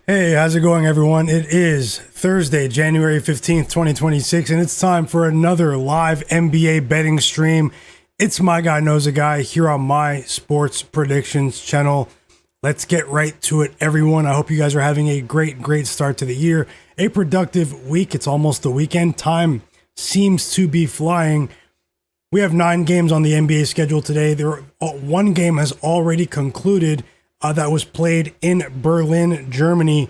Hey, how's it going, everyone? It is Thursday, January 15th, 2026, and it's time for another live NBA betting stream. It's Myguyknowsaguy here on my sports predictions channel. Let's get right to it, everyone. I hope you guys are having a great start to the year. A productive week. It's almost the weekend. Time seems to be flying. We have 9 games on the NBA schedule today. One game has already concluded. That was played in Berlin, Germany.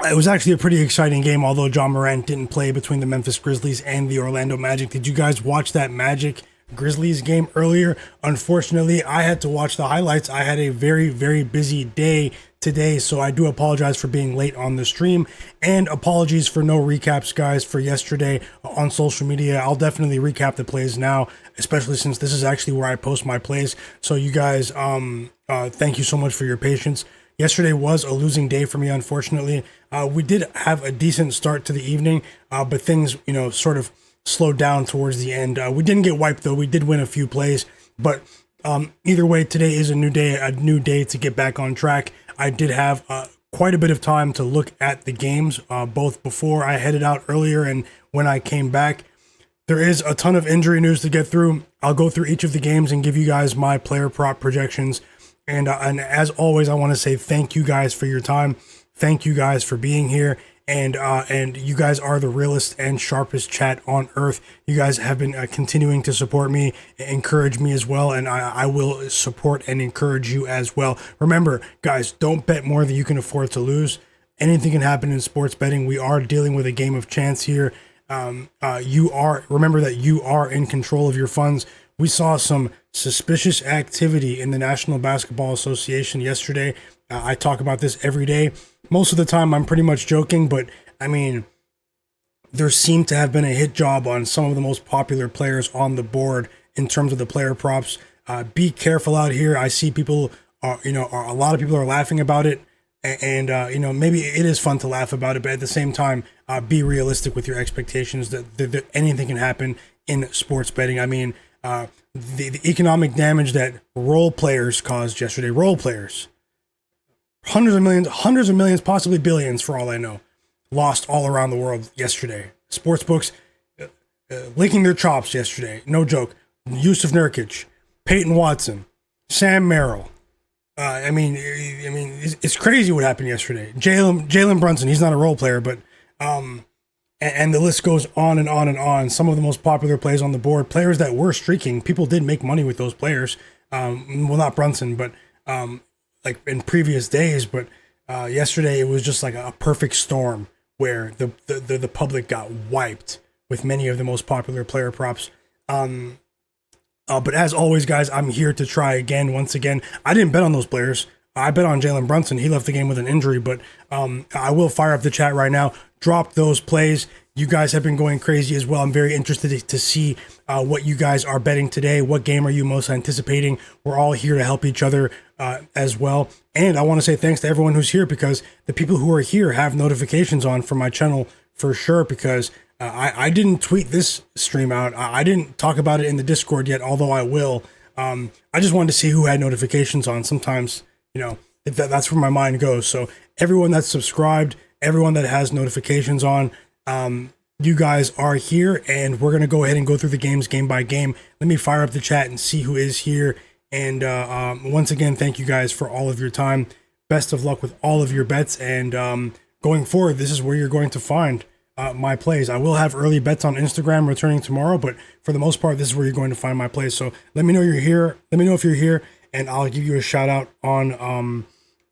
It was actually a pretty exciting game, although John Morant didn't play, between the Memphis Grizzlies and the Orlando Magic. Did you guys watch that Magic Grizzlies game earlier? Unfortunately, I had to watch the highlights. I had a very busy day today, so I do apologize for being late on the stream, and apologies for no recaps, guys, for yesterday on social media. I'll definitely recap the plays now, especially since this is actually where I post my plays. So you guys, thank you so much for your patience. Yesterday was a losing day for me, unfortunately. We did have a decent start to the evening, but things, sort of slowed down towards the end. We didn't get wiped, though. We did win a few plays, but either way, today is a new day to get back on track. I did have quite a bit of time to look at the games, both before I headed out earlier and when I came back. There is a ton of injury news to get through. I'll go through each of the games and give you guys my player prop projections. And as always, I want to say thank you guys for your time. Thank you guys for being here. And you guys are the realest and sharpest chat on earth. You guys have been continuing to support me, encourage me as well, and I will support and encourage you as well. Remember, guys, don't bet more than you can afford to lose. Anything can happen in sports betting. We are dealing with a game of chance here. Remember that you are in control of your funds. We saw some suspicious activity in the National Basketball Association yesterday. I talk about this every day. Most of the time, I'm pretty much joking, but I mean, there seemed to have been a hit job on some of the most popular players on the board in terms of the player props. Be careful out here. I see people, a lot of people are laughing about it, and maybe it is fun to laugh about it, but at the same time, be realistic with your expectations that anything can happen in sports betting. I mean, the economic damage that role players caused yesterday, hundreds of millions, possibly billions for all I know, lost all around the world yesterday. Sportsbooks licking their chops yesterday. No joke. Yusuf Nurkic, Peyton Watson, Sam Merrill. It's crazy what happened yesterday. Jalen Brunson, he's not a role player, but and the list goes on and on and on. Some of the most popular plays on the board, players that were streaking, people did make money with those players. Well, not Brunson, but like in previous days. But yesterday it was just like a perfect storm where the public got wiped with many of the most popular player props. But as always, guys, I'm here to try again. Once again, I didn't bet on those players. I bet on Jalen Brunson. He left the game with an injury, but I will fire up the chat right now. Drop those plays. You guys have been going crazy as well. I'm very interested to see what you guys are betting today. What game are you most anticipating? We're all here to help each other as well. And I want to say thanks to everyone who's here, because the people who are here have notifications on for my channel for sure, because I didn't tweet this stream out. I didn't talk about it in the Discord yet, although I will. I just wanted to see who had notifications on. Sometimes, that's where my mind goes. So everyone that's subscribed, everyone that has notifications on, you guys are here, and we're going to go ahead and go through the games game by game. Let me fire up the chat and see who is here. And once again, thank you guys for all of your time. Best of luck with all of your bets. And going forward, this is where you're going to find my plays. I will have early bets on Instagram returning tomorrow, but for the most part, this is where you're going to find my plays. So let me know you're here. Let me know if you're here, and I'll give you a shout out on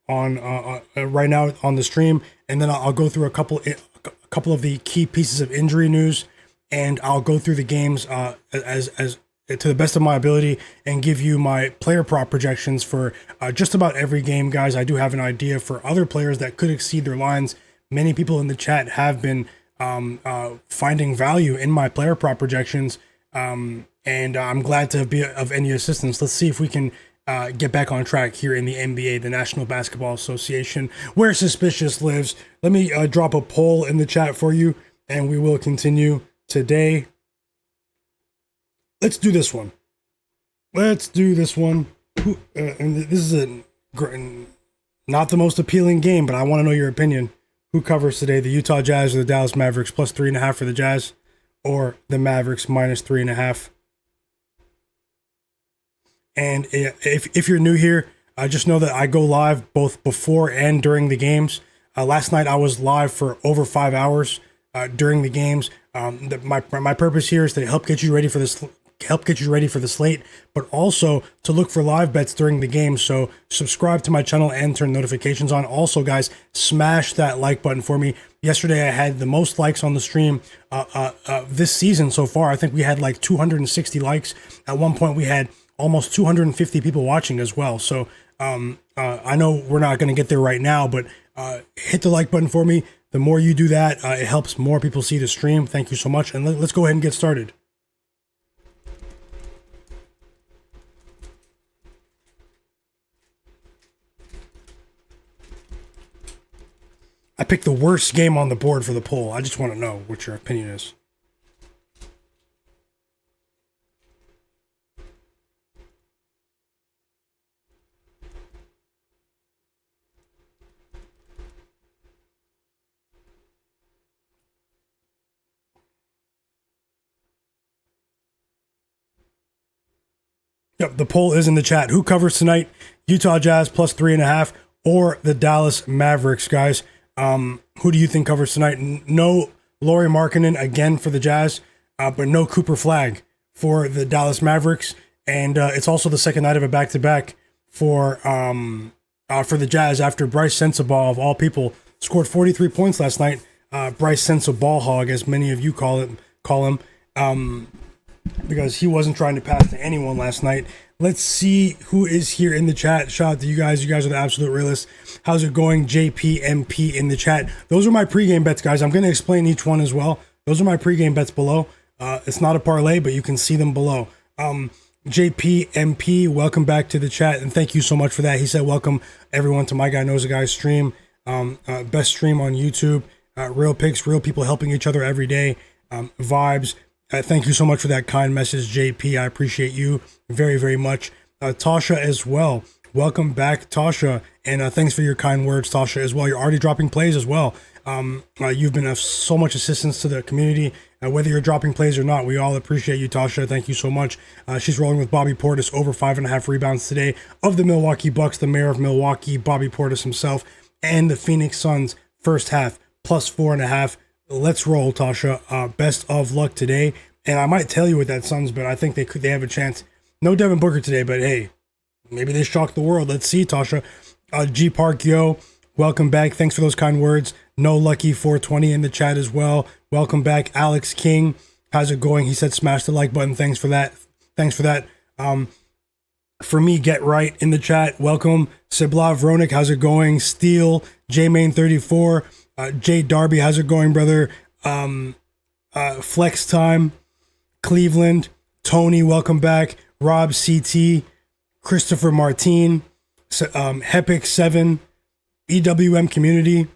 right now on the stream, and then I'll go through a couple of the key pieces of injury news, and I'll go through the games as to the best of my ability and give you my player prop projections for just about every game, guys. I do have an idea for other players that could exceed their lines. Many people in the chat have been finding value in my player prop projections, and I'm glad to be of any assistance. Let's see if we can get back on track here in the NBA, the National Basketball Association, where suspicious lives. Let me drop a poll in the chat for you, and we will continue today. Let's do this one. And this is Not the most appealing game, but I want to know your opinion. Who covers today? The Utah Jazz or the Dallas Mavericks? Plus 3.5 for the Jazz, or the Mavericks minus 3.5. And if you're new here, just know that I go live both before and during the games. Last night I was live for over 5 hours during the games. My purpose here is to help get you ready for this. Help get you ready for the slate, but also to look for live bets during the game. So subscribe to my channel and turn notifications on. Also, guys, smash that like button for me. Yesterday, I had the most likes on the stream this season so far. I think we had like 260 likes. At one point, we had almost 250 people watching as well. So I know we're not going to get there right now, but hit the like button for me. The more you do that, it helps more people see the stream. Thank you so much. And let's go ahead and get started. I picked the worst game on the board for the poll. I just want to know what your opinion is. Yep, the poll is in the chat. Who covers tonight? Utah Jazz plus 3.5 or the Dallas Mavericks, guys? Who do you think covers tonight? No Lauri Markkanen again for the Jazz, but no Cooper Flagg for the Dallas Mavericks. And it's also the second night of a back-to-back for the Jazz after Bryce Sensabaugh, of all people, scored 43 points last night. Bryce Sensa ball hog, as many of you call him, because he wasn't trying to pass to anyone last night. Let's see who is here in the chat. Shout out to you guys. You guys are the absolute realists. How's it going? JPMP in the chat. Those are my pregame bets, guys. I'm going to explain each one as well. Those are my pregame bets below. It's not a parlay, but you can see them below. JPMP, welcome back to the chat, and thank you so much for that. He said, welcome everyone to Myguyknowsaguy stream. Best stream on YouTube. Real picks, real people helping each other every day. Vibes. Thank you so much for that kind message, JP. I appreciate you very, very much. Tasha as well. Welcome back, Tasha. And thanks for your kind words, Tasha, as well. You're already dropping plays as well. You've been of so much assistance to the community. Whether you're dropping plays or not, we all appreciate you, Tasha. Thank you so much. She's rolling with Bobby Portis, over 5.5 rebounds today, of the Milwaukee Bucks, the mayor of Milwaukee, Bobby Portis himself, and the Phoenix Suns first half, plus 4.5. Let's roll, Tasha. Best of luck today. And I might tell you with that Suns, but I think they have a chance. No Devin Booker today, but hey, maybe they shock the world. Let's see, Tasha. G Park, yo, welcome back. Thanks for those kind words. No Lucky 420 in the chat as well. Welcome back, Alex King. How's it going? He said smash the like button. Thanks for that. For me, Get Right in the chat. Welcome. Siblav Ronik, how's it going? Steel, J-Main34. Jay Darby, how's it going, brother? Flex Time, Cleveland, Tony, welcome back. Rob CT, Christopher Martin, Hepic 7, EWM Community,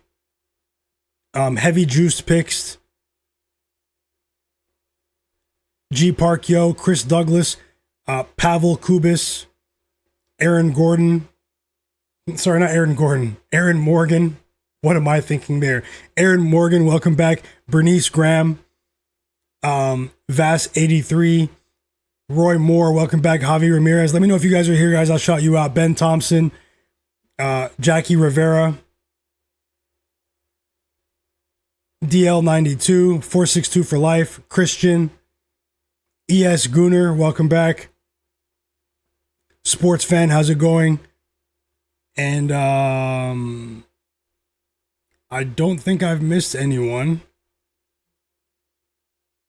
Heavy Juice Picks, G Park Yo, Chris Douglas, Pavel Kubis, Aaron Gordon. Sorry, not Aaron Gordon. Aaron Morgan. What am I thinking there? Aaron Morgan, welcome back. Bernice Graham, Vass83, Roy Moore, welcome back. Javi Ramirez. Let me know if you guys are here, guys. I'll shout you out. Ben Thompson, Jackie Rivera, DL92, 462 for life, Christian, ES Gooner, welcome back. Sports Fan, how's it going? And I don't think I've missed anyone.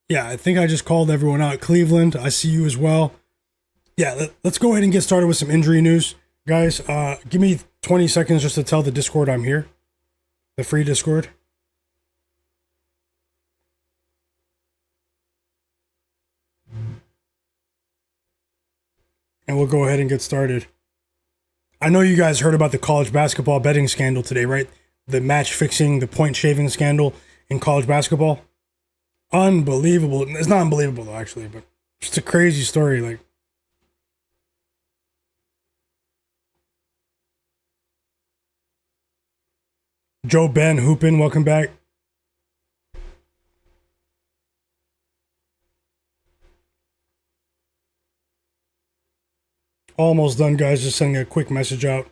Yeah, I think I just called everyone out. Cleveland, I see you as well. Yeah, let's go ahead and get started with some injury news. Guys, give me 20 seconds just to tell the Discord I'm here. The free Discord. And we'll go ahead and get started. I know you guys heard about the college basketball betting scandal today, right? The match fixing, the point shaving scandal in college basketball. Unbelievable. It's not unbelievable though, actually, but just a crazy story. Like, Joe Ben Hoopin, welcome back. Almost done, guys. Just sending a quick message out.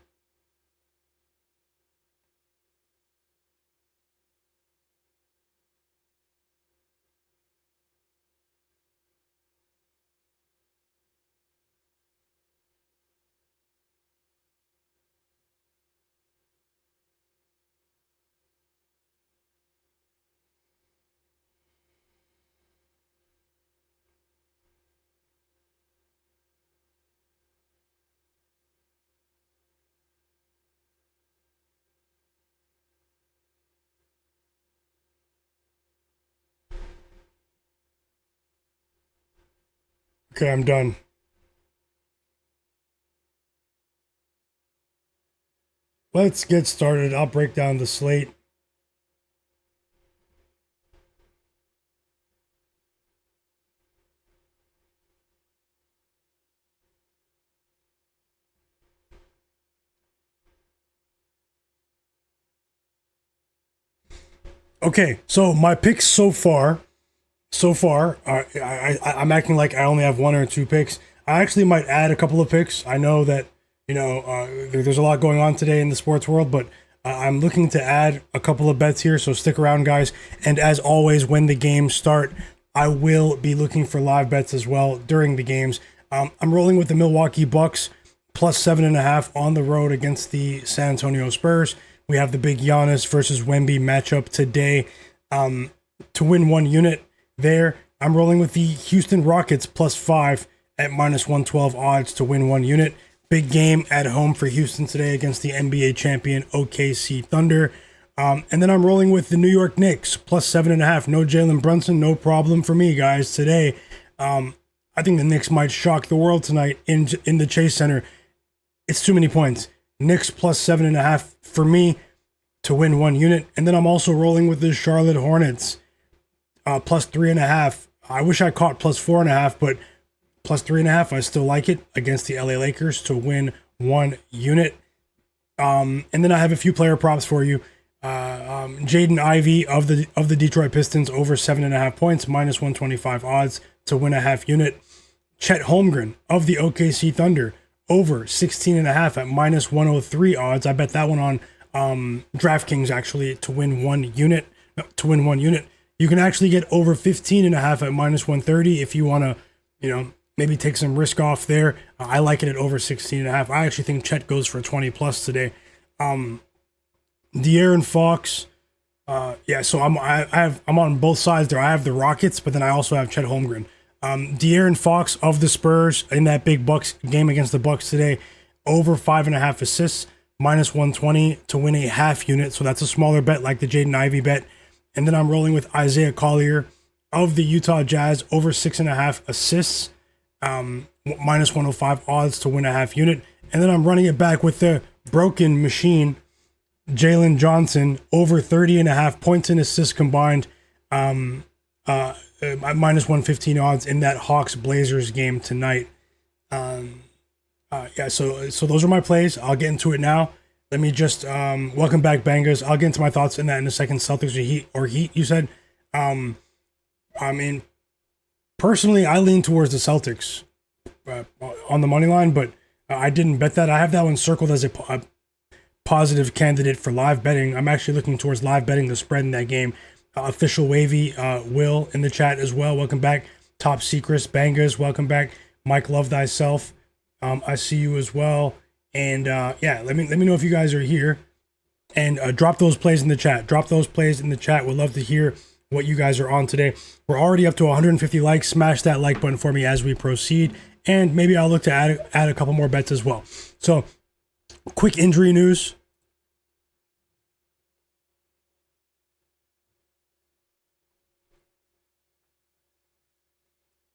Okay, I'm done. Let's get started. I'll break down the slate. Okay, so my picks so far, I'm acting like I only have one or two picks. I actually might add a couple of picks. I know that there's a lot going on today in the sports world, but I'm looking to add a couple of bets here. So stick around, guys. And as always, when the games start, I will be looking for live bets as well during the games. I'm rolling with the Milwaukee Bucks plus 7.5 on the road against the San Antonio Spurs. We have the big Giannis versus Wemby matchup today to win 1 unit. There, I'm rolling with the Houston Rockets plus 5 at minus 112 odds to win 1 unit. Big game at home for Houston today against the NBA champion OKC Thunder. And then I'm rolling with the New York Knicks plus 7.5. No Jalen Brunson, no problem for me, guys. Today, I think the Knicks might shock the world tonight in the Chase Center. It's too many points. Knicks plus 7.5 for me to win 1 unit. And then I'm also rolling with the Charlotte Hornets. Plus 3.5. I wish I caught plus 4.5, but plus 3.5, I still like it against the LA Lakers to win 1 unit. And then I have a few player props for you. Jaden Ivey of the Detroit Pistons over 7.5 points, minus 125 odds to win a half unit. Chet Holmgren of the OKC Thunder over 16.5 at minus 103 odds. I bet that one on DraftKings actually to win 1 unit. You can actually get over 15.5 at minus 130 if you want to, maybe take some risk off there. I like it at over 16.5. I actually think Chet goes for 20 plus today. De'Aaron Fox. So I'm on both sides there. I have the Rockets, but then I also have Chet Holmgren. De'Aaron Fox of the Spurs in that big Bucks game against the Bucks today, over 5.5 assists, minus 120 to win a half unit. So that's a smaller bet like the Jaden Ivey bet. And then I'm rolling with Isaiah Collier of the Utah Jazz over 6.5 assists, minus 105 odds to win a half unit. And then I'm running it back with the broken machine, Jalen Johnson over 30.5 points and assists combined, minus 115 odds in that Hawks Blazers game tonight. So those are my plays. I'll get into it now. Let me just welcome back, Bangers. I'll get into my thoughts in that in a second. Celtics or Heat, you said. Personally, I lean towards the Celtics on the money line, but I didn't bet that. I have that one circled as a positive candidate for live betting. I'm actually looking towards live betting the spread in that game. Official Wavy, Will in the chat as well. Welcome back. Top Secrets, Bangers, welcome back. Mike Love Thyself, I see you as well. And let me know if you guys are here, and drop those plays in the chat. Would love to hear what you guys are on today. We're already up to 150 likes. Smash that like button for me as we proceed, and maybe I'll look to add a couple more bets as well. So, quick injury news.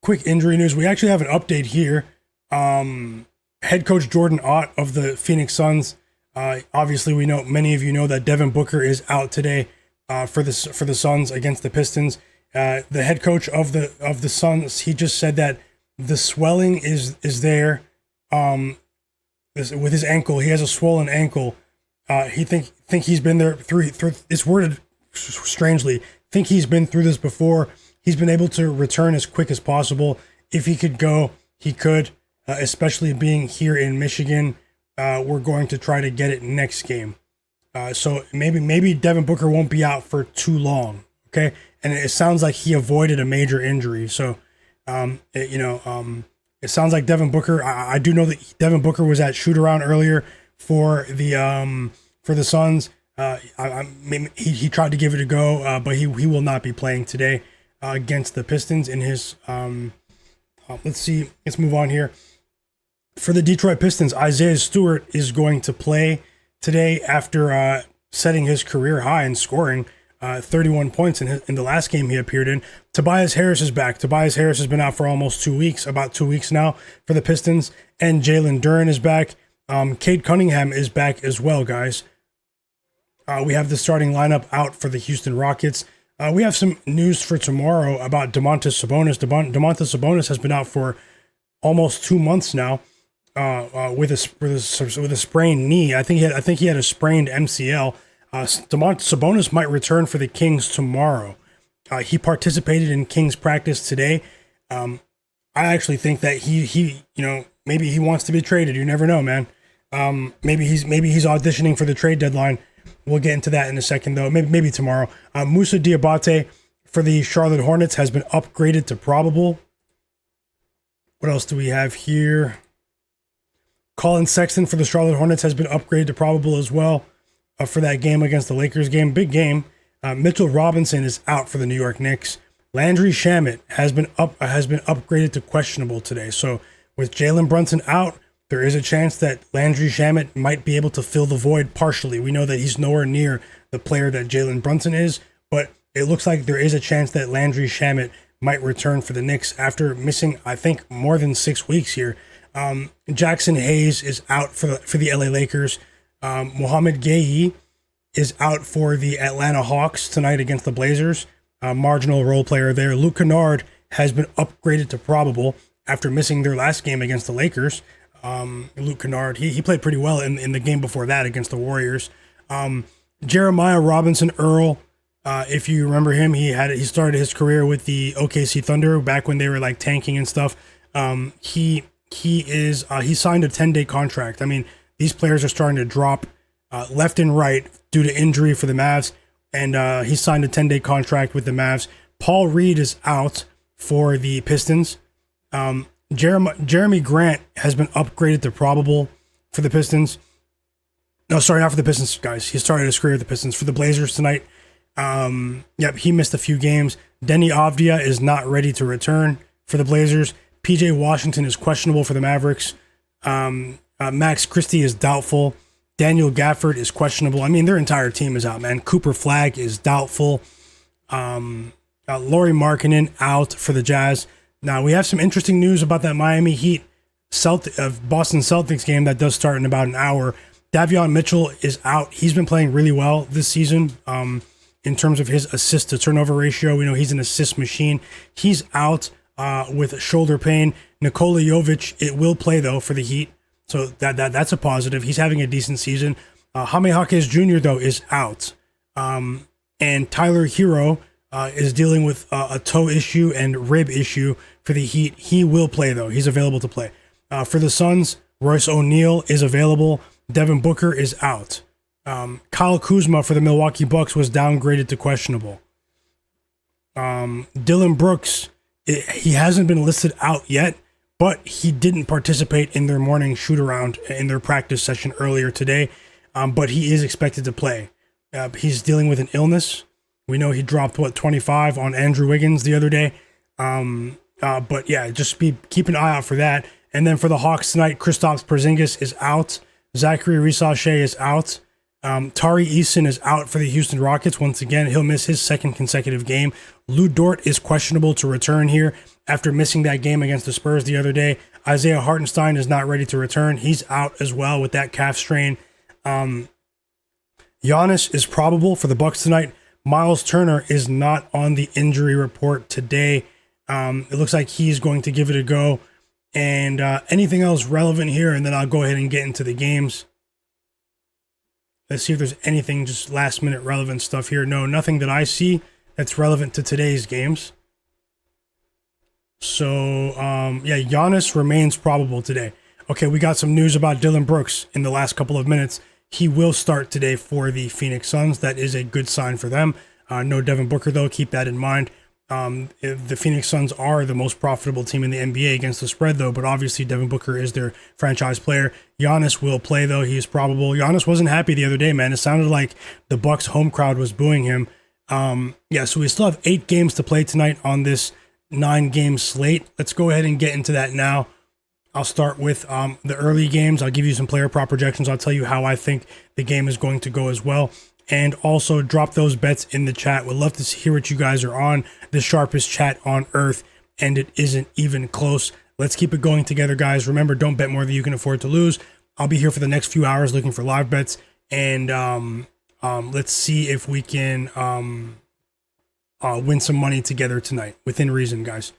We actually have an update here. Head coach Jordan Ott of the Phoenix Suns. Obviously, many of you know that Devin Booker is out today for the Suns against the Pistons. The head coach of the Suns, he just said that the swelling is there with his ankle. He has a swollen ankle He think he's been there through. It's worded strangely. Think he's been through this before. He's been able to return as quick as possible. If he could go, he could. Especially being here in Michigan, we're going to try to get it next game. So maybe Devin Booker won't be out for too long. Okay, and it sounds like he avoided a major injury. So, it sounds like Devin Booker. I do know that Devin Booker was at shoot around earlier for the Suns. He tried to give it a go, but he will not be playing today against the Pistons in his. Let's see. Let's move on here. For the Detroit Pistons, Isaiah Stewart is going to play today after setting his career high in scoring, 31 points in the last game he appeared in. Tobias Harris is back. Tobias Harris has been out for almost 2 weeks, about 2 weeks now for the Pistons, and Jalen Durant is back. Cade Cunningham is back as well, guys. We have the starting lineup out for the Houston Rockets. We have some news for tomorrow about Domantas Sabonis. Domantas Sabonis has been out for almost 2 months now. With a sprained knee. I think he had a sprained MCL. Domantas Sabonis might return for the Kings tomorrow. He participated in Kings practice today. I actually think that he maybe he wants to be traded. You never know, man. Maybe he's auditioning for the trade deadline. We'll get into that in a second, though. Maybe tomorrow. Moussa Diabate for the Charlotte Hornets has been upgraded to probable. What else do we have here? Colin Sexton for the Charlotte Hornets has been upgraded to probable as well for that game against the Lakers game. Big game. Mitchell Robinson is out for the New York Knicks. Landry Shamet has been upgraded to questionable today. So with Jalen Brunson out, there is a chance that Landry Shamet might be able to fill the void partially. We know that he's nowhere near the player that Jalen Brunson is, but it looks like there is a chance that Landry Shamet might return for the Knicks after missing, I think, more than 6 weeks here. Jackson Hayes is out for the LA Lakers. Mohamed Gaye is out for the Atlanta Hawks tonight against the Blazers. Marginal role player there. Luke Kennard has been upgraded to probable after missing their last game against the Lakers. Luke Kennard, he played pretty well in the game before that against the Warriors. Jeremiah Robinson Earl, if you remember him, he started his career with the OKC Thunder back when they were like tanking and stuff. He signed a 10-day contract. I mean, these players are starting to drop left and right due to injury for the Mavs, and he signed a 10-day contract with the Mavs. Paul Reed is out for the Pistons. Jeremy Grant has been upgraded to probable for the Pistons. No, sorry, not for the Pistons, guys. He started his career with the Pistons. For the Blazers tonight, he missed a few games. Denny Avdia is not ready to return for the Blazers. PJ Washington is questionable for the Mavericks. Max Christie is doubtful. Daniel Gafford is questionable. I mean, their entire team is out, man. Cooper Flagg is doubtful. Lauri Markkanen out for the Jazz. Now, we have some interesting news about that Miami Heat Boston Celtics game that does start in about an hour. Davion Mitchell is out. He's been playing really well this season in terms of his assist to turnover ratio. We know he's an assist machine. He's out with shoulder pain. Nikola Jovic, it will play, though, for the Heat. So that's a positive. He's having a decent season. Jaime Jaquez Jr., though, is out. And Tyler Herro is dealing with a toe issue and rib issue for the Heat. He will play, though. He's available to play. For the Suns, Royce O'Neal is available. Devin Booker is out. Kyle Kuzma for the Milwaukee Bucks was downgraded to questionable. Dylan Brooks, he hasn't been listed out yet, but he didn't participate in their morning shoot-around in their practice session earlier today, but he is expected to play. He's dealing with an illness. We know he dropped, 25 on Andrew Wiggins the other day. But yeah, just keep an eye out for that. And then for the Hawks tonight, Kristaps Porzingis is out. Zachary Risachet is out. Tari Eason is out for the Houston Rockets. Once again, he'll miss his second consecutive game. Lou Dort is questionable to return here after missing that game against the Spurs the other day. Isaiah Hartenstein is not ready to return. He's out as well with that calf strain. Giannis is probable for the Bucks tonight. Miles Turner is not on the injury report today. It looks like he's going to give it a go. And anything else relevant here, and then I'll go ahead and get into the games. Let's see if there's anything just last minute relevant stuff here. No, nothing that I see that's relevant to today's games. So, yeah, Giannis remains probable today. Okay, we got some news about Dillon Brooks in the last couple of minutes. He will start today for the Phoenix Suns. That is a good sign for them. No Devin Booker, though. Keep that in mind. The Phoenix Suns are the most profitable team in the NBA against the spread, though, but obviously Devin Booker is their franchise player. Giannis will play, though. He is probable. Giannis wasn't happy the other day, man. It sounded like the Bucks home crowd was booing him. Yeah, so we still have 8 games to play tonight on this 9-game slate. Let's go ahead and get into that now. I'll start with the early games. I'll give you some player prop projections. I'll tell you how I think the game is going to go as well. And also drop those bets in the chat. Would love to hear what you guys are on. The sharpest chat on earth, and it isn't even close. Let's keep it going together, guys. Remember, don't bet more than you can afford to lose. I'll be here for the next few hours looking for live bets. And let's see if we can win some money together tonight. Within reason, guys.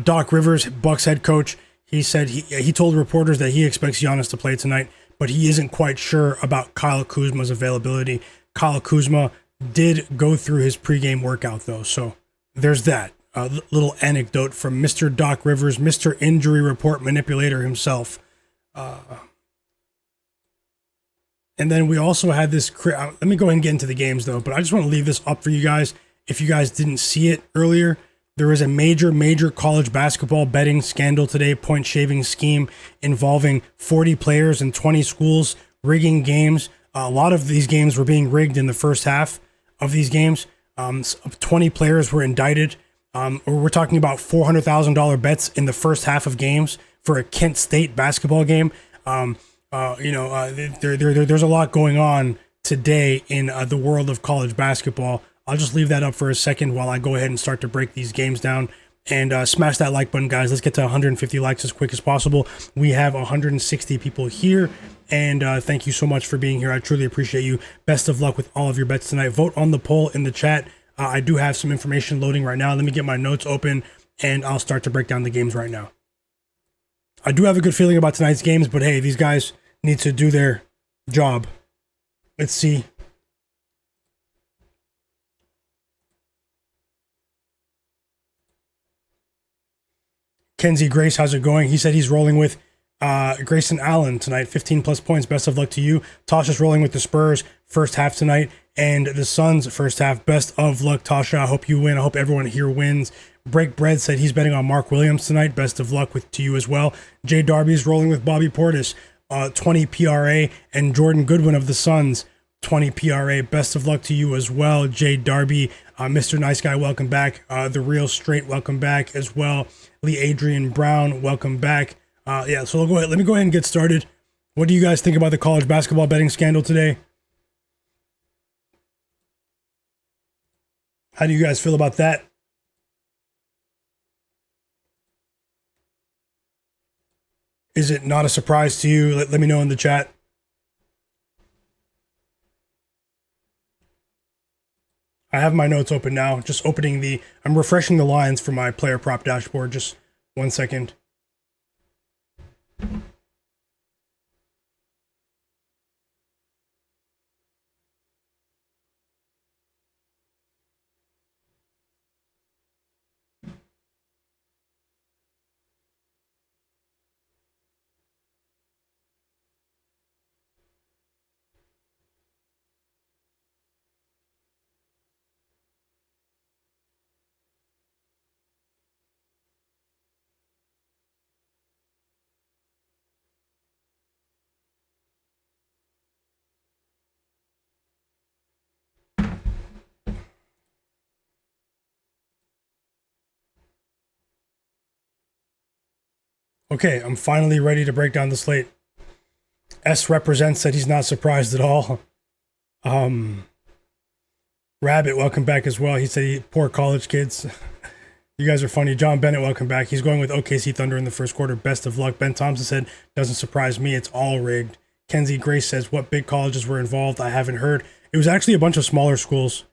Doc Rivers, Bucks head coach, he said he told reporters that he expects Giannis to play tonight, but he isn't quite sure about Kyle Kuzma's availability. Kyle Kuzma did go through his pregame workout, though, so there's that. A little anecdote from Mr. Doc Rivers, Mr. Injury Report Manipulator himself. And then we also had this... let me go ahead and get into the games, though, but I just want to leave this up for you guys. If you guys didn't see it earlier, there is a major college basketball betting scandal today, point-shaving scheme involving 40 players and 20 schools rigging games. A lot of these games were being rigged in the first half of these games. 20 players were indicted. We're talking about $400,000 bets in the first half of games for a Kent State basketball game. There's a lot going on today in the world of college basketball. I'll just leave that up for a second while I go ahead and start to break these games down. And smash that like button, guys. Let's get to 150 likes as quick as possible. We have 160 people here. And thank you so much for being here. I truly appreciate you. Best of luck with all of your bets tonight. Vote on the poll in the chat. I do have some information loading right now. Let me get my notes open, and I'll start to break down the games right now. I do have a good feeling about tonight's games, but hey, these guys need to do their job. Let's see. Kenzie Grace, how's it going? He said he's rolling with Grayson Allen tonight, 15 plus points. Best of luck to you. Tasha's rolling with the Spurs first half tonight, and the Suns first half. Best of luck, Tasha. I hope you win. I hope everyone here wins. Break Bread said he's betting on Mark Williams tonight. Best of luck to you as well. Jay Darby's rolling with Bobby Portis, 20 PRA, and Jordan Goodwin of the Suns, 20 PRA. Best of luck to you as well, Jay Darby. Mr. Nice Guy, welcome back. The Real Straight, welcome back as well. Lee Adrian Brown, welcome back. Yeah, so let me go ahead and get started. What do you guys think about the college basketball betting scandal today? How do you guys feel about that? Is it not a surprise to you? Let me know in the chat. I have my notes open now. Just I'm refreshing the lines for my player prop dashboard. Just 1 second. Okay, I'm finally ready to break down the slate. S represents that he's not surprised at all. Rabbit, welcome back as well. He said, poor college kids. You guys are funny. John Bennett, welcome back. He's going with OKC Thunder in the first quarter. Best of luck. Ben Thompson said, doesn't surprise me. It's all rigged. Kenzie Grace says, what big colleges were involved? I haven't heard. It was actually a bunch of smaller schools.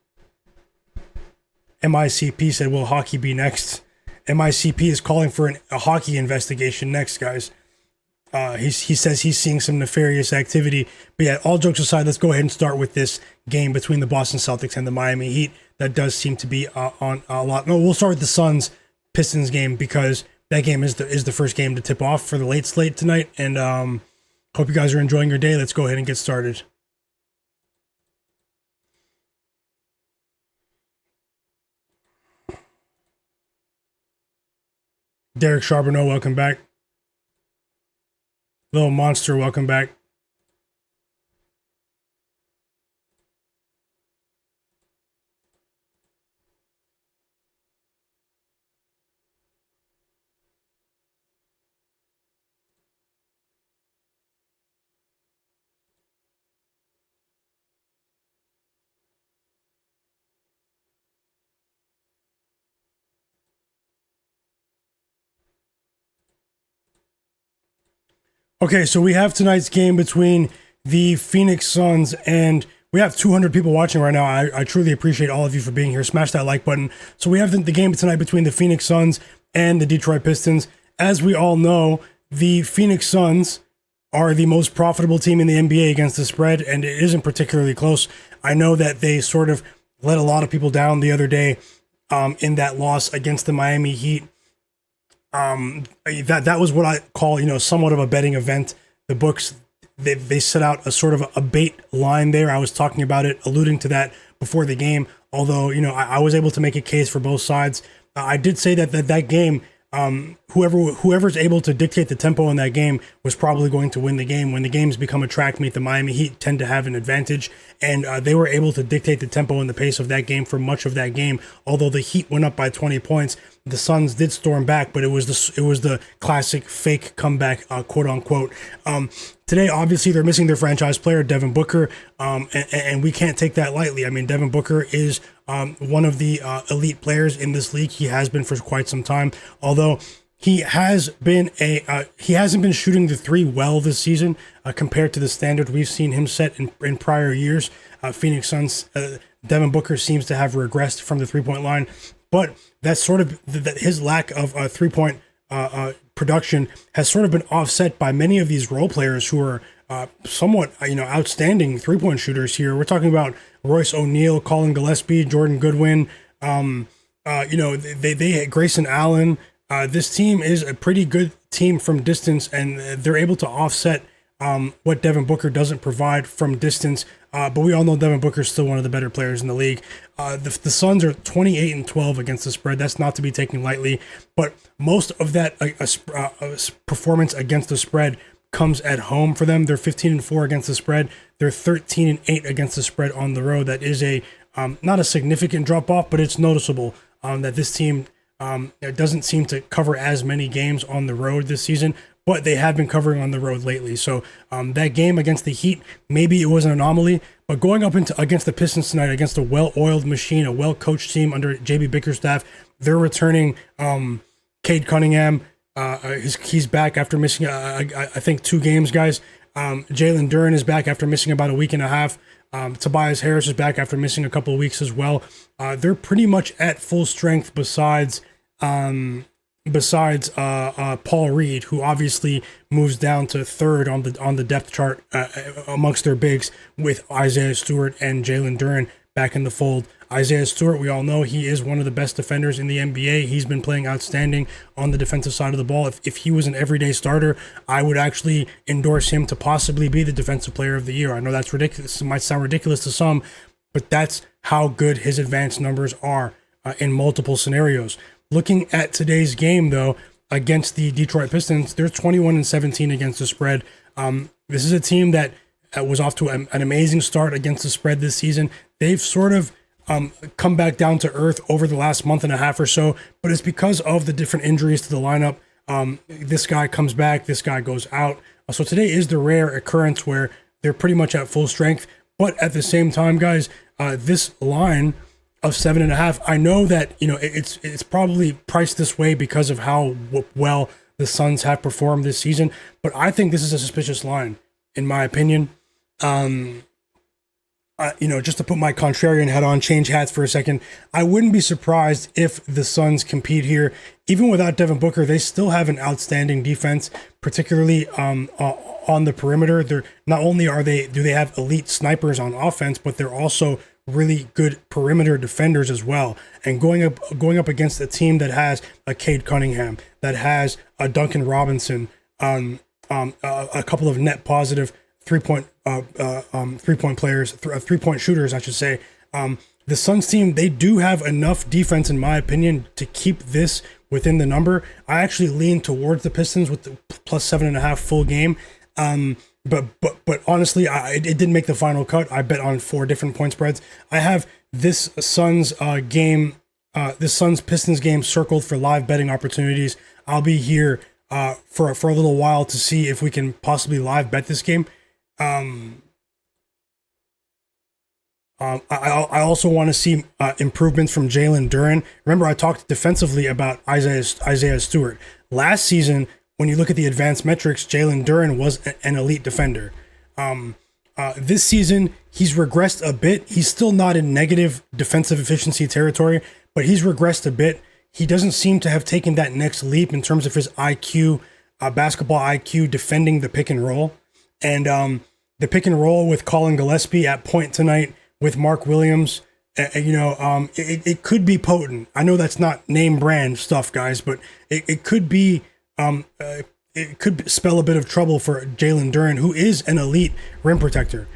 MICP said, will hockey be next? MICP is calling for a hockey investigation next, guys. He says he's seeing some nefarious activity. But yeah, all jokes aside, let's go ahead and start with this game between the Boston Celtics and the Miami Heat. That does seem to be on a lot. No, we'll start with the Suns Pistons game because that game is the first game to tip off for the late slate tonight. And hope you guys are enjoying your day. Let's go ahead and get started. Derek Charbonneau, welcome back. Little Monster, welcome back. Okay, so we have tonight's game between the Phoenix Suns, and we have 200 people watching right now. I truly appreciate all of you for being here. Smash that like button. So we have the game tonight between the Phoenix Suns and the Detroit Pistons. As we all know, the Phoenix Suns are the most profitable team in the NBA against the spread, and it isn't particularly close. I know that they sort of let a lot of people down the other day in that loss against the Miami Heat. That was what I call, somewhat of a betting event. The books, they set out a sort of a bait line there. I was talking about it, alluding to that before the game. Although, I was able to make a case for both sides. I did say that game, whoever's able to dictate the tempo in that game was probably going to win the game. When the games become a track meet, the Miami Heat tend to have an advantage, and they were able to dictate the tempo and the pace of that game for much of that game. Although the Heat went up by 20 points, the Suns did storm back, but it was the classic fake comeback, quote unquote. Today, obviously, they're missing their franchise player, Devin Booker, and we can't take that lightly. I mean, Devin Booker is one of the elite players in this league. He has been for quite some time, although he hasn't been shooting the three well this season compared to the standard we've seen him set in prior years. Phoenix Suns, Devin Booker seems to have regressed from the three-point line, but that's sort of his lack of three-point production has sort of been offset by many of these role players who are somewhat outstanding three-point shooters here. We're talking about Royce O'Neal, Colin Gillespie, Jordan Goodwin, they had Grayson Allen. This team is a pretty good team from distance, and they're able to offset what Devin Booker doesn't provide from distance. But we all know Devin Booker is still one of the better players in the league. The Suns are 28-12 against the spread. That's not to be taken lightly. But most of that performance against the spread comes at home for them. They're 15-4 against the spread. They're 13-8 against the spread on the road. That is not a significant drop off, but it's noticeable that this team doesn't seem to cover as many games on the road this season, but they have been covering on the road lately. So that game against the Heat, maybe it was an anomaly, but going up against the Pistons tonight, against a well-oiled machine, a well-coached team under JB Bickerstaff, they're returning Cade Cunningham. He's back after missing, I think, 2 games, guys. Jalen Durant is back after missing about a week and a half. Tobias Harris is back after missing a couple of weeks as well. They're pretty much at full strength besides Paul Reed, who obviously moves down to third on the depth chart amongst their bigs, with Isaiah Stewart and Jalen Duren back in the fold. Isaiah Stewart, we all know he is one of the best defenders in the NBA. He's been playing outstanding on the defensive side of the ball. If he was an everyday starter, I would actually endorse him to possibly be the defensive player of the year. I know that's ridiculous. It might sound ridiculous to some, but that's how good his advanced numbers are in multiple scenarios. Looking at today's game, though, against the Detroit Pistons, they're 21-17 against the spread. This is a team that was off to an amazing start against the spread this season. They've sort of come back down to earth over the last month and a half or so, but it's because of the different injuries to the lineup. This guy comes back, this guy goes out. So today is the rare occurrence where they're pretty much at full strength, but at the same time, guys, this line of 7.5, I know that it's probably priced this way because of how well the Suns have performed this season, but I think this is a suspicious line, in my opinion. just to put my contrarian hat on, change hats for a second, I wouldn't be surprised if the Suns compete here. Even without Devin Booker, they still have an outstanding defense, particularly on the perimeter. They're not only do they have elite snipers on offense, but they're also really good perimeter defenders as well. And going up against a team that has a Cade Cunningham, that has a Duncan Robinson, a couple of net positive three-point players, 3-point shooters, I should say. The Suns team, they do have enough defense, in my opinion, to keep this within the number. I actually lean towards the Pistons with the plus 7.5 full game. But honestly, it didn't make the final cut. I bet on 4 different point spreads. I have this Suns Pistons game circled for live betting opportunities. I'll be here for a little while to see if we can possibly live bet this game. I also want to see improvements from Jalen Duran. Remember, I talked defensively about Isaiah Stewart. Last season, when you look at the advanced metrics, Jalen Duran was an elite defender. This season, he's regressed a bit. He's still not in negative defensive efficiency territory, but he's regressed a bit. He doesn't seem to have taken that next leap in terms of his IQ, basketball IQ, defending the pick and roll. And the pick and roll with Colin Gillespie at point tonight with Mark Williams, it could be potent. I know that's not name brand stuff, guys, but it could be, it could spell a bit of trouble for Jalen Duran, who is an elite rim protector.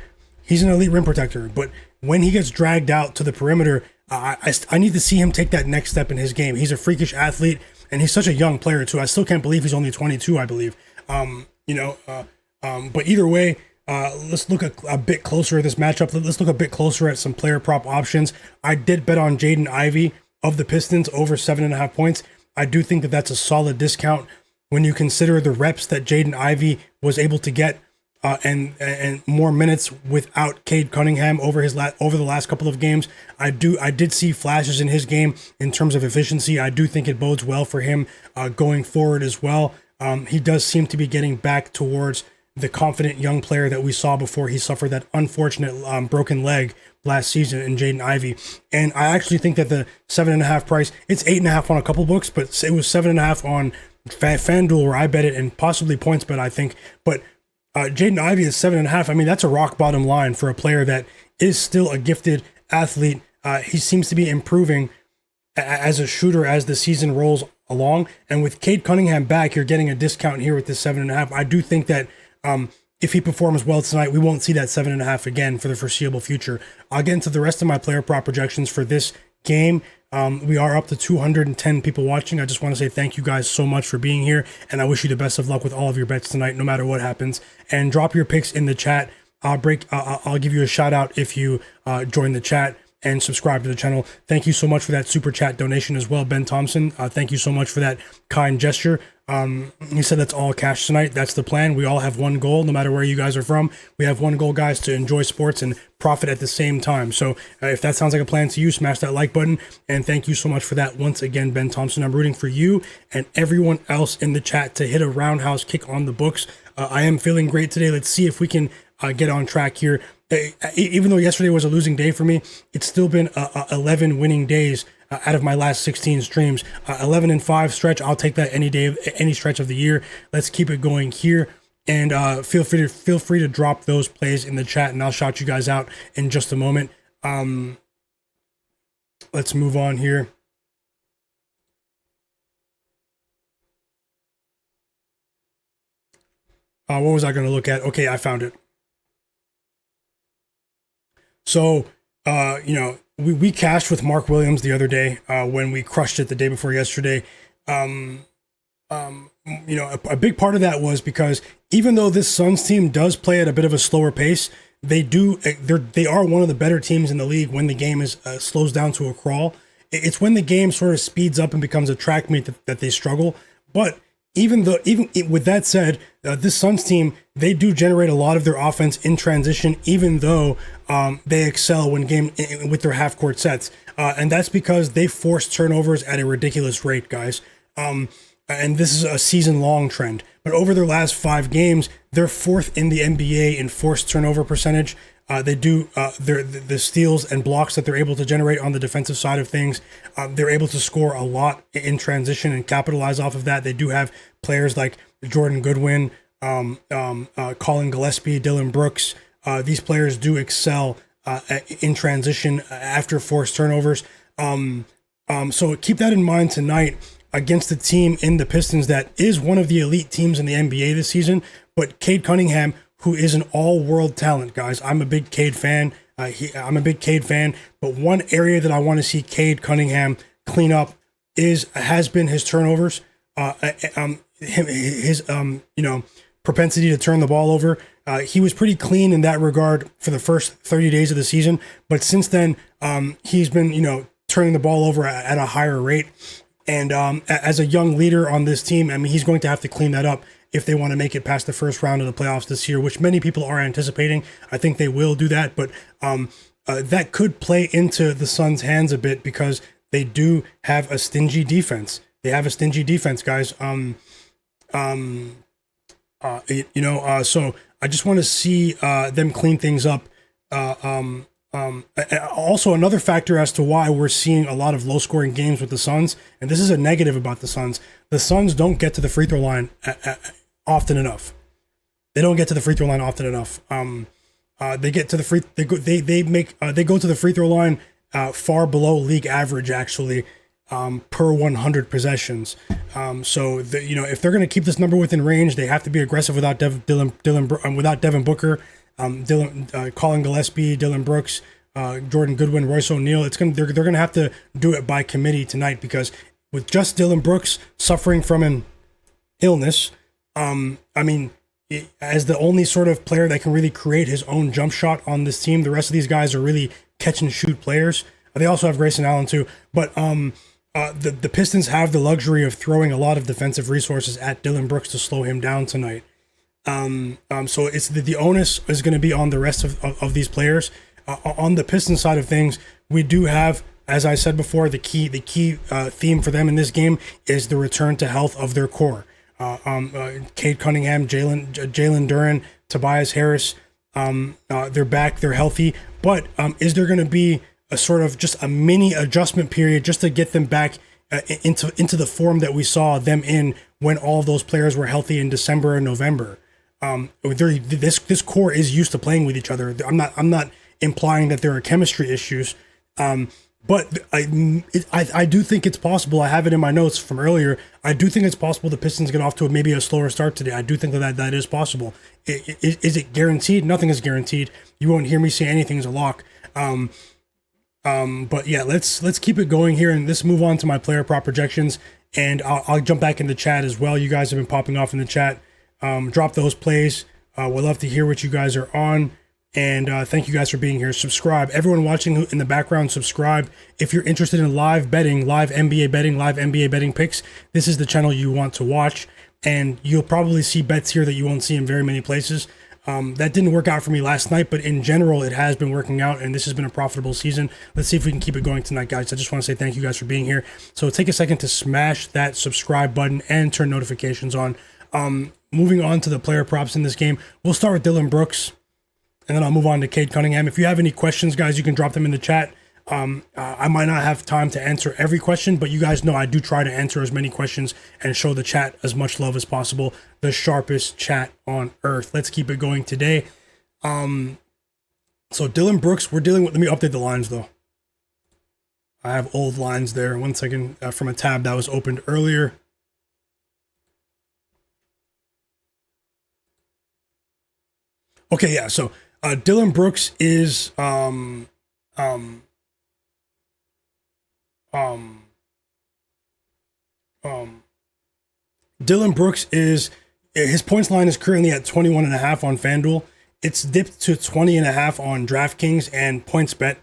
He's an elite rim protector, but when he gets dragged out to the perimeter, I need to see him take that next step in his game. He's a freakish athlete, and he's such a young player too. I still can't believe he's only 22, I believe. But either way, let's look a bit closer at this matchup. Let's look a bit closer at some player prop options. I did bet on Jaden Ivey of the Pistons over 7.5 points. I do think that that's a solid discount when you consider the reps that Jaden Ivey was able to get, and more minutes without Cade Cunningham over the last couple of games. I did see flashes in his game in terms of efficiency. I do think it bodes well for him going forward as well. He does seem to be getting back towards the confident young player that we saw before he suffered that unfortunate broken leg last season in Jaden Ivey. And I actually think that the 7.5 price, it's 8.5 on a couple books, but it was 7.5 on FanDuel where I bet it, and possibly points bet, I think. But Jaden Ivey is 7.5. I mean, that's a rock bottom line for a player that is still a gifted athlete. He seems to be improving as a shooter as the season rolls along. And with Cade Cunningham back, you're getting a discount here with this 7.5. I do think that if he performs well tonight, we won't see that 7.5 again for the foreseeable future. I'll get into the rest of my player prop projections for this game. We are up to 210 people watching. I just want to say thank you guys so much for being here, and I wish you the best of luck with all of your bets tonight, no matter what happens. And drop your picks in the chat. I'll give you a shout out if you join the chat and subscribe to the channel. Thank you so much for that super chat donation as well, Ben Thompson. Thank you so much for that kind gesture. He said that's all cash tonight. That's the plan. We all have one goal, no matter where you guys are from. We have one goal, guys, to enjoy sports and profit at the same time. So if that sounds like a plan to you, smash that like button. And thank you so much for that once again, Ben Thompson. I'm rooting for you and everyone else in the chat to hit a roundhouse kick on the books. I am feeling great today. Let's see if we can get on track here. Even though yesterday was a losing day for me, it's still been 11 winning days out of my last 16 streams. 11-5 stretch. I'll take that any day, any stretch of the year. Let's keep it going here. And feel free to drop those plays in the chat, and I'll shout you guys out in just a moment. Let's move on here. What was I going to look at? Okay, I found it. So, we cashed with Mark Williams the other day when we crushed it the day before yesterday. A big part of that was because even though this Suns team does play at a bit of a slower pace, they are one of the better teams in the league when the game is slows down to a crawl. It's when the game sort of speeds up and becomes a track meet that they struggle. But even with that said, this Suns team, they do generate a lot of their offense in transition, even though they excel with their half court sets. And that's because they force turnovers at a ridiculous rate, guys. And this is a season long trend. But over their last 5 games, they're 4th in the NBA in forced turnover percentage. They do the steals and blocks that they're able to generate on the defensive side of things. They're able to score a lot in transition and capitalize off of that. They do have players like Jordan Goodwin, Colin Gillespie, Dylan Brooks. These players do excel in transition after forced turnovers. So keep that in mind tonight against a team in the Pistons that is one of the elite teams in the NBA this season. But Cade Cunningham, who is an all-world talent, guys. I'm a big Cade fan. I'm a big Cade fan. But one area that I want to see Cade Cunningham clean up has been his turnovers. His propensity to turn the ball over. He was pretty clean in that regard for the first 30 days of the season, but since then, he's been turning the ball over at a higher rate. And as a young leader on this team, I mean, he's going to have to clean that up if they want to make it past the first round of the playoffs this year, which many people are anticipating. I think they will do that, but that could play into the Suns' hands a bit because they do have a stingy defense. They have a stingy defense, guys. So I just want to see them clean things up. Also, another factor as to why we're seeing a lot of low-scoring games with the Suns, and this is a negative about the Suns don't get to the free throw line often enough. They don't get to the free throw line often enough. They get to the they go to the free throw line far below league average, actually, per 100 possessions. So if they're going to keep this number within range, they have to be aggressive without without Devin Booker, Colin Gillespie, Dylan Brooks, Jordan Goodwin, Royce O'Neal. They're going to have to do it by committee tonight, because with just Dylan Brooks suffering from an illness, as the only sort of player that can really create his own jump shot on this team, the rest of these guys are really catch and shoot players. They also have Grayson Allen too, but the Pistons have the luxury of throwing a lot of defensive resources at Dylan Brooks to slow him down tonight. So it's the onus is going to be on the rest of these players. On the Pistons side of things, we do have, as I said before, the key theme for them in this game is the return to health of their core. Cade Cunningham, Jalen Durant, Tobias Harris, they're back, they're healthy. But is there going to be a sort of just a mini adjustment period just to get them back into the form that we saw them in when all of those players were healthy in December and November? This core is used to playing with each other. I'm not implying that there are chemistry issues, but I do think it's possible. I have it in my notes from earlier. I do think it's possible the Pistons get off to maybe a slower start today. I do think that is possible. Is it guaranteed? Nothing is guaranteed. You won't hear me say anything's a lock. But yeah, let's keep it going here, and let's move on to my player prop projections. And I'll jump back in the chat as well. You guys have been popping off in the chat. Drop those plays. We'd love to hear what you guys are on. And thank you guys for being here. Subscribe. Everyone watching in the background, subscribe. If you're interested in live betting, live NBA betting picks, this is the channel you want to watch. And you'll probably see bets here that you won't see in very many places. That didn't work out for me last night, but in general, it has been working out, and this has been a profitable season. Let's see if we can keep it going tonight, guys. I just want to say thank you guys for being here. So take a second to smash that subscribe button and turn notifications on. Moving on to the player props in this game, we'll start with Dylan Brooks, and then I'll move on to Cade Cunningham. If you have any questions, guys, you can drop them in the chat. I might not have time to answer every question, but you guys know I do try to answer as many questions and show the chat as much love as possible. The sharpest chat on earth. Let's keep it going today. So Dylan Brooks, we're dealing with, let me update the lines though. I have old lines there. 1 second, from a tab that was opened earlier. Okay, yeah, so Dylan Brooks is Dylan Brooks is, his points line is currently at 21.5 on FanDuel. It's dipped to 20.5 on DraftKings and PointsBet.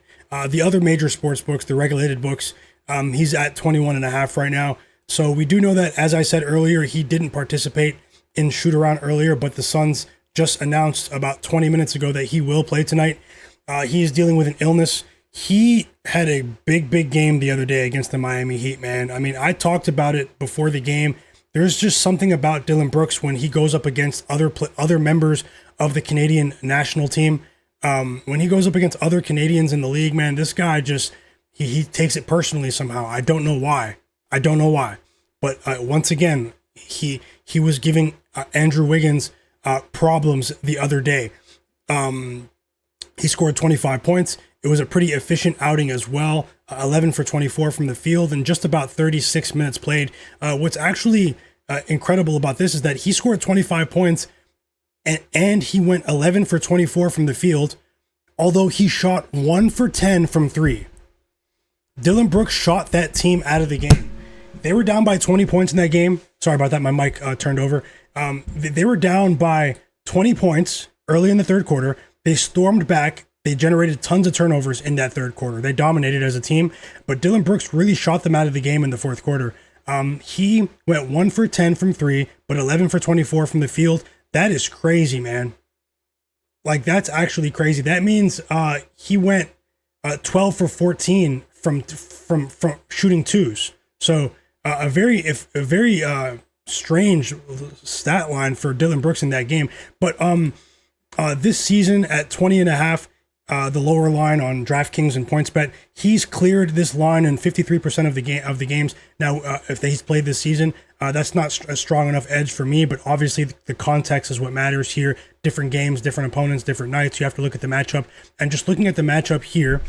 The other major sports books, the regulated books, he's at 21.5 right now. So we do know that, as I said earlier, he didn't participate in shoot around earlier, but the Suns just announced about 20 minutes ago that he will play tonight. He's dealing with an illness. He had a big game the other day against the Miami Heat, man. I mean, I talked about it before the game. There's just something about Dylan Brooks when he goes up against other members of the Canadian national team. When he goes up against other Canadians in the league, man, this guy just he takes it personally somehow. I don't know why. But once again, he was giving Andrew Wiggins problems the other day. He scored 25 points. It was a pretty efficient outing as well. 11 for 24 from the field and just about 36 minutes played. What's actually incredible about this is that he scored 25 points and he went 11 for 24 from the field, although he shot 1 for 10 from 3. Dillon Brooks shot that team out of the game. They were down by 20 points in that game. Sorry about that. My mic turned over. They were down by 20 points early in the third quarter. They stormed back. They generated tons of turnovers in that third quarter. They dominated as a team, but Dillon Brooks really shot them out of the game in the fourth quarter. He went 1 for 10 from 3, but 11 for 24 from the field. That is crazy, man. Like, that's actually crazy. That means he went 12 for 14 from shooting twos. So a very strange stat line for Dillon Brooks in that game. But this season at 20.5, the lower line on DraftKings and PointsBet, he's cleared this line in 53% of the games. Now, if he's played this season, that's not a strong enough edge for me, but obviously the context is what matters here. Different games, different opponents, different nights. You have to look at the matchup. And just looking at the matchup here,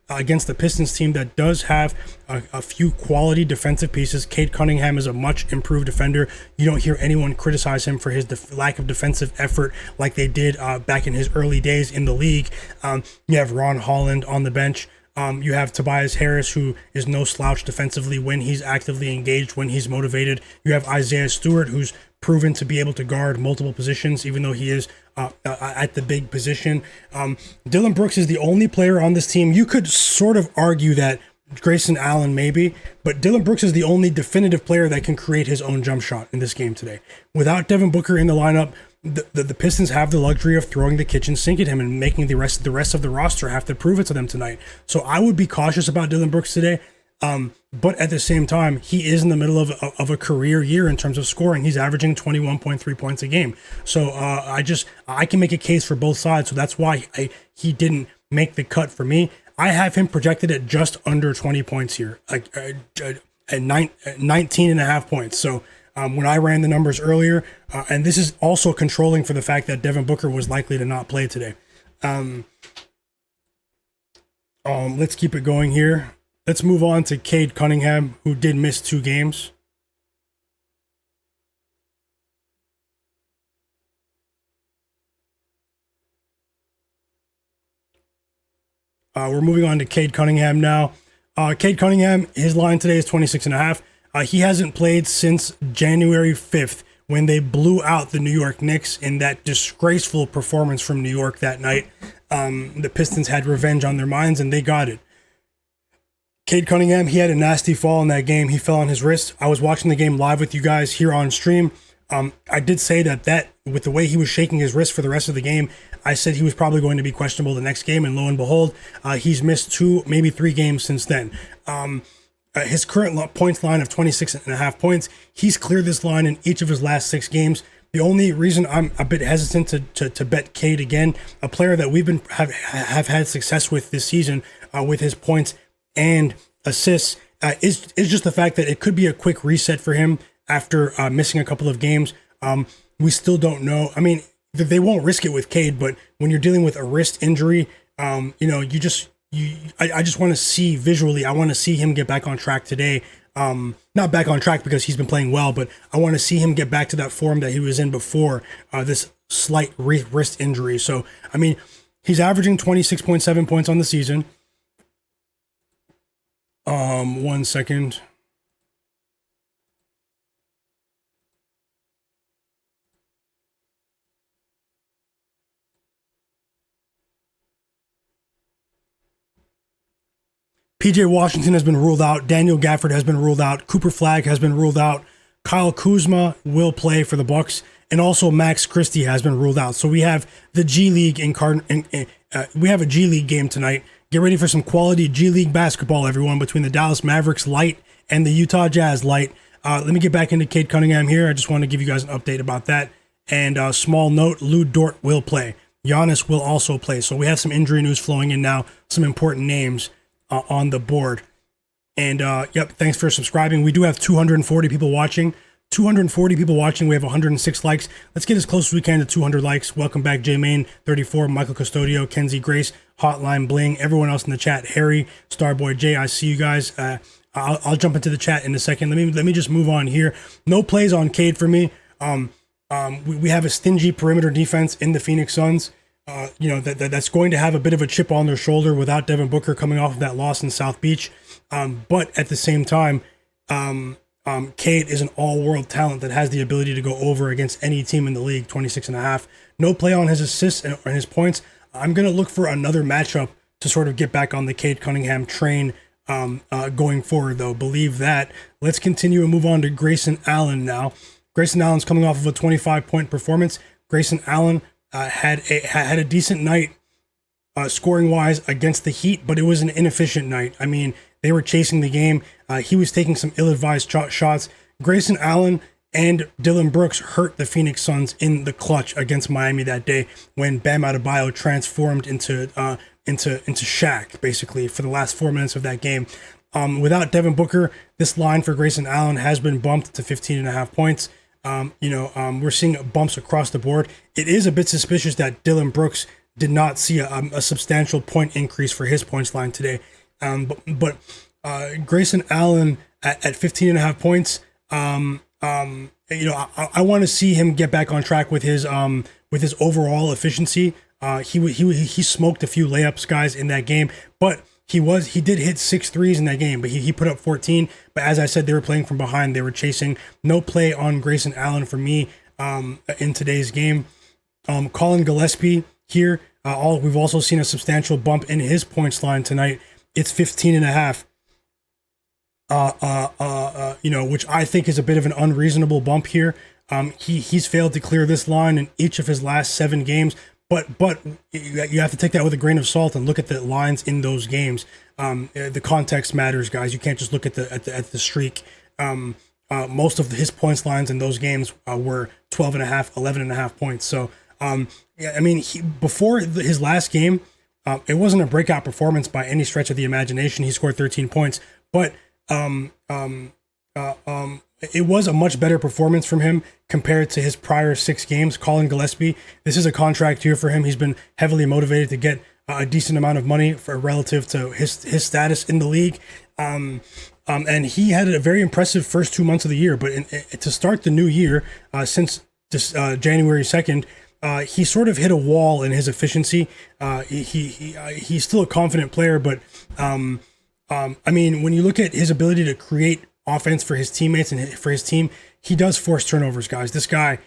against the Pistons team that does have a few quality defensive pieces. Cade Cunningham is a much improved defender. You don't hear anyone criticize him for his lack of defensive effort like they did back in his early days in the league. You have Ron Holland on the bench. You have Tobias Harris, who is no slouch defensively when he's actively engaged, when he's motivated. You have Isaiah Stewart, who's proven to be able to guard multiple positions, even though he is at the big position. Dillon Brooks is the only player on this team. You could sort of argue that Grayson Allen maybe, but Dillon Brooks is the only definitive player that can create his own jump shot in this game today. Without Devin Booker in the lineup, the Pistons have the luxury of throwing the kitchen sink at him and making the rest of the roster have to prove it to them tonight. So I would be cautious about Dillon Brooks today. But at the same time, he is in the middle of a career year in terms of scoring. He's averaging 21.3 points a game. So I can make a case for both sides. So that's why he didn't make the cut for me. I have him projected at just under 20 points here, like at 19 and a half points. So when I ran the numbers earlier, and this is also controlling for the fact that Devin Booker was likely to not play today. Let's keep it going here. Let's move on to Cade Cunningham, who did miss 2 games. We're moving on to Cade Cunningham now. Cade Cunningham, his line today is 26.5. He hasn't played since January 5th when they blew out the New York Knicks in that disgraceful performance from New York that night. The Pistons had revenge on their minds, and they got it. Cade Cunningham, he had a nasty fall in that game. He fell on his wrist. I was watching the game live with you guys here on stream. I did say that with the way he was shaking his wrist for the rest of the game, I said he was probably going to be questionable the next game, and lo and behold, he's missed 2, maybe 3 games since then. His current points line of 26.5 points, he's cleared this line in each of his last 6 games. The only reason I'm a bit hesitant to bet Cade again, a player that we've been have had success with this season with his points and assists, is just the fact that it could be a quick reset for him after missing a couple of games. We still don't know. I mean, they won't risk it with Cade, but when you're dealing with a wrist injury, I just want to see visually. I want to see him get back on track today. Not back on track because he's been playing well, but I want to see him get back to that form that he was in before this slight wrist injury. So, I mean, he's averaging 26.7 points on the season. 1 second. PJ Washington has been ruled out. Daniel Gafford has been ruled out. Cooper Flagg has been ruled out. Kyle Kuzma will play for the Bucks, and also Max Christie has been ruled out. So we have the G League we have a G League game tonight. Get ready for some quality G League basketball, everyone, between the Dallas Mavericks light and the Utah Jazz light. Let me get back into Cade Cunningham here. I just want to give you guys an update about that. And a small note, Lou Dort will play. Giannis will also play. So we have some injury news flowing in now, some important names on the board. And yep, thanks for subscribing. We do have 240 people watching. 240 people watching. We have 106 likes. Let's get as close as we can to 200 likes. Welcome back, J-Main34, Michael Custodio, Kenzie Grace, Hotline Bling, everyone else in the chat, Harry, Starboy J. I see you guys. I'll jump into the chat in a second. Let me just move on here. No plays on Cade for me. We have a stingy perimeter defense in the Phoenix Suns. That's going to have a bit of a chip on their shoulder without Devin Booker coming off of that loss in South Beach. But at the same time, Cade is an all-world talent that has the ability to go over against any team in the league, 26.5. No play on his assists and his points. I'm going to look for another matchup to sort of get back on the Cade Cunningham train going forward, though. Believe that. Let's continue and move on to Grayson Allen now. Grayson Allen's coming off of a 25-point performance. Grayson Allen had a decent night scoring-wise against the Heat, but it was an inefficient night. I mean, they were chasing the game. He was taking some ill-advised shots. Grayson Allen and Dillon Brooks hurt the Phoenix Suns in the clutch against Miami that day when Bam Adebayo transformed into Shaq, basically, for the last 4 minutes of that game. Without Devin Booker, this line for Grayson Allen has been bumped to 15.5 points. We're seeing bumps across the board. It is a bit suspicious that Dillon Brooks did not see a substantial point increase for his points line today. But Grayson Allen at 15.5 points, I want to see him get back on track with his overall efficiency. He smoked a few layups, guys, in that game, but he did hit 6 threes in that game, but he put up 14. But as I said, they were playing from behind. They were chasing. No play on Grayson Allen for me in today's game. Colin Gillespie here. We've also seen a substantial bump in his points line tonight. It's 15.5. Which I think is a bit of an unreasonable bump here. He's failed to clear this line in each of his last 7 games. But you have to take that with a grain of salt and look at the lines in those games. The context matters, guys. You can't just look at the streak. Most of his points lines in those games were 12.5, 11.5 points. So before his last game, it wasn't a breakout performance by any stretch of the imagination. He scored 13 points, but it was a much better performance from him compared to his prior 6 games. Colin Gillespie, this is a contract year for him. He's been heavily motivated to get a decent amount of money for relative to his status in the league. And he had a very impressive first 2 months of the year. But to start the new year, since this, January 2nd, he sort of hit a wall in his efficiency. He's still a confident player, but when you look at his ability to create offense for his teammates and for his team, he does force turnovers, guys. This guy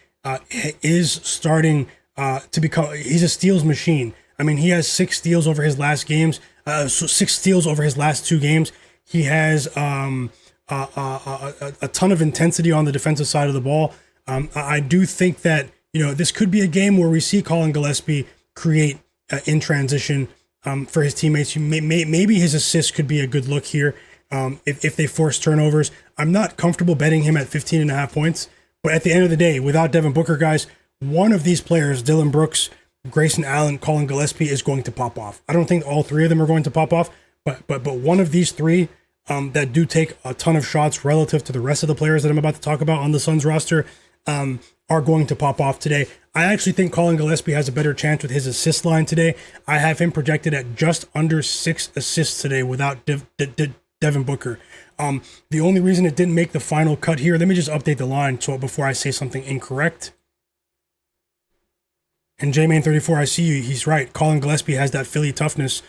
is starting to become, he's a steals machine. I mean, he has 6 steals over his last games, 6 steals over his last 2 games. He has a ton of intensity on the defensive side of the ball. I do think that, this could be a game where we see Colin Gillespie create in transition for his teammates. Maybe his assists could be a good look here. If they force turnovers, I'm not comfortable betting him at 15.5 points. But at the end of the day, without Devin Booker, guys, one of these players, Dillon Brooks, Grayson Allen, Colin Gillespie, is going to pop off. I don't think all 3 of them are going to pop off, but one of these 3 that do take a ton of shots relative to the rest of the players that I'm about to talk about on the Suns roster are going to pop off today. I actually think Colin Gillespie has a better chance with his assist line today. I have him projected at just under 6 assists today without Devin Booker. The only reason it didn't make the final cut here, let me just update the line before I say something incorrect. And J-Main34, I see you. He's right. Colin Gillespie has that Philly toughness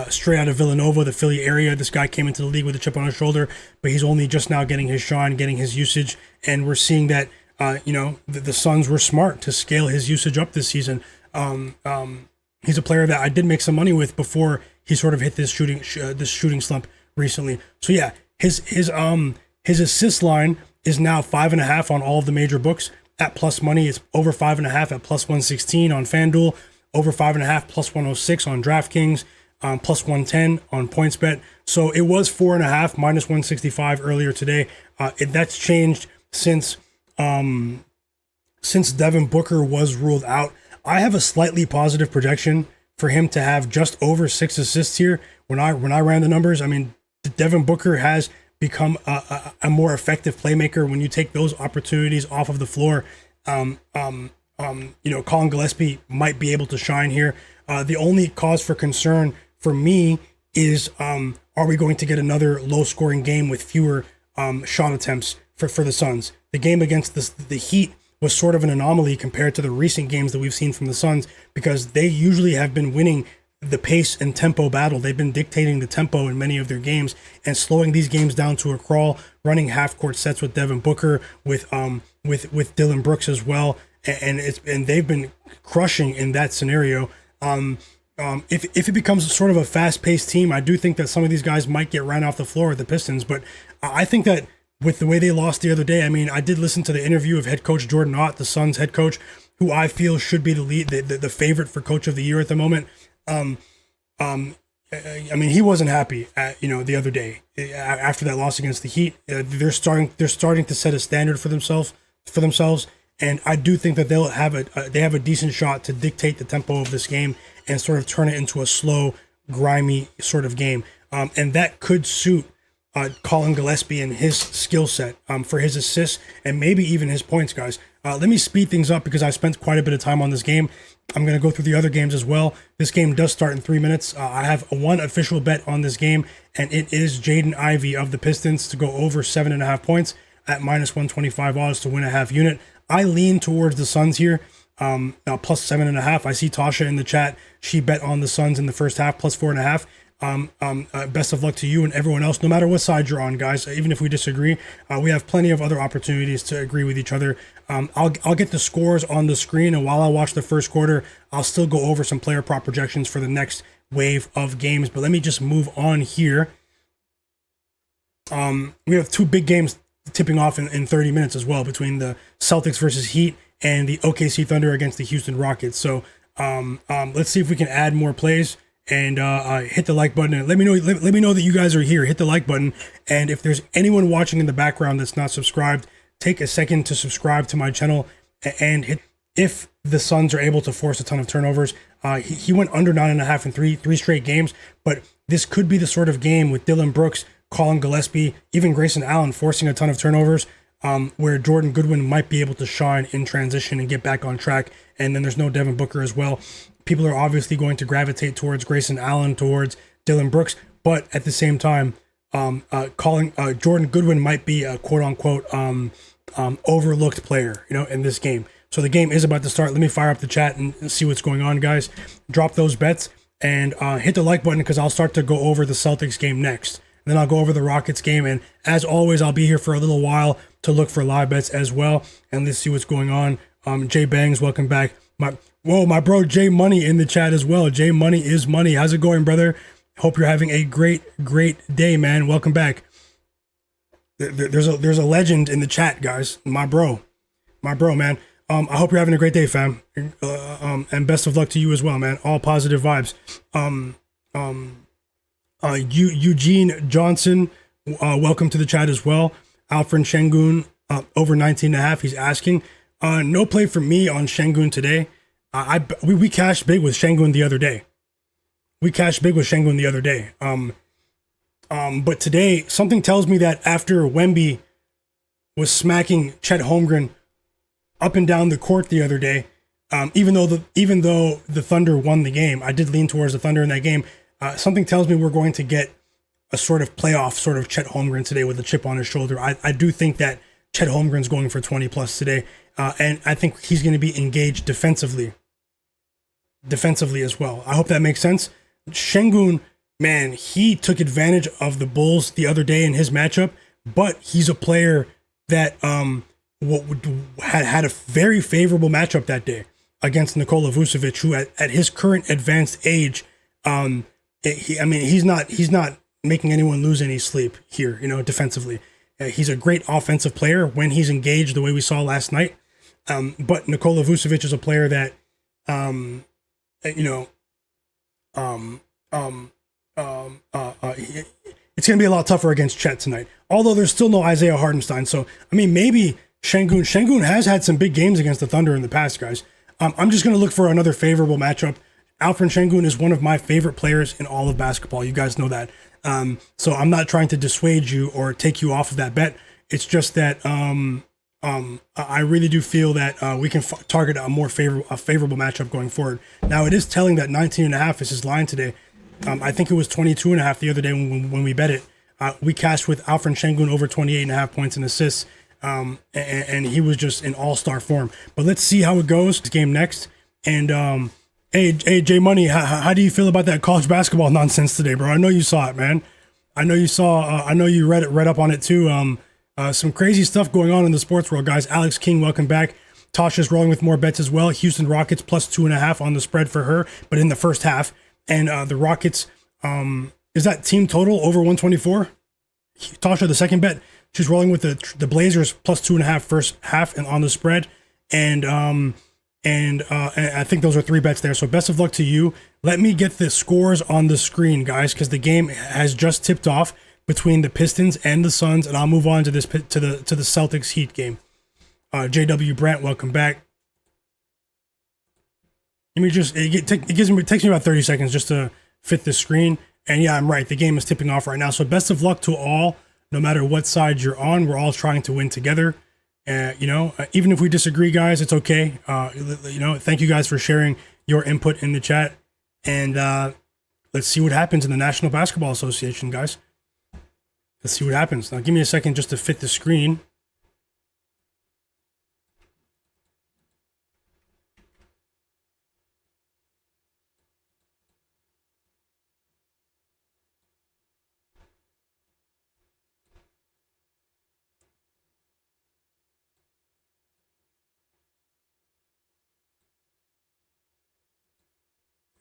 straight out of Villanova, the Philly area. This guy came into the league with a chip on his shoulder, but he's only just now getting his shine, getting his usage, and we're seeing that the Suns were smart to scale his usage up this season. He's a player that I did make some money with before he sort of hit this shooting slump recently. So yeah, his assist line is now 5.5 on all of the major books at plus money. It's over 5.5 at plus 116 on FanDuel, over 5.5 plus 106 on DraftKings, plus 110 on PointsBet. So it was 4.5 minus 165 earlier today. That's changed since Devin Booker was ruled out. I have a slightly positive projection for him to have just over 6 assists here. When I ran the numbers, I mean, Devin Booker has become a more effective playmaker when you take those opportunities off of the floor. Colin Gillespie might be able to shine here. The only cause for concern for me is, are we going to get another low-scoring game with fewer shot attempts for the Suns? The game against the Heat was sort of an anomaly compared to the recent games that we've seen from the Suns, because they usually have been winning the pace and tempo battle. They've been dictating the tempo in many of their games and slowing these games down to a crawl, running half-court sets with Devin Booker, with Dillon Brooks as well, and they've been crushing in that scenario. If it becomes sort of a fast-paced team, I do think that some of these guys might get ran off the floor at the Pistons, but I think that with the way they lost the other day, I mean, I did listen to the interview of head coach Jordan Ott, the Suns head coach, who I feel should be the favorite for coach of the year at the moment. I mean, he wasn't happy the other day after that loss against the Heat. They're starting to set a standard for themselves, and I do think that they have a decent shot to dictate the tempo of this game and sort of turn it into a slow, grimy sort of game. And that could suit Colin Gillespie and his skill set for his assists and maybe even his points, guys. Let me speed things up because I spent quite a bit of time on this game. I'm going to go through the other games as well. This game does start in 3 minutes. I have one official bet on this game, and it is Jaden Ivey of the Pistons to go over 7.5 points at minus 125 odds to win a half unit. I lean towards the Suns here, plus 7.5. I see Tasha in the chat. She bet on the Suns in the first half, plus 4.5. Best of luck to you and everyone else, no matter what side you're on, guys. Even if we disagree, we have plenty of other opportunities to agree with each other. I'll get the scores on the screen, and while I watch the first quarter, I'll still go over some player prop projections for the next wave of games. But let me just move on here. We have 2 big games tipping off in 30 minutes as well, between the Celtics versus Heat and the OKC Thunder against the Houston Rockets. So let's see if we can add more plays. And hit the like button and let me know that you guys are here. Hit the like button, and if there's anyone watching in the background that's not subscribed, take a second to subscribe to my channel and hit. If the Suns are able to force a ton of turnovers, he went under 9.5 in three straight games, but this could be the sort of game with Dillon Brooks, Colin Gillespie, even Grayson Allen forcing a ton of turnovers, where Jordan Goodwin might be able to shine in transition and get back on track. And then there's no Devin Booker as well. People are obviously going to gravitate towards Grayson Allen, towards Dillon Brooks, but at the same time, Jordan Goodwin might be a quote unquote overlooked player, in this game. So the game is about to start. Let me fire up the chat and see what's going on, guys. Drop those bets and hit the like button, because I'll start to go over the Celtics game next. And then I'll go over the Rockets game. And as always, I'll be here for a little while to look for live bets as well. And let's see what's going on. Jay Bangs, welcome back. My bro Jay Money in the chat as well. Jay Money is money. How's it going, brother? Hope you're having a great day, man. Welcome back. There's a legend in the chat, guys. My bro, man. I hope you're having a great day, fam. And best of luck to you as well, man. All positive vibes. Eugene Johnson, welcome to the chat as well. Alperen Sengun, over 19.5. He's asking. No play for me on Sengun today. We cashed big with Sengun the other day. But today, something tells me that after Wemby was smacking Chet Holmgren up and down the court the other day, even though the Thunder won the game, I did lean towards the Thunder in that game. Something tells me we're going to get a sort of playoff sort of Chet Holmgren today with a chip on his shoulder. I do think that Chet Holmgren's going for 20 plus today. And I think he's going to be engaged defensively as well. I hope that makes sense. Sengun, man, he took advantage of the Bulls the other day in his matchup, but he's a player that had a very favorable matchup that day against Nikola Vucevic, who at his current advanced age, he's not making anyone lose any sleep here, defensively. He's a great offensive player when he's engaged the way we saw last night. But Nikola Vucevic is a player that, it's going to be a lot tougher against Chet tonight. Although there's still no Isaiah Hartenstein. So, maybe Sengun has had some big games against the Thunder in the past, guys. I'm just going to look for another favorable matchup. Alperen Sengun is one of my favorite players in all of basketball. You guys know that. So I'm not trying to dissuade you or take you off of that bet. It's just that I really do feel that we can target a more favorable matchup going forward. Now, it is telling that 19.5 is his line today. I think it was 22.5 the other day when we bet it. We cashed with Alperen Sengun over 28.5 points and assists, and he was just in all-star form. But let's see how it goes. This game next. And hey, J Money, how do you feel about that college basketball nonsense today, bro? I know you saw it, man. I know you saw. I know you read up on it too. Some crazy stuff going on in the sports world, guys. Alex King, welcome back. Tasha's rolling with more bets as well. Houston Rockets plus 2.5 on the spread for her, but in the first half. And the Rockets, is that team total over 124? Tasha, the second bet, she's rolling with the Blazers plus 2.5 first half and on the spread. And I think those are 3 bets there. So best of luck to you. Let me get the scores on the screen, guys, because the game has just tipped off between the Pistons and the Suns, and I'll move on to the Celtics Heat game. JW Brandt, welcome back. Let me just it takes me about 30 seconds just to fit the screen, and yeah, I'm right. The game is tipping off right now. So best of luck to all, no matter what side you're on. We're all trying to win together. Even if we disagree, guys, it's okay. Thank you guys for sharing your input in the chat, and let's see what happens in the National Basketball Association, guys. Let's see what happens. Now, give me a second just to fit the screen.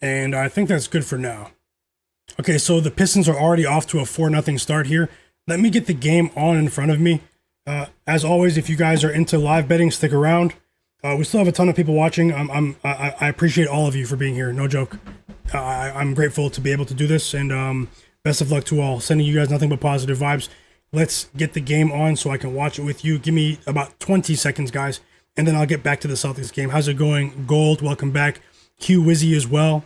And I think that's good for now. Okay, so the Pistons are already off to a 4-0 start here. Let me get the game on in front of me. As always, if you guys are into live betting, stick around. We still have a ton of people watching. I appreciate all of you for being here. No joke. I'm grateful to be able to do this, and best of luck to all. Sending you guys nothing but positive vibes. Let's get the game on so I can watch it with you. Give me about 20 seconds, guys, and then I'll get back to the Celtics game. How's it going? Gold, welcome back. Hugh Wizzy as well.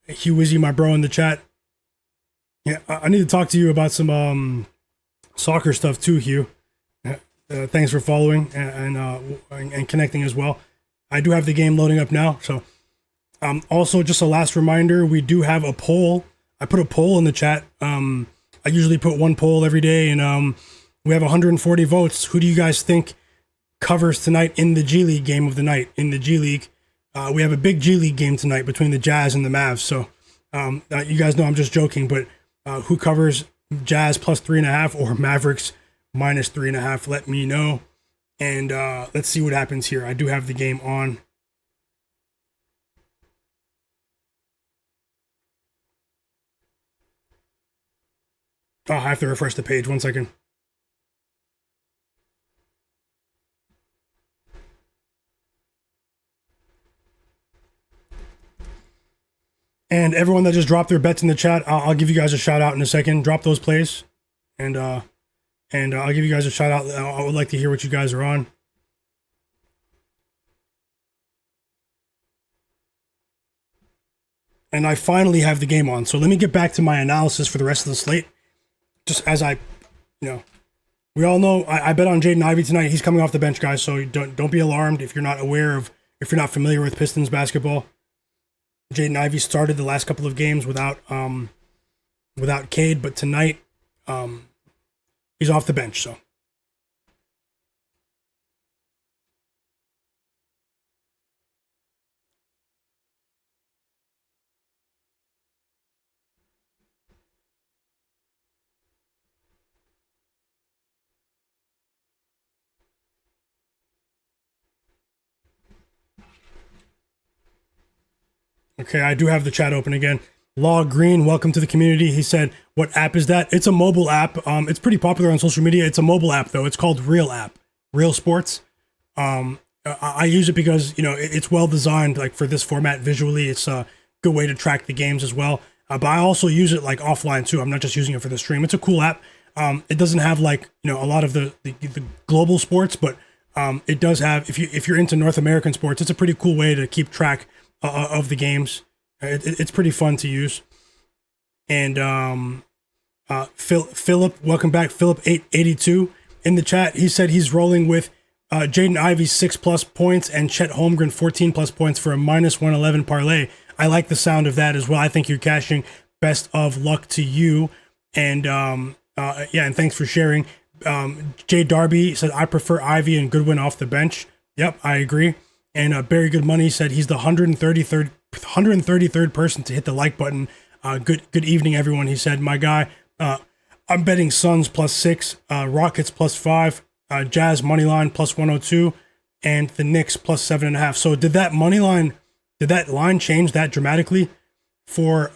Hugh Wizzy, my bro in the chat. Yeah, I need to talk to you about some soccer stuff too, Hugh. Thanks for following and connecting as well. I do have the game loading up now. So also, just a last reminder, we do have a poll. I put a poll in the chat. I usually put one poll every day, and we have 140 votes. Who do you guys think covers tonight in the G League game of the night? In the G League, we have a big G League game tonight between the Jazz and the Mavs. So you guys know I'm just joking, but who covers Jazz plus 3.5 or Mavericks minus 3.5? Let me know, and let's see what happens here. I do have the game on. Oh, I have to refresh the page. 1 second. And everyone that just dropped their bets in the chat, I'll give you guys a shout out in a second. Drop those plays, and I'll give you guys a shout out. I would like to hear what you guys are on. And I finally have the game on. So let me get back to my analysis for the rest of the slate. Just as we all know, I bet on Jaden Ivey tonight. He's coming off the bench, guys. So don't be alarmed if you're not familiar with Pistons basketball. Jaden Ivey started the last couple of games without Cade, but tonight he's off the bench. So okay, I do have the chat open again. Law Green, welcome to the community. He said, what app is that? It's a mobile app. It's pretty popular on social media. It's a mobile app, though. It's called Real App, Real Sports. I use it because, it's well designed, like, for this format visually. It's a good way to track the games as well. But I also use it, like, offline, too. I'm not just using it for the stream. It's a cool app. It doesn't have, like, a lot of the global sports, but It does have, if you're into North American sports, it's a pretty cool way to keep track of the games. It's pretty fun to use. And Philip, welcome back, Philip882 in the chat. He said he's rolling with Jaden Ivey 6+ points and Chet Holmgren 14+ points for a -111 parlay. I like the sound of that as well. I think you're cashing. Best of luck to you. And and thanks for sharing. Jay Darby said, I prefer Ivy and Goodwin off the bench. Yep, I agree. And Barry Good Money said he's the 133rd person to hit the like button. Good evening, everyone. He said, my guy, I'm betting Suns +6, Rockets +5, Jazz moneyline +102, and the Knicks +7.5. So did that line change that dramatically for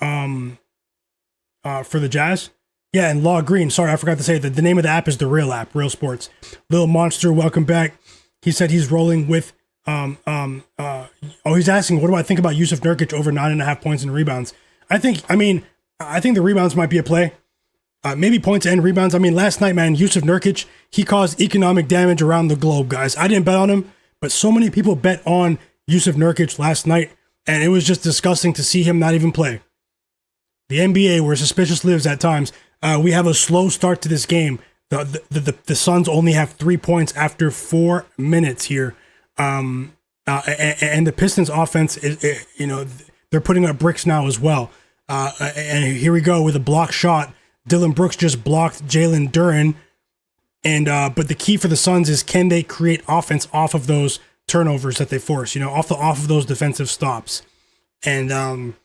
the Jazz? Yeah, and Law Green, sorry, I forgot to say that the name of the app is the Real app, Real Sports. Little Monster, welcome back. He said he's rolling with he's asking, what do I think about Yusuf Nurkic over 9.5 points and rebounds? I think the rebounds might be a play. Maybe points and rebounds. I mean, last night, man, Yusuf Nurkic, he caused economic damage around the globe, guys. I didn't bet on him, but so many people bet on Yusuf Nurkic last night, and it was just disgusting to see him not even play. The NBA, where suspicious lives at times, we have a slow start to this game. The Suns only have 3 points after 4 minutes here. And the Pistons offense is, they're putting up bricks now as well. And here we go with a block shot. Dylan Brooks just blocked Jalen Duran. And, but the key for the Suns is, can they create offense off of those turnovers that they force, off of those defensive stops. And,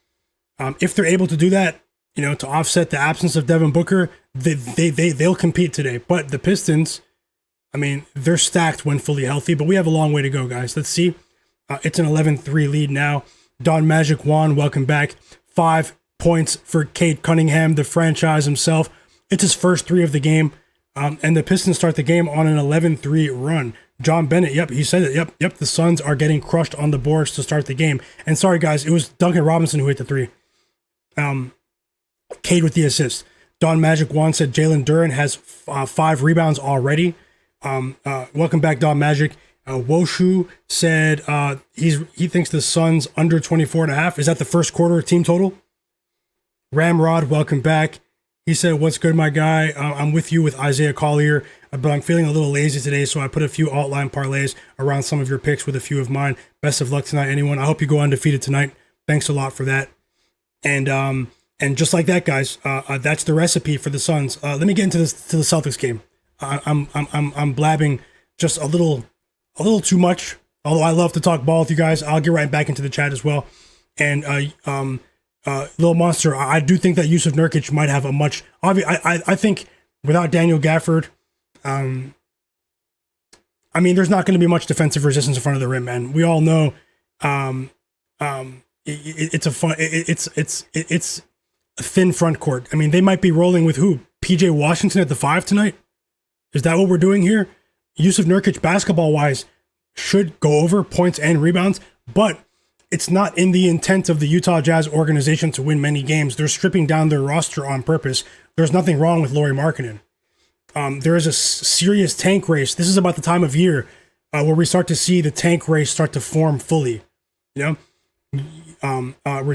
if they're able to do that, to offset the absence of Devin Booker, they'll compete today. But the Pistons, I mean, they're stacked when fully healthy, but we have a long way to go, guys. Let's see. It's an 11-3 lead now. Don Magic Juan, welcome back. 5 points for Cade Cunningham, the franchise himself. It's his first 3 of the game. And the Pistons start the game on an 11-3 run. John Bennett, yep, he said it. Yep, the Suns are getting crushed on the boards to start the game. And sorry, guys, it was Duncan Robinson who hit the 3. Cade with the assist. Don Magic Juan said Jalen Duran has 5 rebounds already. Welcome back, Don Magic. Woshu said he thinks the Suns under 24.5. Is that the first quarter team total? Ramrod, welcome back. He said, what's good, my guy? I'm with you with Isaiah Collier, but I'm feeling a little lazy today, so I put a few alt-line parlays around some of your picks with a few of mine. Best of luck tonight, anyone. I hope you go undefeated tonight. Thanks a lot for that. And just like that, guys, that's the recipe for the Suns. Let me get into this to the Celtics game. I'm blabbing just a little too much. Although I love to talk ball with you guys, I'll get right back into the chat as well. And Little Monster, I do think that Yusuf Nurkic might have a much. I think without Daniel Gafford, I mean, there's not going to be much defensive resistance in front of the rim, man. We all know. It's a thin front court. I mean, they might be rolling with who? PJ Washington at the 5 tonight? Is that what we're doing here? Yusuf Nurkic, basketball-wise, should go over points and rebounds, but it's not in the intent of the Utah Jazz organization to win many games. They're stripping down their roster on purpose. There's nothing wrong with Lauri Markkanen. There is a serious tank race. This is about the time of year where we start to see the tank race start to form fully. Where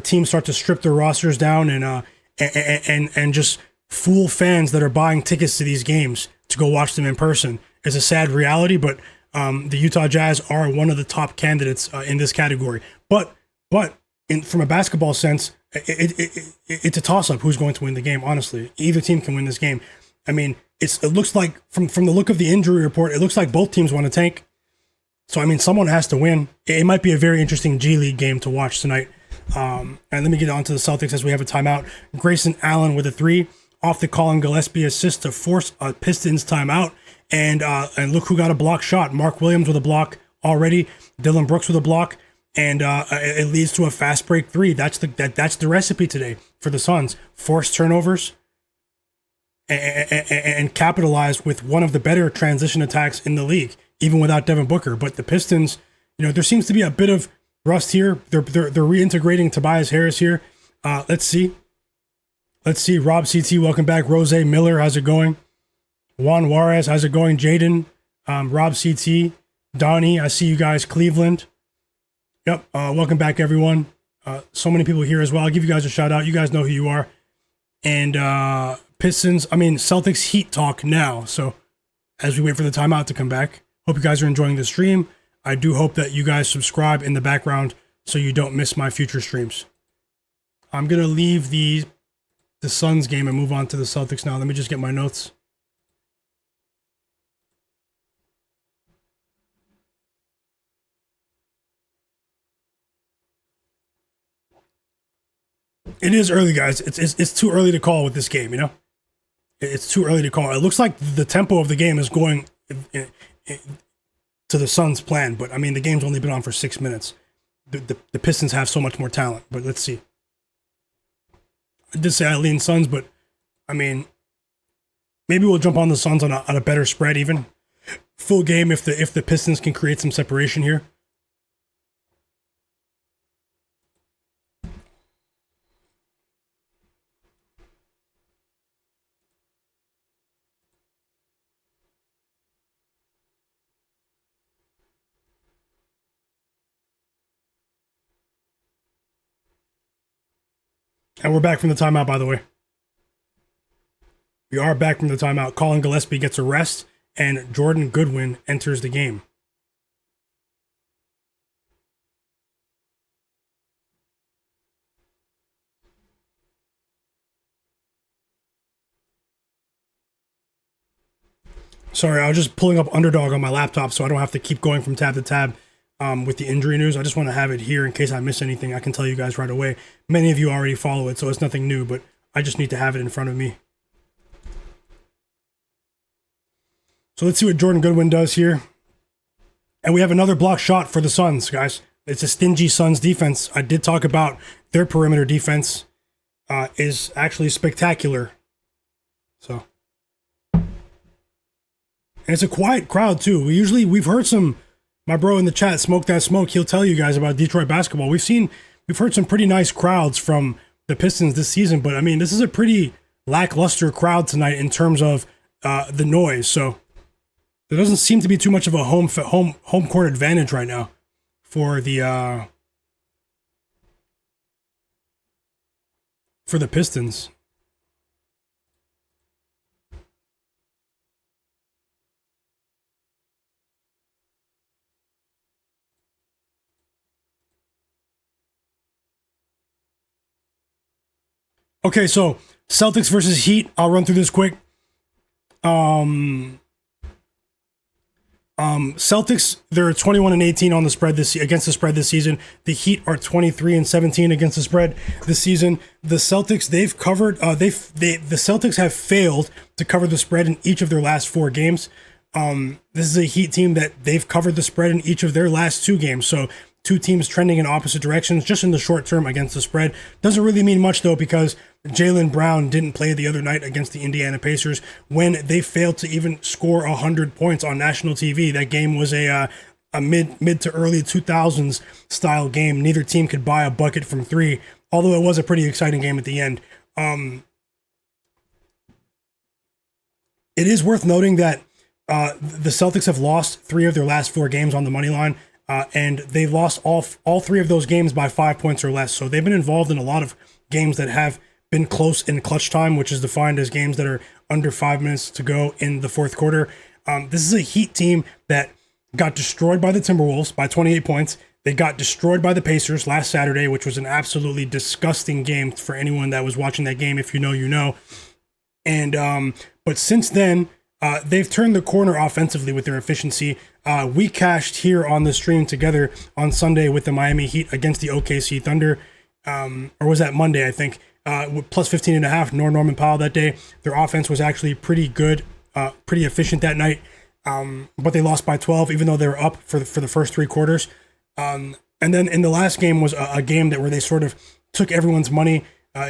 teams start to strip their rosters down and just fool fans that are buying tickets to these games to go watch them in person. It's a sad reality, but the Utah Jazz are one of the top candidates in this category. But from a basketball sense, it's a toss-up who's going to win the game, honestly. Either team can win this game. I mean, it looks like, from the look of the injury report, it looks like both teams want to tank. So, I mean, someone has to win. It might be a very interesting G League game to watch tonight. And let me get on to the Celtics as we have a timeout. Grayson Allen with a 3 off the Colin Gillespie assist to force a Pistons timeout. And look who got a block shot. Mark Williams with a block already. Dylan Brooks with a block. And it leads to a fast break 3. That's the recipe today for the Suns. Force turnovers and capitalize with one of the better transition attacks in the league, even without Devin Booker. But the Pistons, there seems to be a bit of rust here. They're reintegrating Tobias Harris here. Let's see. Rob CT, welcome back. Rose Miller, how's it going? Juan Juarez, how's it going? Jaden, Rob CT, Donnie, I see you guys. Cleveland. Yep. Welcome back, everyone. So many people here as well. I'll give you guys a shout out. You guys know who you are. And Celtics Heat talk now. So as we wait for the timeout to come back, hope you guys are enjoying the stream. I do hope that you guys subscribe in the background so you don't miss my future streams. I'm going to leave the Suns game and move on to the Celtics now. Let me just get my notes. It is early, guys. It's too early to call with this game, you know? It's too early to call. It looks like the tempo of the game is going to the Suns' plan, but I mean, the game's only been on for 6 minutes. The Pistons have so much more talent, but let's see. I did say I lean Suns, but I mean, maybe we'll jump on the Suns on a better spread even. Full game if the Pistons can create some separation here. And we're back from the timeout, by the way. We are back from the timeout. Colin Gillespie gets a rest, and Jordan Goodwin enters the game. Sorry, I was just pulling up Underdog on my laptop so I don't have to keep going from tab to tab with the injury news. I just want to have it here in case I miss anything. I can tell you guys right away. Many of you already follow it, so it's nothing new, but I just need to have it in front of me. So let's see what Jordan Goodwin does here. And we have another block shot for the Suns, guys. It's a stingy Suns defense. I did talk about their perimeter defense is actually spectacular. So, and it's a quiet crowd too. We've heard some, my bro in the chat, Smoke That Smoke, he'll tell you guys about Detroit basketball. We've heard some pretty nice crowds from the Pistons this season, but I mean, this is a pretty lackluster crowd tonight in terms of the noise. So there doesn't seem to be too much of a home court advantage right now for the Pistons. Okay, so Celtics versus Heat. I'll run through this quick. Celtics, they're 21-18 on the spread against the spread this season. The Heat are 23-17 against the spread this season. The Celtics, they've covered. The Celtics have failed to cover the spread in each of their last 4 games. This is a Heat team that they've covered the spread in each of their last 2 games. So 2 teams trending in opposite directions just in the short term against the spread. Doesn't really mean much though, because Jaylen Brown didn't play the other night against the Indiana Pacers when they failed to even score 100 points on national TV. That game was a mid to early 2000s style game. Neither team could buy a bucket from 3, although it was a pretty exciting game at the end. It is worth noting that the Celtics have lost 3 of their last 4 games on the money line. And they lost all 3 of those games by 5 points or less. So they've been involved in a lot of games that have been close in clutch time, which is defined as games that are under 5 minutes to go in the fourth quarter. This is a Heat team that got destroyed by the Timberwolves by 28 points. They got destroyed by the Pacers last Saturday, which was an absolutely disgusting game for anyone that was watching that game. If you know, you know. And but since then, they've turned the corner offensively with their efficiency. We cashed here on the stream together on Sunday with the Miami Heat against the OKC Thunder. Or was that Monday, I think, plus 15.5, Norman Powell that day. Their offense was actually pretty good, pretty efficient that night. But they lost by 12, even though they were up for the first 3 quarters. And then in the last game was a game where they sort of took everyone's money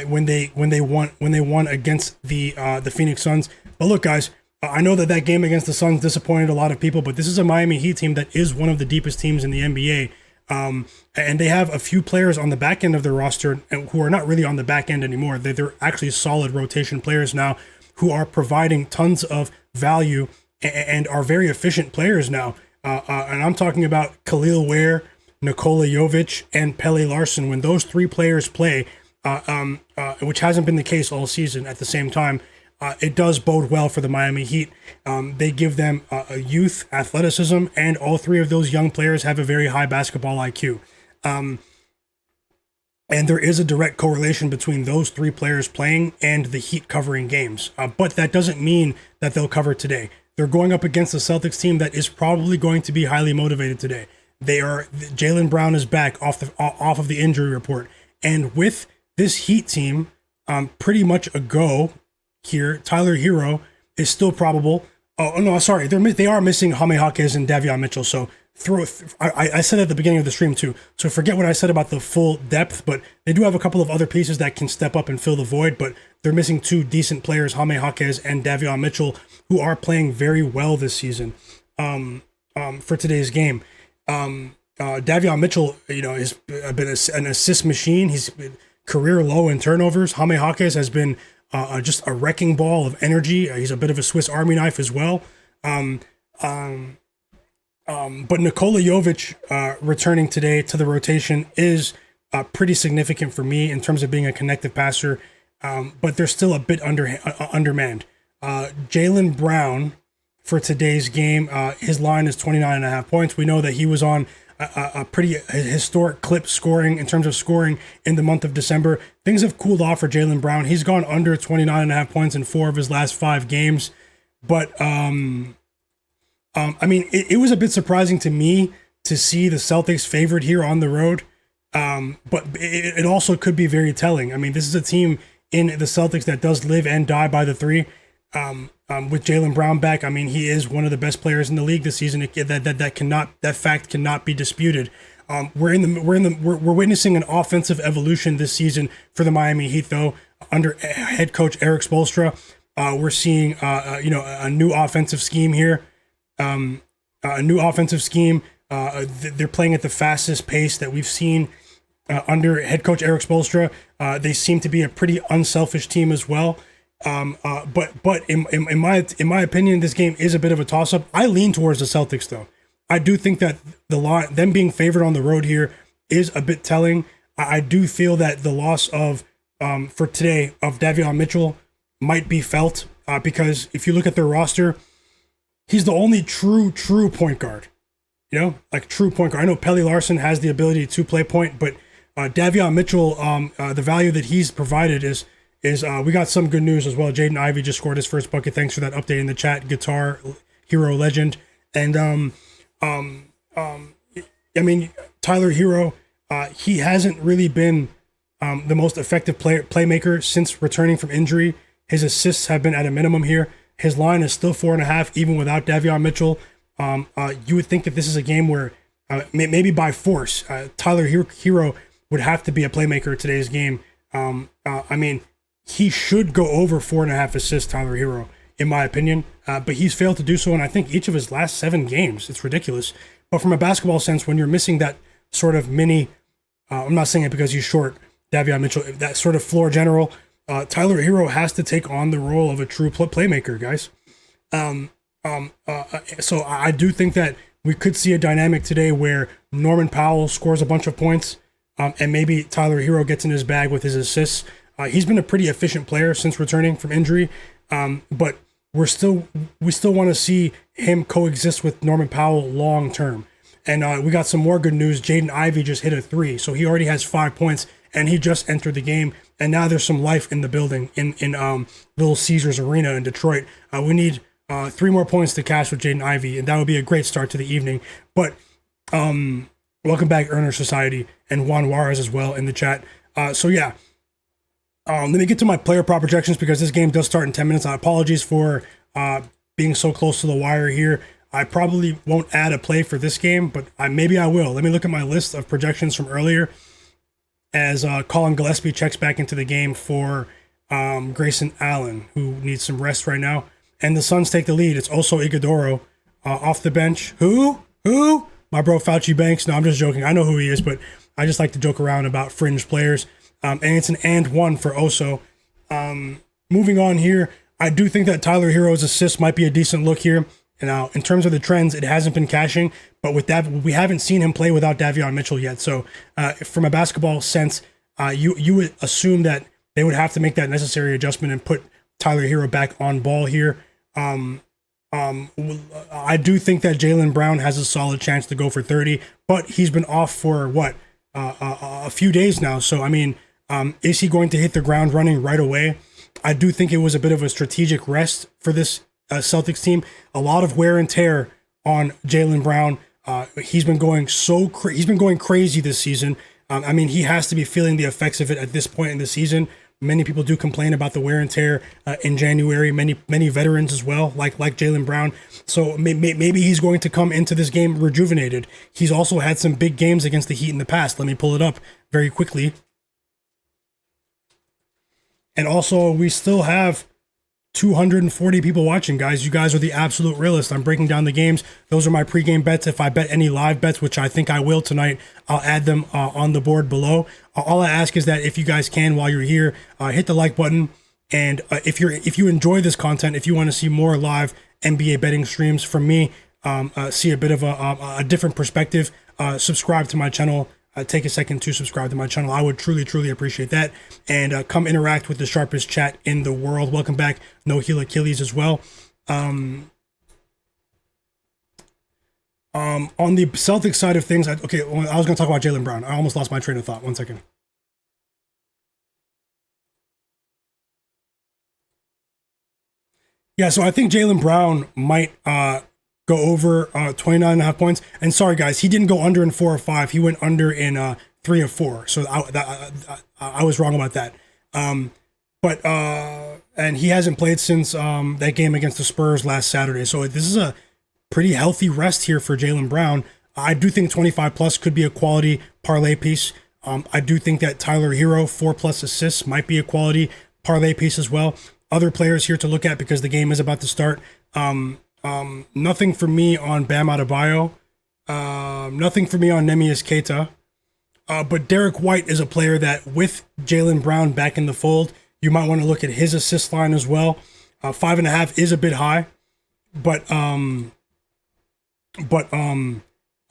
when they won against the Phoenix Suns. But look, guys, I know that game against the Suns disappointed a lot of people, but this is a Miami Heat team that is one of the deepest teams in the NBA. And they have a few players on the back end of their roster who are not really on the back end anymore. They're actually solid rotation players now who are providing tons of value and are very efficient players now. And I'm talking about Khalil Ware, Nikola Jovic, and Pele Larsson. When those three players play, which hasn't been the case all season at the same time, it does bode well for the Miami Heat. They give them a youth, athleticism, and all three of those young players have a very high basketball IQ. And there is a direct correlation between those three players playing and the Heat covering games. But that doesn't mean that they'll cover today. They're going up against a Celtics team that is probably going to be highly motivated today. Jaylen Brown is back off of the injury report. And with this Heat team pretty much a go here, Tyler Herro is still probable. Oh no, sorry, they are missing Jaime Jaquez and Davion Mitchell. So I said at the beginning of the stream too. So forget what I said about the full depth, but they do have a couple of other pieces that can step up and fill the void. But they're missing two decent players, Jaime Jaquez and Davion Mitchell, who are playing very well this season. For today's game, Davion Mitchell, has been an assist machine. He's been career low in turnovers. Jaime Jaquez has been just a wrecking ball of energy. He's a bit of a Swiss Army knife as well. But Nikola Jovic returning today to the rotation is pretty significant for me in terms of being a connective passer, but they're still a bit undermanned. Jaylen Brown for today's game, his line is 29.5 points. We know that he was on a pretty historic clip scoring in terms of scoring in the month of December. Things have cooled off for Jaylen Brown. He's gone under 29.5 points in 4 of his last 5 games, but it was a bit surprising to me to see the Celtics favored here on the road, but it also could be very telling. I mean, this is a team in the Celtics that does live and die by the three. With Jaylen Brown back, I mean, he is one of the best players in the league this season. That fact cannot be disputed. We're witnessing an offensive evolution this season for the Miami Heat, though, under head coach Erik Spoelstra. We're seeing a new offensive scheme here. They're playing at the fastest pace that we've seen under head coach Erik Spoelstra. They seem to be a pretty unselfish team as well. But in my opinion, this game is a bit of a toss-up. I lean towards the Celtics, though. I do think that them being favored on the road here is a bit telling. I do feel that the loss of for today of Davion Mitchell might be felt because if you look at their roster, he's the only true point guard. True point guard. I know Pele Larsson has the ability to play point, but Davion Mitchell, the value that he's provided is we got some good news as well. Jaden Ivey just scored his first bucket. Thanks for that update in the chat. Guitar hero legend. And Tyler Herro, he hasn't really been the most effective playmaker since returning from injury. His assists have been at a minimum here. His line is still 4.5, even without Davion Mitchell. You would think that this is a game where maybe by force, Tyler Herro would have to be a playmaker today's game. He should go over 4.5 assists, Tyler Herro, in my opinion. But he's failed to do so in, I think, each of his last 7 games. It's ridiculous. But from a basketball sense, when you're missing that sort of mini, I'm not saying it because he's short, Davion Mitchell, that sort of floor general, Tyler Herro has to take on the role of a true playmaker, guys. So I do think that we could see a dynamic today where Norman Powell scores a bunch of points, and maybe Tyler Herro gets in his bag with his assists. He's been a pretty efficient player since returning from injury, but we still want to see him coexist with Norman Powell long term. And we got some more good news. Jaden Ivey just hit a 3, so he already has 5 points, and he just entered the game. And now there's some life in the building in Little Caesars Arena in Detroit. We need 3 more points to cash with Jaden Ivey, and that would be a great start to the evening. But welcome back, Earner Society, and Juan Juarez as well in the chat. Let me get to my player prop projections because this game does start in 10 minutes. Apologies for being so close to the wire here. I probably won't add a play for this game, but maybe I will. Let me look at my list of projections from earlier as Colin Gillespie checks back into the game for Grayson Allen, who needs some rest right now. And the Suns take the lead. It's also Iguodala off the bench. Who? My bro Fauci Banks. No, I'm just joking. I know who he is, but I just like to joke around about fringe players. And it's an and one for Oso. Moving on here, I do think that Tyler Herro's assist might be a decent look here. Now, in terms of the trends, it hasn't been cashing, but with that, we haven't seen him play without Davion Mitchell yet. So, from a basketball sense, you would assume that they would have to make that necessary adjustment and put Tyler Herro back on ball here. I do think that Jaylen Brown has a solid chance to go for 30, but he's been off for a few days now. So, I mean, is he going to hit the ground running right away? I do think it was a bit of a strategic rest for this Celtics team. A lot of wear and tear on Jaylen Brown. He's been going crazy this season. I mean, he has to be feeling the effects of it at this point in the season. Many people do complain about the wear and tear in January. Many veterans as well, like Jaylen Brown. So maybe he's going to come into this game rejuvenated. He's also had some big games against the Heat in the past. Let me pull it up very quickly. And also, we still have 240 people watching, guys. You guys are the absolute realists. I'm breaking down the games. Those are my pregame bets. If I bet any live bets, which I think I will tonight, I'll add them on the board below. All I ask is that if you guys can, while you're here, hit the like button. And if you enjoy this content, if you want to see more live NBA betting streams from me, see a bit of a different perspective, subscribe to my channel. Take a second to subscribe to my channel. I would truly appreciate that. And come interact with the sharpest chat in the world. Welcome back, No Heel Achilles as well. On the Celtics side of things, I was going to talk about Jaylen Brown. I almost lost my train of thought. 1 second. Yeah, so I think Jaylen Brown might go over 29.5 points. And sorry, guys, he didn't go under in 4 or 5. He went under in 3 or 4. So I was wrong about that. And he hasn't played since that game against the Spurs last Saturday. So this is a pretty healthy rest here for Jaylen Brown. I do think 25 plus could be a quality parlay piece. I do think that Tyler Herro, 4+ assists, might be a quality parlay piece as well. Other players here to look at because the game is about to start. Nothing for me on Bam Adebayo. Nothing for me on Neemias Queta. But Derek White is a player that, with Jaylen Brown back in the fold, you might want to look at his assist line as well. 5.5 is a bit high, but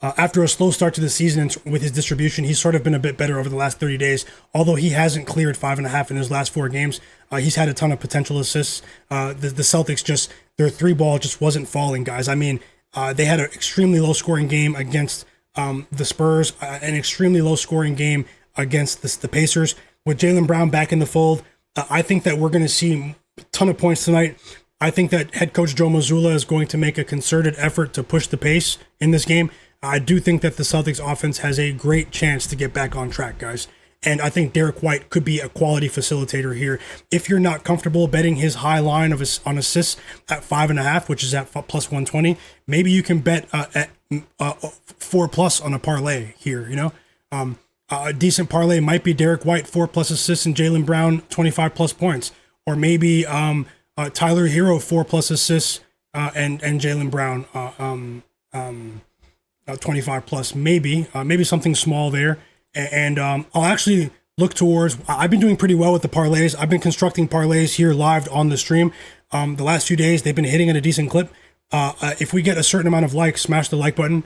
after a slow start to the season and with his distribution, he's sort of been a bit better over the last 30 days. Although he hasn't cleared 5.5 in his last 4 games, he's had a ton of potential assists. The Celtics their 3-ball just wasn't falling, guys. I mean, they had an extremely low scoring game against the Spurs, an extremely low scoring game against the Pacers. With Jaylen Brown back in the fold, I think that we're going to see a ton of points tonight. I think that head coach Joe Mazzulla is going to make a concerted effort to push the pace in this game. I do think that the Celtics offense has a great chance to get back on track, guys. And I think Derek White could be a quality facilitator here. If you're not comfortable betting his high line on assists at 5.5, which is at plus 120, maybe you can bet at 4+ on a parlay here. You know, a decent parlay might be Derek White 4+ assists and Jaylen Brown 25+ points, or maybe Tyler Herro 4+ assists and Jaylen Brown 25+. Maybe something small there. And I'll actually look towards, I've been doing pretty well with the parlays. I've been constructing parlays here live on the stream. The last few days, they've been hitting at a decent clip. If we get a certain amount of likes, smash the like button.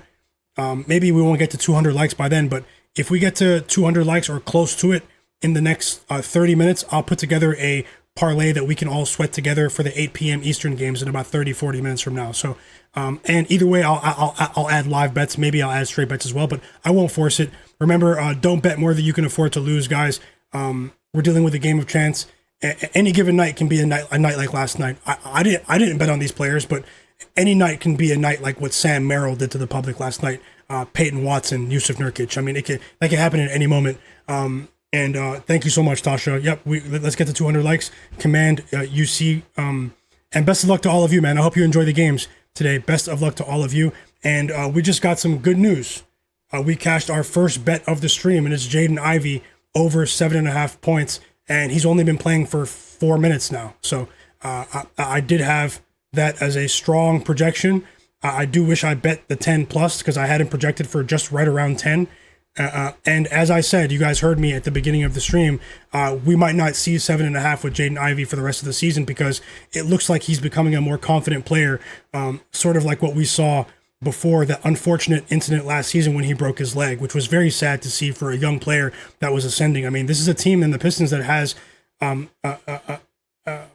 Maybe we won't get to 200 likes by then, but if we get to 200 likes or close to it in the next 30 minutes, I'll put together a parlay that we can all sweat together for the 8 p.m. Eastern games in about 30-40 minutes from now. So, and either way, I'll add live bets. Maybe I'll add straight bets as well, but I won't force it. Remember, don't bet more than you can afford to lose, guys. We're dealing with a game of chance. Any given night can be a night like last night. I didn't bet on these players, but any night can be a night like what Sam Merrill did to the public last night. Peyton Watson, Yusuf Nurkic. I mean, that can happen at any moment. And thank you so much, Tasha. Yep, let's get to 200 likes. Command UC. And best of luck to all of you, man. I hope you enjoy the games today. Best of luck to all of you. And we just got some good news. We cashed our first bet of the stream, and it's Jaden Ivey over 7.5 points. And he's only been playing for 4 minutes now. So I did have that as a strong projection. I do wish I bet the 10+ because I had him projected for just right around 10. And as I said, you guys heard me at the beginning of the stream, we might not see 7.5 with Jaden Ivey for the rest of the season because it looks like he's becoming a more confident player, sort of like what we saw before that unfortunate incident last season when he broke his leg, which was very sad to see for a young player that was ascending. I mean, this is a team in the Pistons that has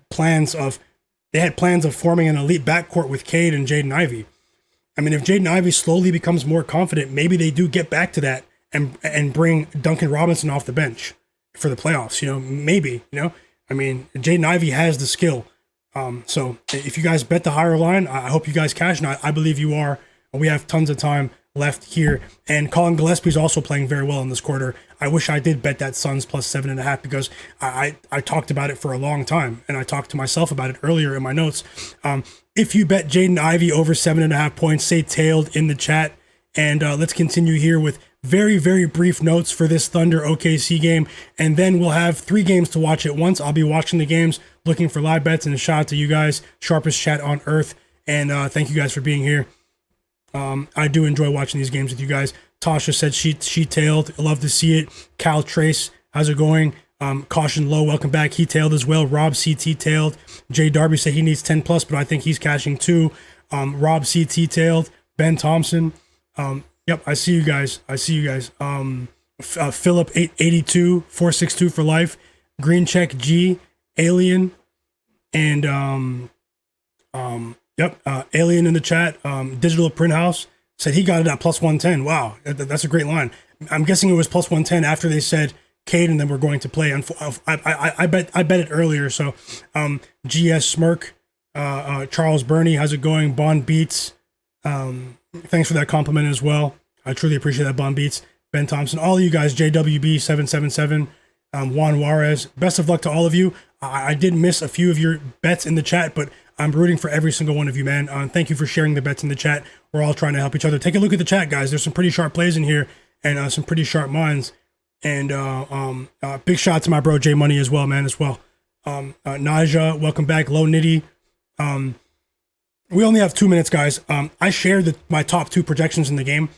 plans of forming an elite backcourt with Cade and Jaden Ivey. I mean, if Jaden Ivey slowly becomes more confident, maybe they do get back to that and bring Duncan Robinson off the bench for the playoffs. Maybe. I mean, Jaden Ivey has the skill. So if you guys bet the higher line, I hope you guys cash, and I believe you are. We have tons of time left here. And Colin Gillespie's also playing very well in this quarter. I wish I did bet that Suns plus 7.5 because I talked about it for a long time, and I talked to myself about it earlier in my notes. If you bet Jaden Ivey over 7.5 points, say tailed in the chat. And let's continue here with very, very brief notes for this Thunder OKC game. And then we'll have 3 games to watch at once. I'll be watching the games, looking for live bets, and a shout out to you guys, sharpest chat on earth. And thank you guys for being here. I do enjoy watching these games with you guys. Tasha said she tailed. I love to see it. Cal Trace, how's it going? Caution Low, welcome back. He tailed as well. Rob CT tailed. Jay Darby said he needs 10 plus, but I think he's cashing too. Rob CT tailed. Ben Thompson. Yep, I see you guys. Philip 882 462 for life. Green check G Alien and Alien in the chat. Digital Print House said he got it at plus 110. Wow, that's a great line. I'm guessing it was plus 110 after they said Cade and then we're going to play. I bet it earlier. So GS Smirk, Charles Burney, how's it going? Bond Beats. Thanks for that compliment as well. I truly appreciate that, Bond Beats. Ben Thompson, all of you guys, JWB777, Juan Juarez. Best of luck to all of you. I did miss a few of your bets in the chat, but I'm rooting for every single one of you, man. Thank you for sharing the bets in the chat. We're all trying to help each other. Take a look at the chat, guys. There's some pretty sharp plays in here and some pretty sharp minds. And big shout out to my bro J Money as well, man, as well. Naja, welcome back. Low Nitty. We only have 2 minutes, guys. I shared my top 2 projections in the game.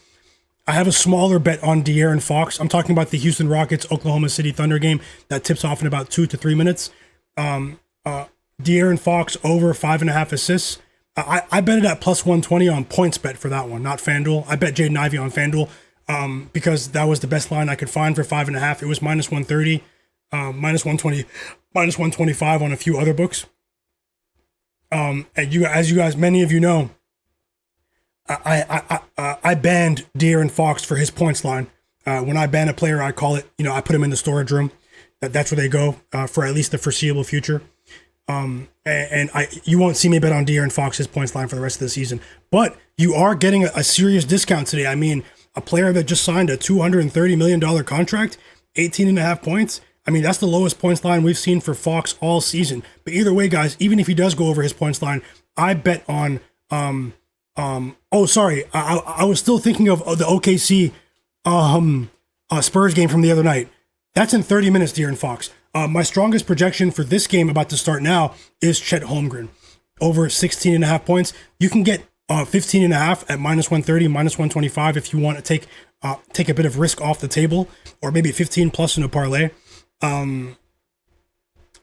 I have a smaller bet on De'Aaron Fox. I'm talking about the Houston Rockets Oklahoma City Thunder game that tips off in about 2 to 3 minutes. De'Aaron Fox over 5.5 assists. I bet it at plus 120 on points bet for that one, not FanDuel. I bet Jaden Ivey on FanDuel because that was the best line I could find for 5.5. It was minus 130, minus 120, minus 125 on a few other books. And as you guys, many of you know, I banned De'Aaron Fox for his points line. When I ban a player, I call it, I put him in the storage room. That's where they go for at least the foreseeable future. You won't see me bet on De'Aaron Fox's points line for the rest of the season. But you are getting a serious discount today. I mean, a player that just signed a $230 million contract, 18.5 points. I mean, that's the lowest points line we've seen for Fox all season. But either way, guys, even if he does go over his points line, I bet on I was still thinking of the OKC Spurs game from the other night. That's in 30 minutes, De'Aaron Fox. My strongest projection for this game about to start now is Chet Holmgren over 16.5 points. You can get 15.5 at minus 130, minus 125 if you want to take a bit of risk off the table, or maybe 15 plus in a parlay.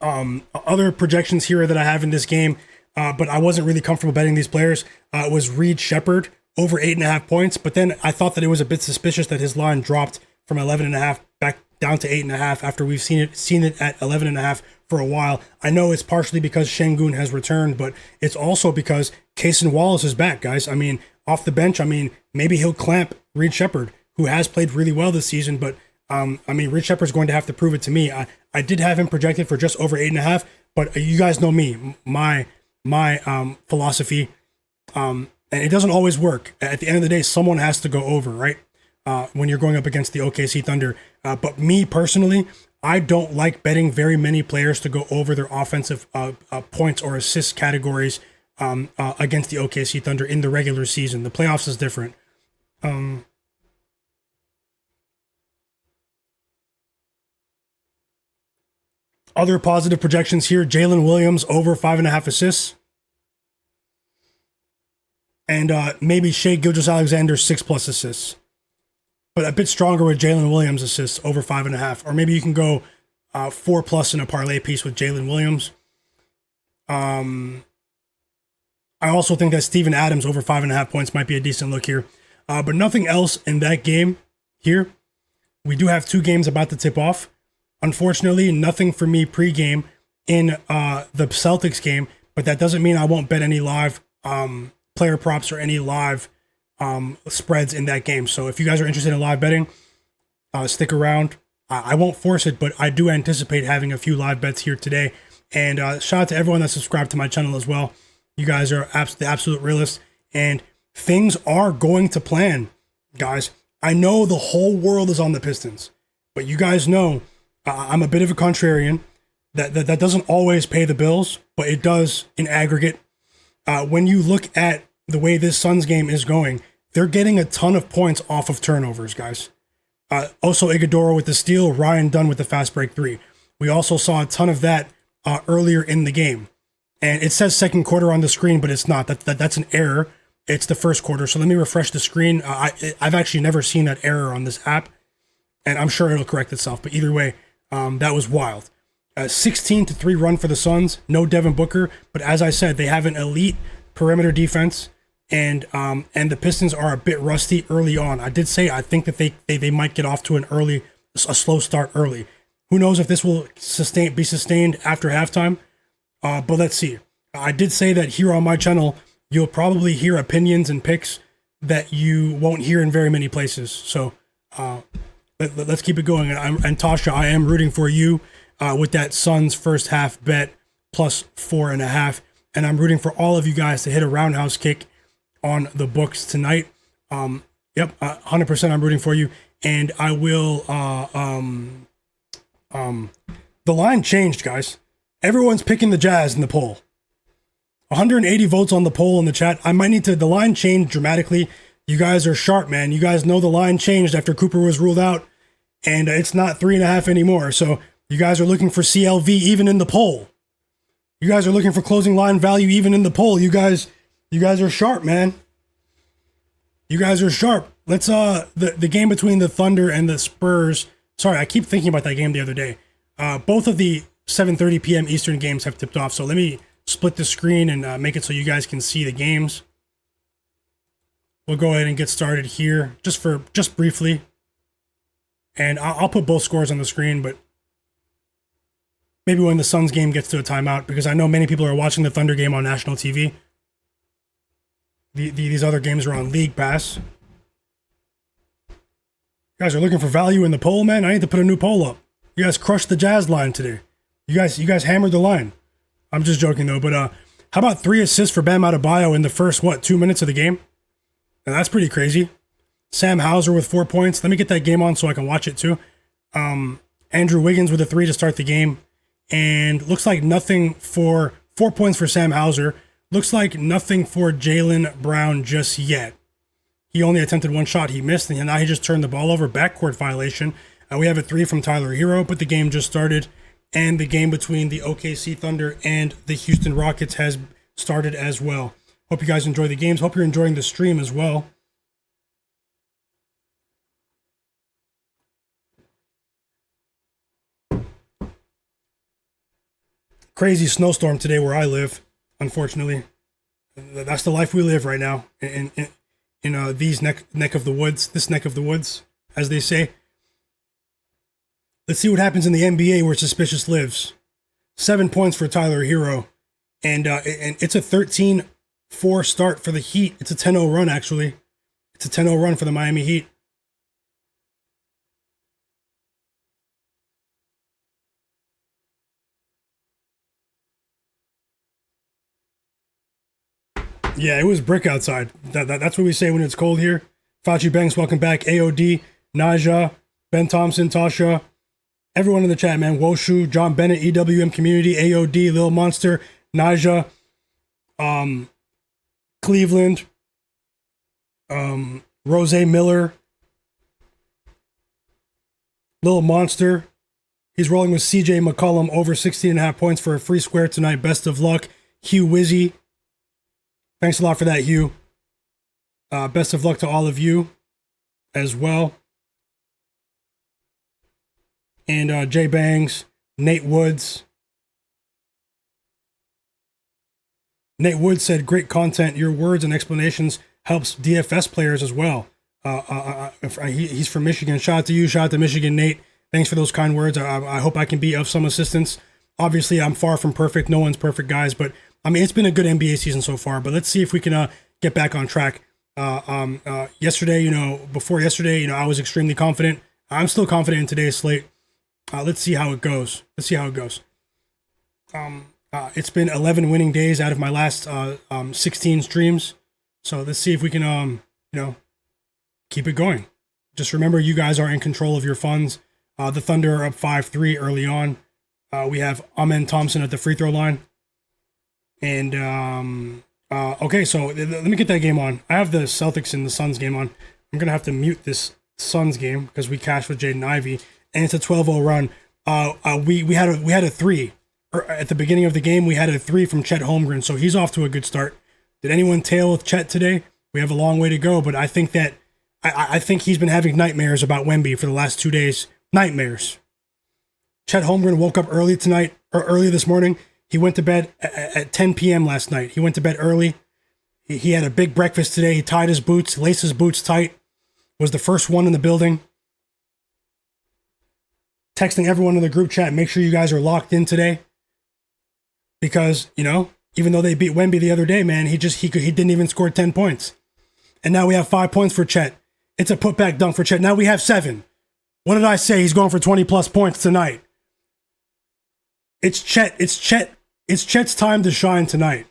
Other projections here that I have in this game, but I wasn't really comfortable betting these players, was Reed Shepherd over 8.5 points. But then I thought that it was a bit suspicious that his line dropped from 11.5 back down to 8.5 after we've seen it at 11.5 for a while. I know it's partially because Sengun has returned, but it's also because Cason Wallace is back, guys. I mean, off the bench, maybe he'll clamp Reed Shepherd, who has played really well this season, but Reed Shepherd's going to have to prove it to me. I did have him projected for just over 8.5, but you guys know me, my philosophy, and it doesn't always work. At the end of the day, someone has to go over, right? When you're going up against the OKC Thunder. But me personally, I don't like betting very many players to go over their offensive points or assist categories against the OKC Thunder in the regular season. The playoffs is different. Other positive projections here: Jalen Williams over 5.5 assists, and maybe Shai Gilgeous-Alexander 6+ assists. but a bit stronger with Jalen Williams assists over 5.5. Or maybe you can go 4+ in a parlay piece with Jalen Williams. I also think that Steven Adams over 5.5 points might be a decent look here. But nothing else in that game here. We do have 2 games about to tip off. Unfortunately, nothing for me pregame in the Celtics game, but that doesn't mean I won't bet any live player props or any live spreads in that game. So if you guys are interested in live betting, stick around. I won't force it, but I do anticipate having a few live bets here today. And shout out to everyone that subscribed to my channel as well. You guys are the absolute realists, and things are going to plan, guys. I know the whole world is on the Pistons, but you guys know I'm a bit of a contrarian. That doesn't always pay the bills, but it does in aggregate. When you look at the way this Suns game is going, they're getting a ton of points off of turnovers, guys. Also, Iguodala with the steal, Ryan Dunn with the fast break 3. We also saw a ton of that earlier in the game. And it says second quarter on the screen, but it's not. That's an error. It's the first quarter. So let me refresh the screen. I've actually never seen that error on this app, and I'm sure it'll correct itself. But either way, that was wild. 16-3 run for the Suns. No Devin Booker, but as I said, they have an elite perimeter defense, and the Pistons are a bit rusty early on. I did say I think that they might get off to a slow start early. Who knows if this will be sustained after halftime? But let's see. I did say that here on my channel, you'll probably hear opinions and picks that you won't hear in very many places. So let's keep it going. And Tasha, I am rooting for you with that Suns first half bet plus 4.5. And I'm rooting for all of you guys to hit a roundhouse kick on the books tonight. Yep, 100% I'm rooting for you. And I will... the line changed, guys. Everyone's picking the Jazz in the poll. 180 votes on the poll in the chat. I might need to... The line changed dramatically. You guys are sharp, man. You guys know the line changed after Cooper was ruled out. And it's not 3.5 anymore. So you guys are looking for CLV even in the poll. You guys are looking for closing line value even in the poll. You guys are sharp, man. You guys are sharp. Let's... The game between the Thunder and the Spurs... Sorry, I keep thinking about that game the other day. Both of the 7:30 p.m. Eastern games have tipped off. So let me split the screen and make it so you guys can see the games. We'll go ahead and get started here just briefly. And I'll put both scores on the screen, but maybe when the Suns game gets to a timeout, because I know many people are watching the Thunder game on national TV. These other games are on League Pass. You guys are looking for value in the poll, man? I need to put a new poll up. You guys crushed the Jazz line today. You guys hammered the line. I'm just joking though, but how about 3 assists for Bam Adebayo in the first 2 minutes of the game? Now, that's pretty crazy. Sam Hauser with 4 points. Let me get that game on so I can watch it too. Andrew Wiggins with a 3 to start the game, and looks like nothing for 4 points for Sam Hauser. Looks like nothing for Jaylen Brown just yet. He only attempted 1 shot, he missed, and now he just turned the ball over. Backcourt violation. We have a 3 from Tyler Herro, but the game just started, and the game between the OKC Thunder and the Houston Rockets has started as well. Hope you guys enjoy the games. Hope you're enjoying the stream as well. Crazy snowstorm today where I live, unfortunately. That's the life we live right now in these neck of the woods, this neck of the woods, as they say. Let's see what happens in the NBA where suspicious lives. 7 points for Tyler Herro, and it's a 13-4 start for the Heat. It's a 10-0 run, actually. It's a 10-0 run for the Miami Heat. Yeah, it was brick outside. That's what we say when it's cold here. Fauci Banks, welcome back. AOD, Naja, Ben Thompson, Tasha, everyone in the chat, man. Woshu, John Bennett, EWM Community, AOD, Lil Monster, Naja, Cleveland, Rose Miller, Lil Monster. He's rolling with CJ McCollum over 16.5 points for a free square tonight. Best of luck. Hugh Wizzy. Thanks a lot for that, Hugh. Best of luck to all of you as well. and Jay Bangs, Nate Woods. Nate Woods said, great content. Your words and explanations helps DFS players as well. He's from Michigan. Shout out to you. Shout out to Michigan, Nate. Thanks for those kind words. I hope I can be of some assistance. Obviously, I'm far from perfect. No one's perfect, guys. But, I mean, it's been a good NBA season so far. But let's see if we can get back on track. Yesterday, before yesterday, I was extremely confident. I'm still confident in today's slate. Let's see how it goes. It's been 11 winning days out of my last 16 streams. So let's see if we can, keep it going. Just remember, you guys are in control of your funds. The Thunder are up 5-3 early on. We have Amen Thompson at the free throw line. And, okay, so let me get that game on. I have the Celtics and the Suns game on. I'm going to have to mute this Suns game because we cashed with Jaden Ivey. And it's a 12-0 run. We had a 3. At the beginning of the game, we had a 3 from Chet Holmgren, so he's off to a good start. Did anyone tail with Chet today? We have a long way to go, but I think that I think he's been having nightmares about Wemby for the last 2 days. Nightmares. Chet Holmgren woke up early this morning. He went to bed at 10 p.m. last night. He went to bed early. He had a big breakfast today. He tied his boots, laced his boots tight, was the first one in the building. Texting everyone in the group chat, make sure you guys are locked in today. Because, even though they beat Wemby the other day, man, he didn't even score 10 points. And now we have 5 points for Chet. It's a putback dunk for Chet. Now we have 7. What did I say? He's going for 20 plus points tonight. It's Chet's time to shine tonight.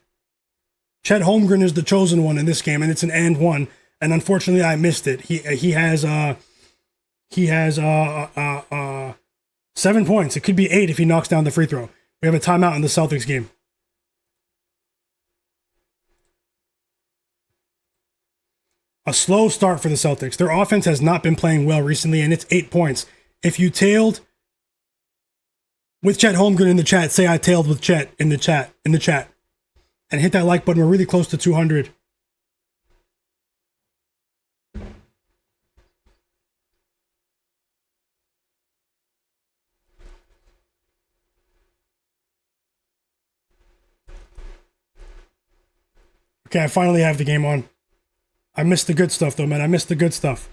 Chet Holmgren is the chosen one in this game, and it's an and one. And unfortunately, I missed it. He has 7 points. It could be 8 if he knocks down the free throw. We have a timeout in the Celtics game. A slow start for the Celtics. Their offense has not been playing well recently, and it's 8 points. If you tailed with Chet Holmgren in the chat, say I tailed with Chet in the chat, and hit that like button. We're really close to 200. Okay, I finally have the game on. I missed the good stuff, though, man. I missed the good stuff.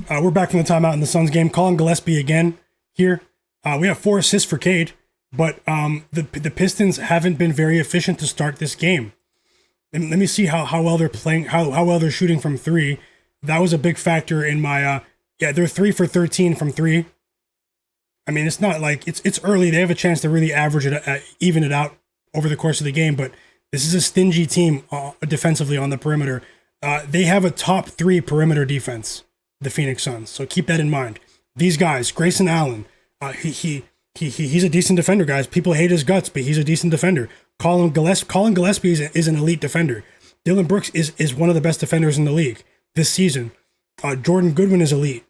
We're back from the timeout in the Suns game. Colin Gillespie again here. We have 4 assists for Cade, but the Pistons haven't been very efficient to start this game. Let me see how well they're playing, how well they're shooting from 3. That was a big factor in my, they're 3 for 13 from 3. I mean, it's not like it's early. They have a chance to really average it, even it out over the course of the game. But this is a stingy team defensively on the perimeter. They have a top 3 perimeter defense, the Phoenix Suns. So keep that in mind. These guys, Grayson Allen, he's a decent defender, guys. People hate his guts, but he's a decent defender. Colin Gillespie is an elite defender. Dylan Brooks is one of the best defenders in the league this season. Jordan Goodwin is elite.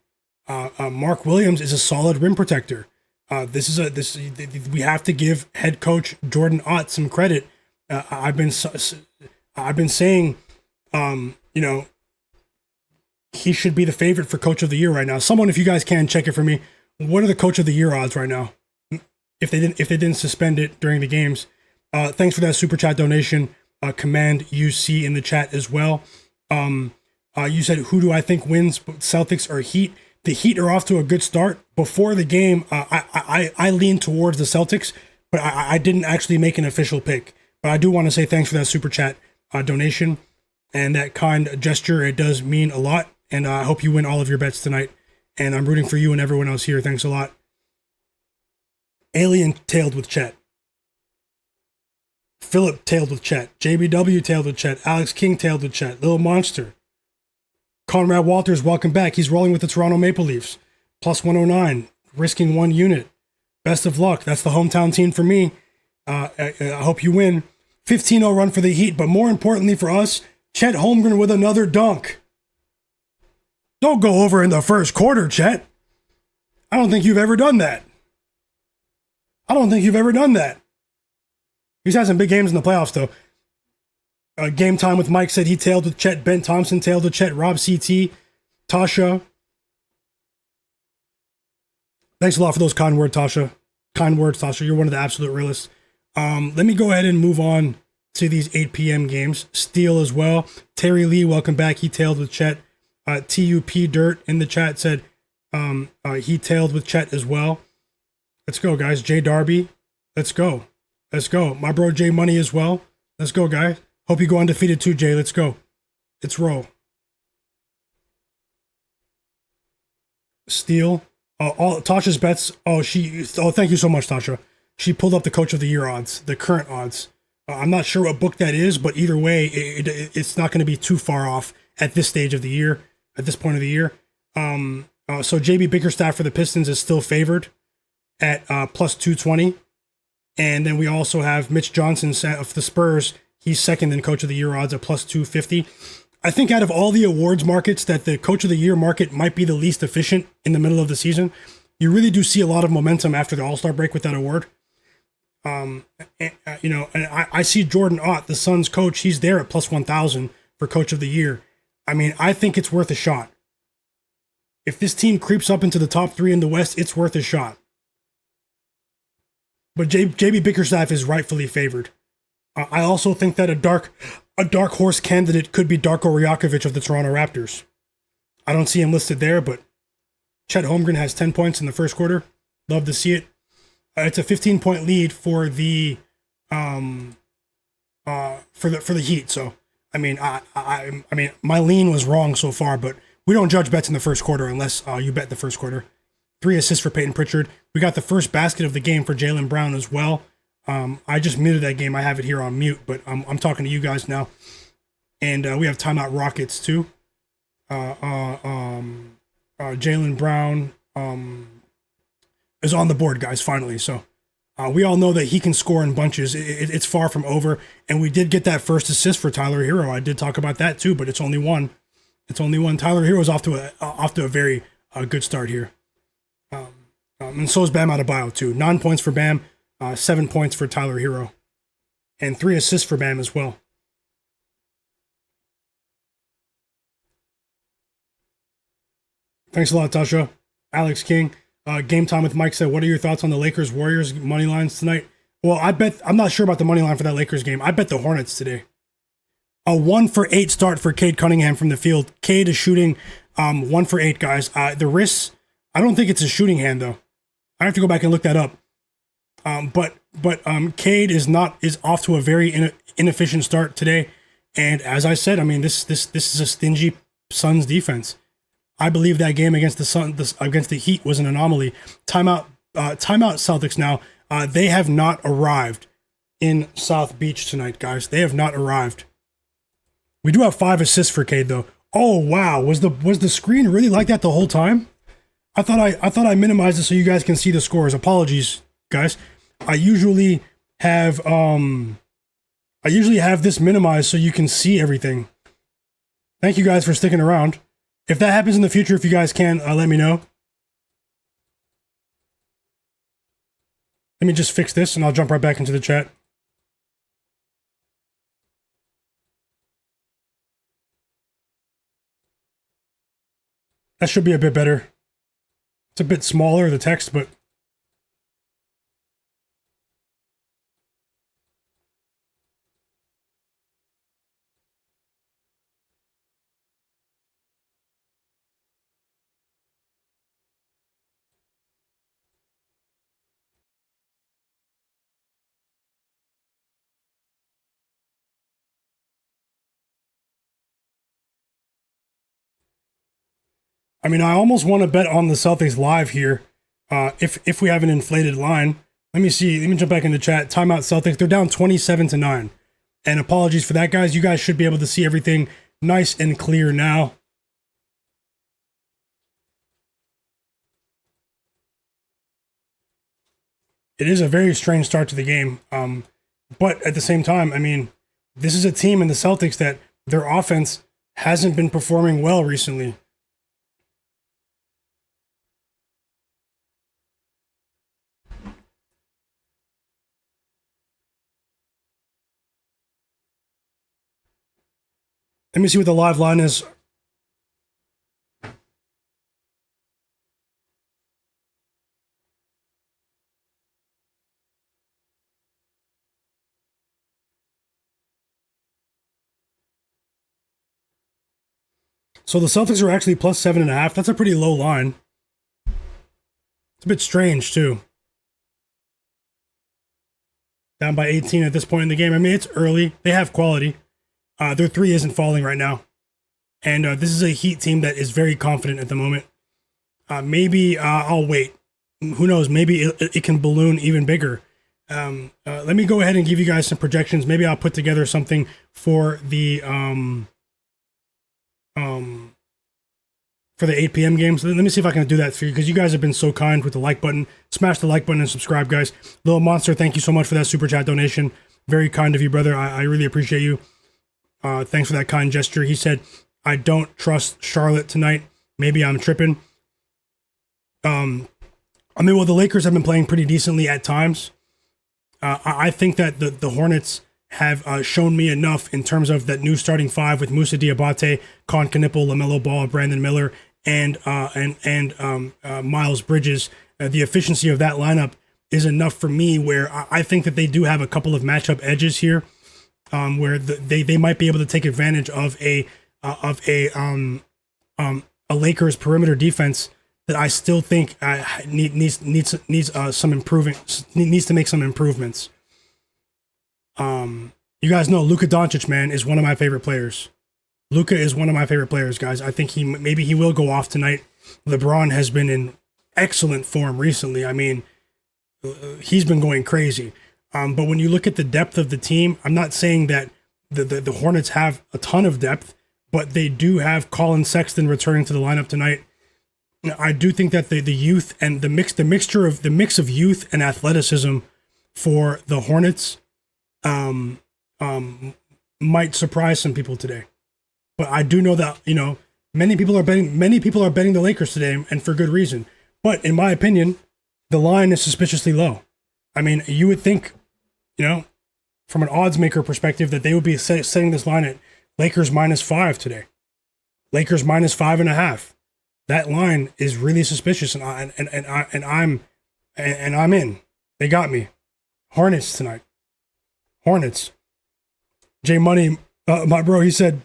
Mark Williams is a solid rim protector. We have to give head coach Jordan Ott some credit. I've been saying, he should be the favorite for coach of the year right now. Someone, if you guys can, check it for me. What are the coach of the year odds right now? If they didn't suspend it during the games. Thanks for that super chat donation. Command UC in the chat as well. You said, who do I think wins? Celtics or Heat? The Heat are off to a good start. Before the game, I leaned towards the Celtics, but I didn't actually make an official pick. But I do want to say thanks for that super chat donation and that kind gesture. It does mean a lot, and I hope you win all of your bets tonight. And I'm rooting for you and everyone else here. Thanks a lot. Alien tailed with Chet. Phillip tailed with Chet. JBW tailed with Chet. Alex King tailed with Chet. Little Monster. Conrad Walters, welcome back. He's rolling with the Toronto Maple Leafs. Plus 109, risking 1 unit. Best of luck. That's the hometown team for me. I hope you win. 15-0 run for the Heat, but more importantly for us, Chet Holmgren with another dunk. Don't go over in the first quarter, Chet. I don't think you've ever done that. He's had some big games in the playoffs, though. Game Time with Mike said he tailed with Chet. Ben Thompson tailed with Chet. Rob CT. Tasha. Thanks a lot for those kind words, Tasha. Kind words, Tasha. You're one of the absolute realists. Let me go ahead and move on to these 8 p.m. games. Steele as well. Terry Lee, welcome back. He tailed with Chet. TUP Dirt in the chat said he tailed with Chet as well. Let's go, guys. Jay Darby. Let's go. Let's go. My bro Jay Money as well. Let's go, guys. Hope you go undefeated too, Jay. Let's go. Let's roll. Steele. All Tasha's bets. Thank you so much, Tasha. She pulled up the Coach of the Year odds, the current odds. I'm not sure what book that is, but either way, it's not going to be too far off at this stage of the year, at this point of the year. So JB Bickerstaff for the Pistons is still favored at plus 220. And then we also have Mitch Johnson of the Spurs. He's second in Coach of the Year odds at plus 250. I think out of all the awards markets, that the Coach of the Year market might be the least efficient in the middle of the season. You really do see a lot of momentum after the All-Star break with that award. And I see Jordan Ott, the Suns coach. He's there at plus 1,000 for Coach of the Year. I mean, I think it's worth a shot. If this team creeps up into the top 3 in the West, it's worth a shot. But JB Bickerstaff is rightfully favored. I also think that a dark horse candidate could be Darko Rajakovic of the Toronto Raptors. I don't see him listed there, but Chet Holmgren has 10 points in the first quarter. Love to see it. It's a 15-point lead for the Heat. So I mean, I mean, my lean was wrong so far, but we don't judge bets in the first quarter unless you bet the first quarter. 3 assists for Peyton Pritchard. We got the first basket of the game for Jaylen Brown as well. I just muted that game. I have it here on mute, but I'm talking to you guys now. And we have timeout Rockets too. Jaylen Brown is on the board, guys, finally. So we all know that he can score in bunches. It's far from over. And we did get that first assist for Tyler Herro. I did talk about that too, but it's only one. It's only one. Tyler Herro's off to a very good start here. And so is Bam Adebayo too. 9 points for Bam, 7 points for Tyler Herro, and 3 assists for Bam as well. Thanks a lot, Tasha. Alex King. Game Time with Mike said, what are your thoughts on the Lakers-Warriors money lines tonight? Well, I'm not sure about the money line for that Lakers game. I bet the Hornets today. A 1-for-8 start for Cade Cunningham from the field. Cade is shooting 1 for 8, guys. The wrists, I don't think it's a shooting hand, though. I have to go back and look that up. But Cade is off to a very inefficient start today. And as I said, I mean, this is a stingy Suns defense. I believe that game against against the Heat was an anomaly. Timeout Celtics now. They have not arrived in South Beach tonight, guys. They have not arrived. We do have 5 assists for Cade, though. Oh wow, was the screen really like that the whole time? I thought I minimized it so you guys can see the scores. Apologies, guys. I usually have this minimized so you can see everything. Thank you guys for sticking around. If that happens in the future, if you guys can, let me know. Let me just fix this and I'll jump right back into the chat. That should be a bit better. It's a bit smaller, the text, but I mean, I almost want to bet on the Celtics live here. If we have an inflated line. Let me see. Let me jump back into chat. Timeout Celtics. They're down 27-9. And apologies for that, guys. You guys should be able to see everything nice and clear now. It is a very strange start to the game. But at the same time, I mean, this is a team in the Celtics that their offense hasn't been performing well recently. Let me see what the live line is. So the Celtics are actually plus 7.5. That's a pretty low line. It's a bit strange, too. Down by 18 at this point in the game. I mean, it's early. They have quality. Their three isn't falling right now. And this is a Heat team that is very confident at the moment. Maybe I'll wait. Who knows? Maybe it can balloon even bigger. Let me go ahead and give you guys some projections. Maybe I'll put together something for the 8 p.m. games. Let me see if I can do that for you, because you guys have been so kind with the like button. Smash the like button and subscribe, guys. Little Monster, thank you so much for that super chat donation. Very kind of you, brother. I really appreciate you. Thanks for that kind gesture. He said, I don't trust Charlotte tonight. Maybe I'm tripping. Well, the Lakers have been playing pretty decently at times. I think that the Hornets have shown me enough in terms of that new starting five with Moussa Diabate, Con Knipple, Lamelo Ball, Brandon Miller, and Miles Bridges. The efficiency of that lineup is enough for me, where I think that they do have a couple of matchup edges here, where they might be able to take advantage of a Lakers perimeter defense that I still think needs some improvement. Needs to make some improvements. You guys know Luka Doncic, man, is one of my favorite players. Luka is one of my favorite players, guys. I think maybe he will go off tonight. LeBron has been in excellent form recently. I mean, he's been going crazy. But when you look at the depth of the team, I'm not saying that the Hornets have a ton of depth, but they do have Colin Sexton returning to the lineup tonight. I do think that the youth and the mix of youth and athleticism for the Hornets might surprise some people today. But I do know that, many people are betting the Lakers today, and for good reason. But in my opinion, the line is suspiciously low. I mean, you would think, from an odds maker perspective, that they would be setting this line at Lakers -5 today. Lakers -5.5. That line is really suspicious, and I'm in. They got me. Hornets tonight. Hornets. J Money, my bro, he said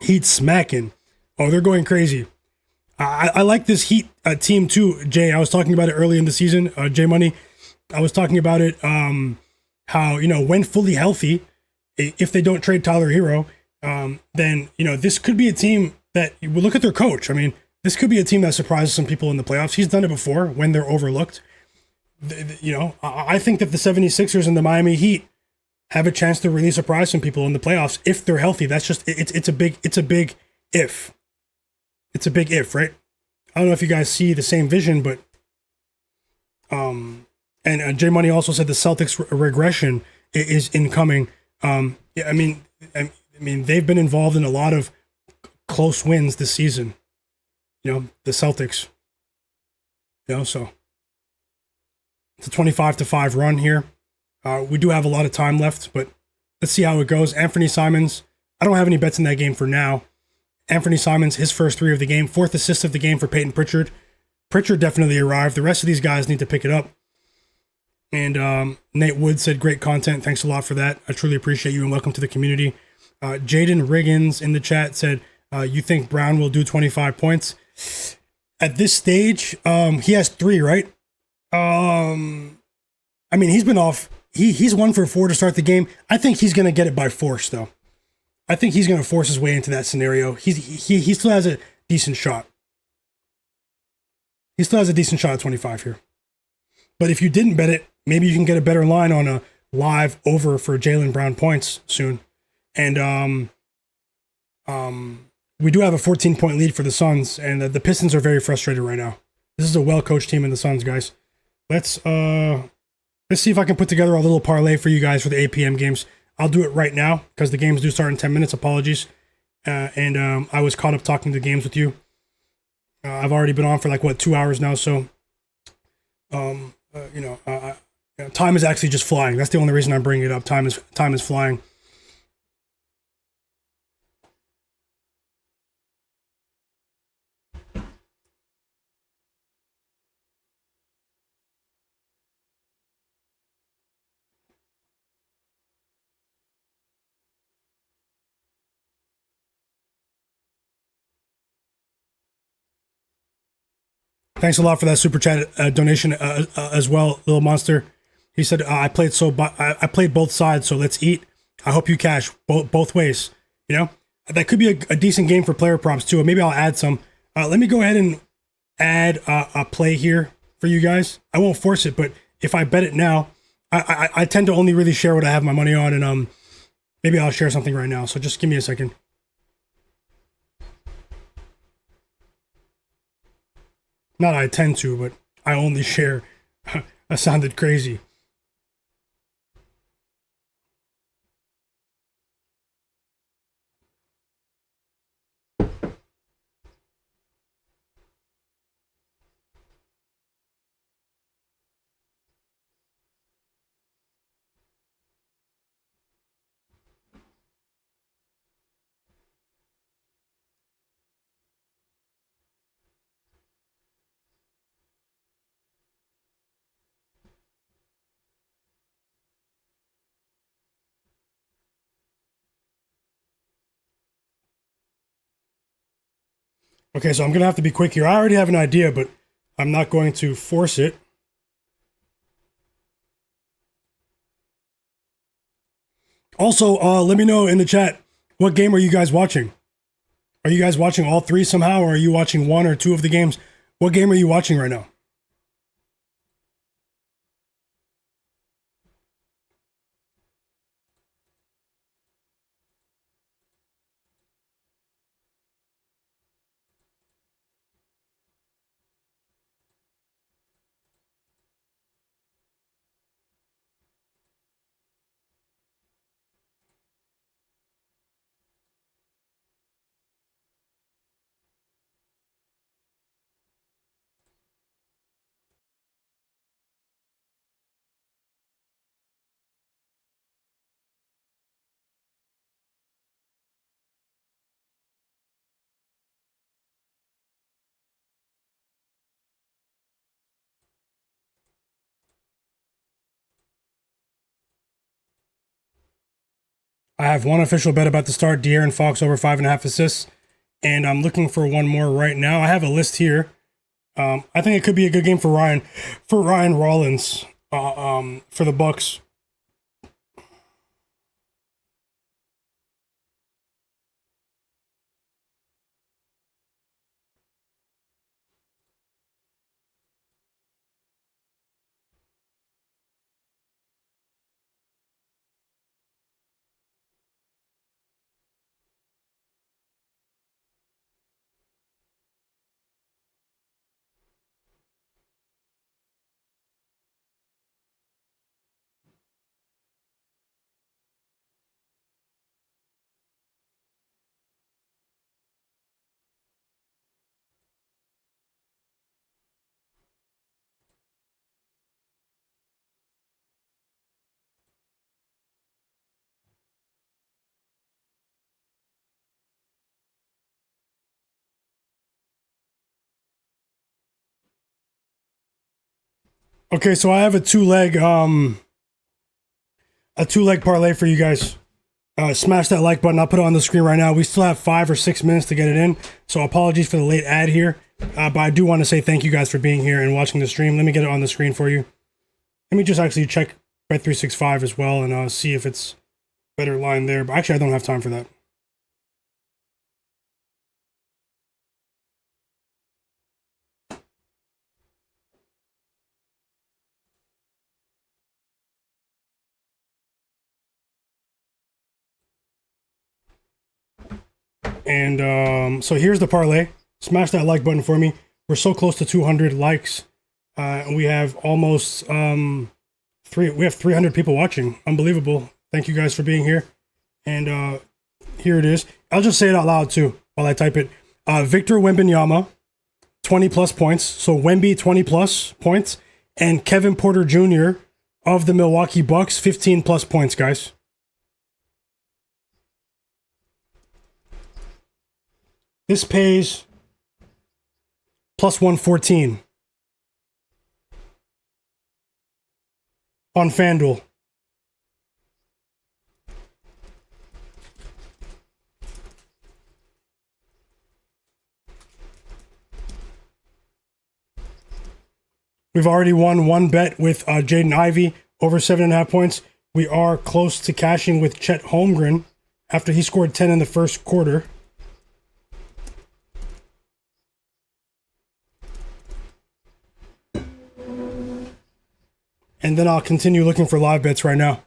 Heat smacking. Oh, they're going crazy. I like this Heat team too, Jay. I was talking about it early in the season. J Money, I was talking about it. How when fully healthy, if they don't trade Tyler Herro, then this could be a team that we look at their coach. I mean, this could be a team that surprises some people in the playoffs. He's done it before when they're overlooked. I think that the 76ers and the Miami Heat have a chance to really surprise some people in the playoffs if they're healthy. That's just it's a big if. It's a big if, right? I don't know if you guys see the same vision, but and J Money also said the Celtics regression is incoming. Yeah, I mean they've been involved in a lot of close wins this season. The Celtics. So it's a 25-5 run here. We do have a lot of time left, but let's see how it goes. Anthony Simons, I don't have any bets in that game for now. Anthony Simons, his first 3 of the game, 4th assist of the game for Peyton Pritchard. Pritchard definitely arrived. The rest of these guys need to pick it up. And Nate Wood said, great content. Thanks a lot for that. I truly appreciate you and welcome to the community. Jaden Riggins in the chat said, you think Brown will do 25 points? At this stage, he has 3, right? I mean, he's been off. He's 1 for 4 to start the game. I think he's going to get it by force, though. I think he's going to force his way into that scenario. He still has a decent shot. He still has a decent shot at 25 here. But if you didn't bet it, maybe you can get a better line on a live over for Jaylen Brown points soon. And we do have a 14-point lead for the Suns, and the Pistons are very frustrated right now. This is a well-coached team in the Suns, guys. Let's see if I can put together a little parlay for you guys for the 8 p.m. games. I'll do it right now because the games do start in 10 minutes. Apologies. And I was caught up talking the games with you. I've already been on for 2 hours now, so time is actually just flying. That's the only reason I'm bringing it up. Time is flying. Thanks a lot for that super chat donation as well, Little Monster. He said, I played both sides, so let's eat. I hope you cash both ways. You know, that could be a decent game for player props too. Maybe I'll add some. Let me go ahead and add a play here for you guys. I won't force it, but if I bet it now, I tend to only really share what I have my money on, and maybe I'll share something right now. So just give me a second. Not I tend to, but I only share. That sounded crazy. Okay, so I'm going to have to be quick here. I already have an idea, but I'm not going to force it. Also, let me know in the chat, what game are you guys watching? Are you guys watching all three somehow, or are you watching one or two of the games? What game are you watching right now? I have one official bet about to start, De'Aaron Fox over 5.5 assists, and I'm looking for one more right now. I have a list here. I think it could be a good game for Ryan Rollins, for the Bucks. Okay, so I have a two-leg parlay for you guys. Smash that like button. I'll put it on the screen right now. We still have 5 or 6 minutes to get it in, so apologies for the late ad here. But I do want to say thank you guys for being here and watching the stream. Let me get it on the screen for you. Let me just actually check Bet365 as well and see if it's better line there. But actually, I don't have time for that. And so here's the parlay. Smash that like button for me. We're so close to 200 likes. And we have almost we have 300 people watching. Unbelievable. Thank you guys for being here. And here it is. I'll just say it out loud too while I type it. Victor Wembanyama, 20 plus points. So Wemby, 20 plus points. And Kevin Porter Jr. of the Milwaukee Bucks, 15 plus points, guys. This pays plus 114 on FanDuel. We've already won one bet with Jaden Ivey over 7.5 points. We are close to cashing with Chet Holmgren after he scored 10 in the first quarter. And then I'll continue looking for live bets right now.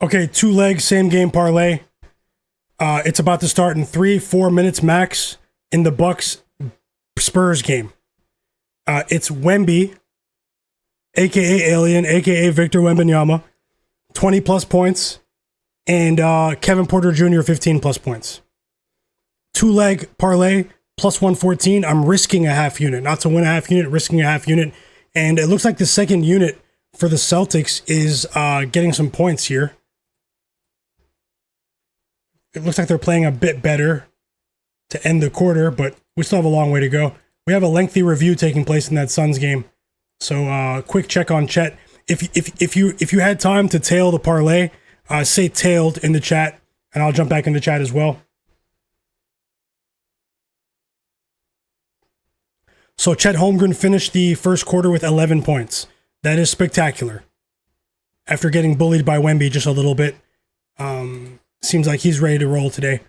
Okay, 2-leg, same game parlay. It's about to start in 3-4 minutes max in the Bucks Spurs game. It's Wemby, aka Alien, aka Victor Wembanyama, 20 plus points, and Kevin Porter Jr. 15 plus points. 2-leg parlay plus 114. I'm risking a half unit, not to win a half unit, risking a half unit, and it looks like the second unit for the Celtics is getting some points here. It looks like they're playing a bit better to end the quarter, but we still have a long way to go. We have a lengthy review taking place in that Suns game. So quick check on Chet. If you had time to tail the parlay, say tailed in the chat, and I'll jump back in the chat as well. So Chet Holmgren finished the first quarter with 11 points. That is spectacular. After getting bullied by Wemby just a little bit. Seems like he's ready to roll today.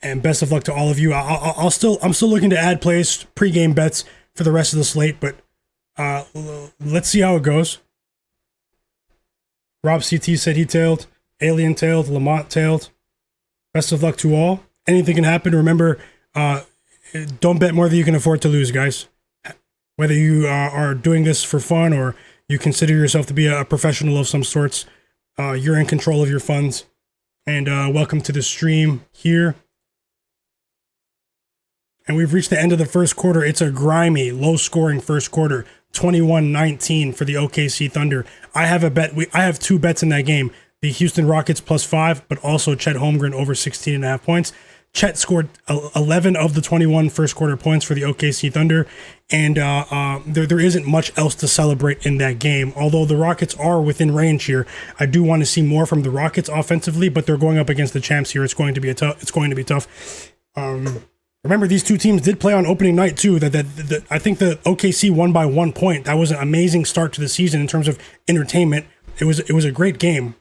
And best of luck to all of you. I'm still looking to add plays, pregame bets for the rest of the slate, but let's see how it goes. Rob CT said he tailed, Alien tailed, Lamont tailed. Best of luck to all. Anything can happen. Remember, don't bet more than you can afford to lose, guys. Whether you are doing this for fun or you consider yourself to be a professional of some sorts, you're in control of your funds. And welcome to the stream here. And we've reached the end of the first quarter. It's a grimy, low-scoring first quarter. 21-19 for the OKC Thunder. I have a bet. I have two bets in that game. The Houston Rockets +5, but also Chet Holmgren over 16.5 points. Chet scored 11 of the 21 first quarter points for the OKC Thunder, and there isn't much else to celebrate in that game. Although the Rockets are within range here, I do want to see more from the Rockets offensively, but they're going up against the champs here. It's going to be tough. Remember, these two teams did play on opening night too. I think the OKC won by 1 point. That was an amazing start to the season in terms of entertainment. It was a great game.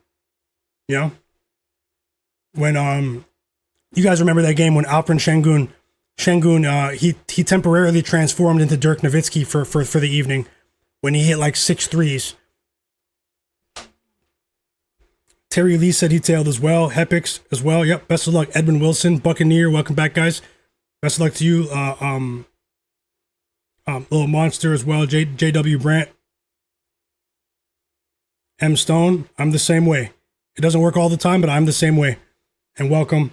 You know, when you guys remember that game when Alperen Sengun he temporarily transformed into Dirk Nowitzki for the evening when he hit like 6 threes. Terry Lee said he tailed as well. Hepix as well. Yep. Best of luck. Edwin Wilson, Buccaneer. Welcome back, guys. Best of luck to you. Little Monster as well. JW Brandt. M Stone. I'm the same way. It doesn't work all the time, but I'm the same way. And welcome.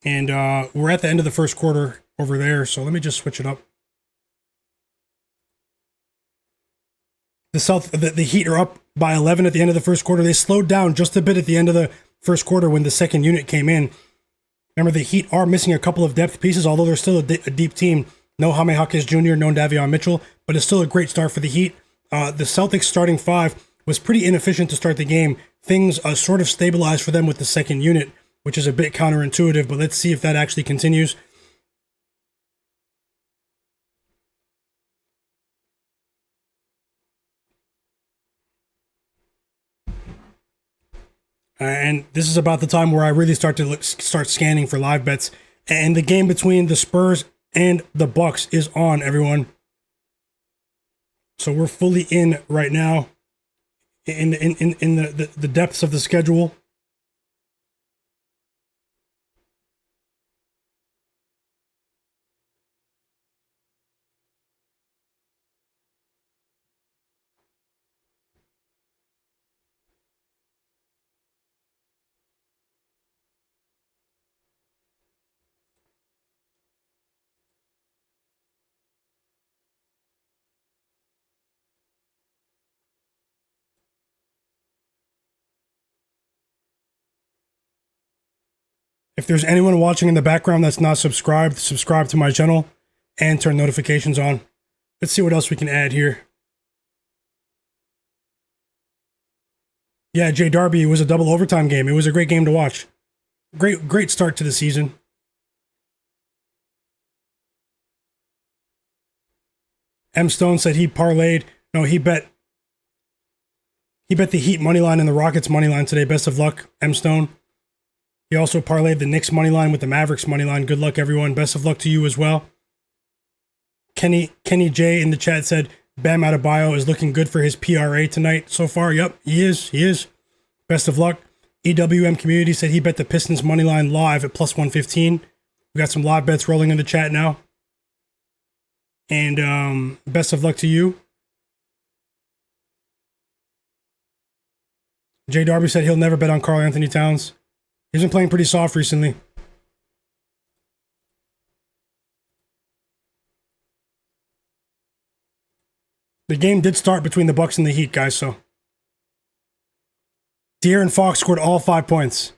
And we're at the end of the first quarter over there, so let me just switch it up. The Heat are up by 11 at the end of the first quarter. They slowed down just a bit at the end of the first quarter when the second unit came in. Remember, the Heat are missing a couple of depth pieces, although they're still a deep team. No Jaime Jaquez Jr., no Davion Mitchell, but it's still a great start for the Heat. The Celtics starting five was pretty inefficient to start the game. Things sort of stabilized for them with the second unit, which is a bit counterintuitive, but let's see if that actually continues. And this is about the time where I really start scanning for live bets. And the game between the Spurs and the Bucks is on, everyone. So we're fully in right now in the depths of the schedule. If there's anyone watching in the background that's not subscribed, subscribe to my channel and turn notifications on. Let's see what else we can add here. Yeah, Jay Darby, it was a double overtime game. It was a great game to watch. Great start to the season. M. Stone said he parlayed. No, he bet the Heat money line and the Rockets money line today. Best of luck, M. Stone. He also parlayed the Knicks money line with the Mavericks money line. Good luck, everyone. Best of luck to you as well. Kenny J in the chat said Bam Adebayo is looking good for his PRA tonight so far. Yep, he is. Best of luck. EWM Community said he bet the Pistons money line live at plus 115. We got some live bets rolling in the chat now. And best of luck to you. Jay Darby said he'll never bet on Karl-Anthony Towns. He's been playing pretty soft recently. The game did start between the Bucks and the Heat, guys, so. De'Aaron Fox scored all 5 points.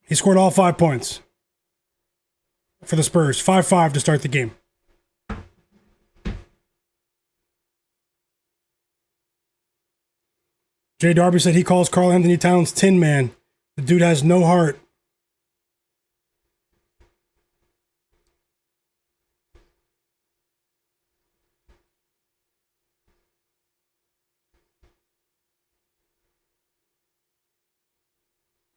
He scored all 5 points for the Spurs. 5-5 to start the game. Jay Darby said he calls Karl-Anthony Towns Tin Man. The dude has no heart.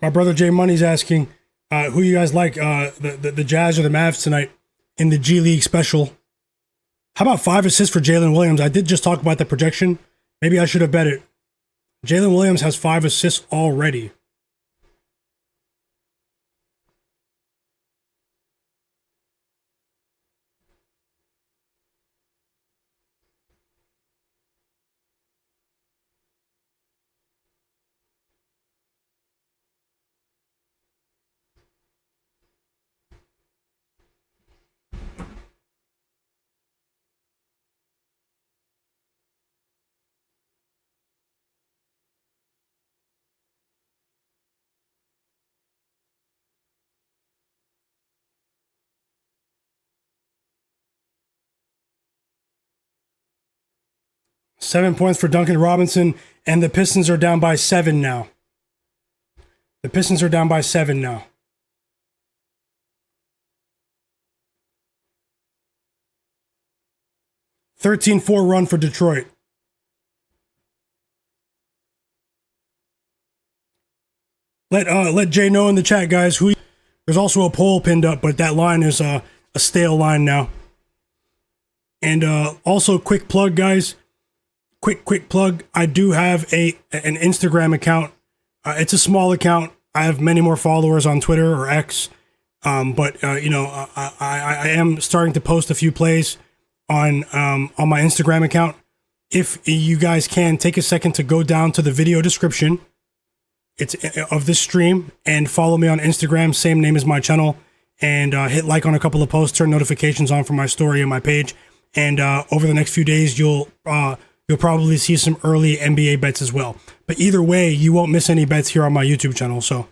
My brother Jay Money's asking who you guys like, the Jazz or the Mavs tonight in the G League special. How about 5 assists for Jalen Williams? I did just talk about the projection. Maybe I should have bet it. Jalen Williams has 5 assists already. Seven points for Duncan Robinson, and the Pistons are down by 7 now. The Pistons are down by 7 now. (13-4) run for Detroit. Let Jay know in the chat, guys. There's also a poll pinned up, but that line is a stale line now. And also, quick plug, guys. Quick plug. I do have an Instagram account. It's a small account. I have many more followers on Twitter or X. But I am starting to post a few plays on my Instagram account. If you guys can take a second to go down to the video description, it's of this stream, and follow me on Instagram, same name as my channel, and hit like on a couple of posts, turn notifications on for my story and my page. And over the next few days, you'll probably see some early NBA bets as well. But either way, you won't miss any bets here on my YouTube channel. So,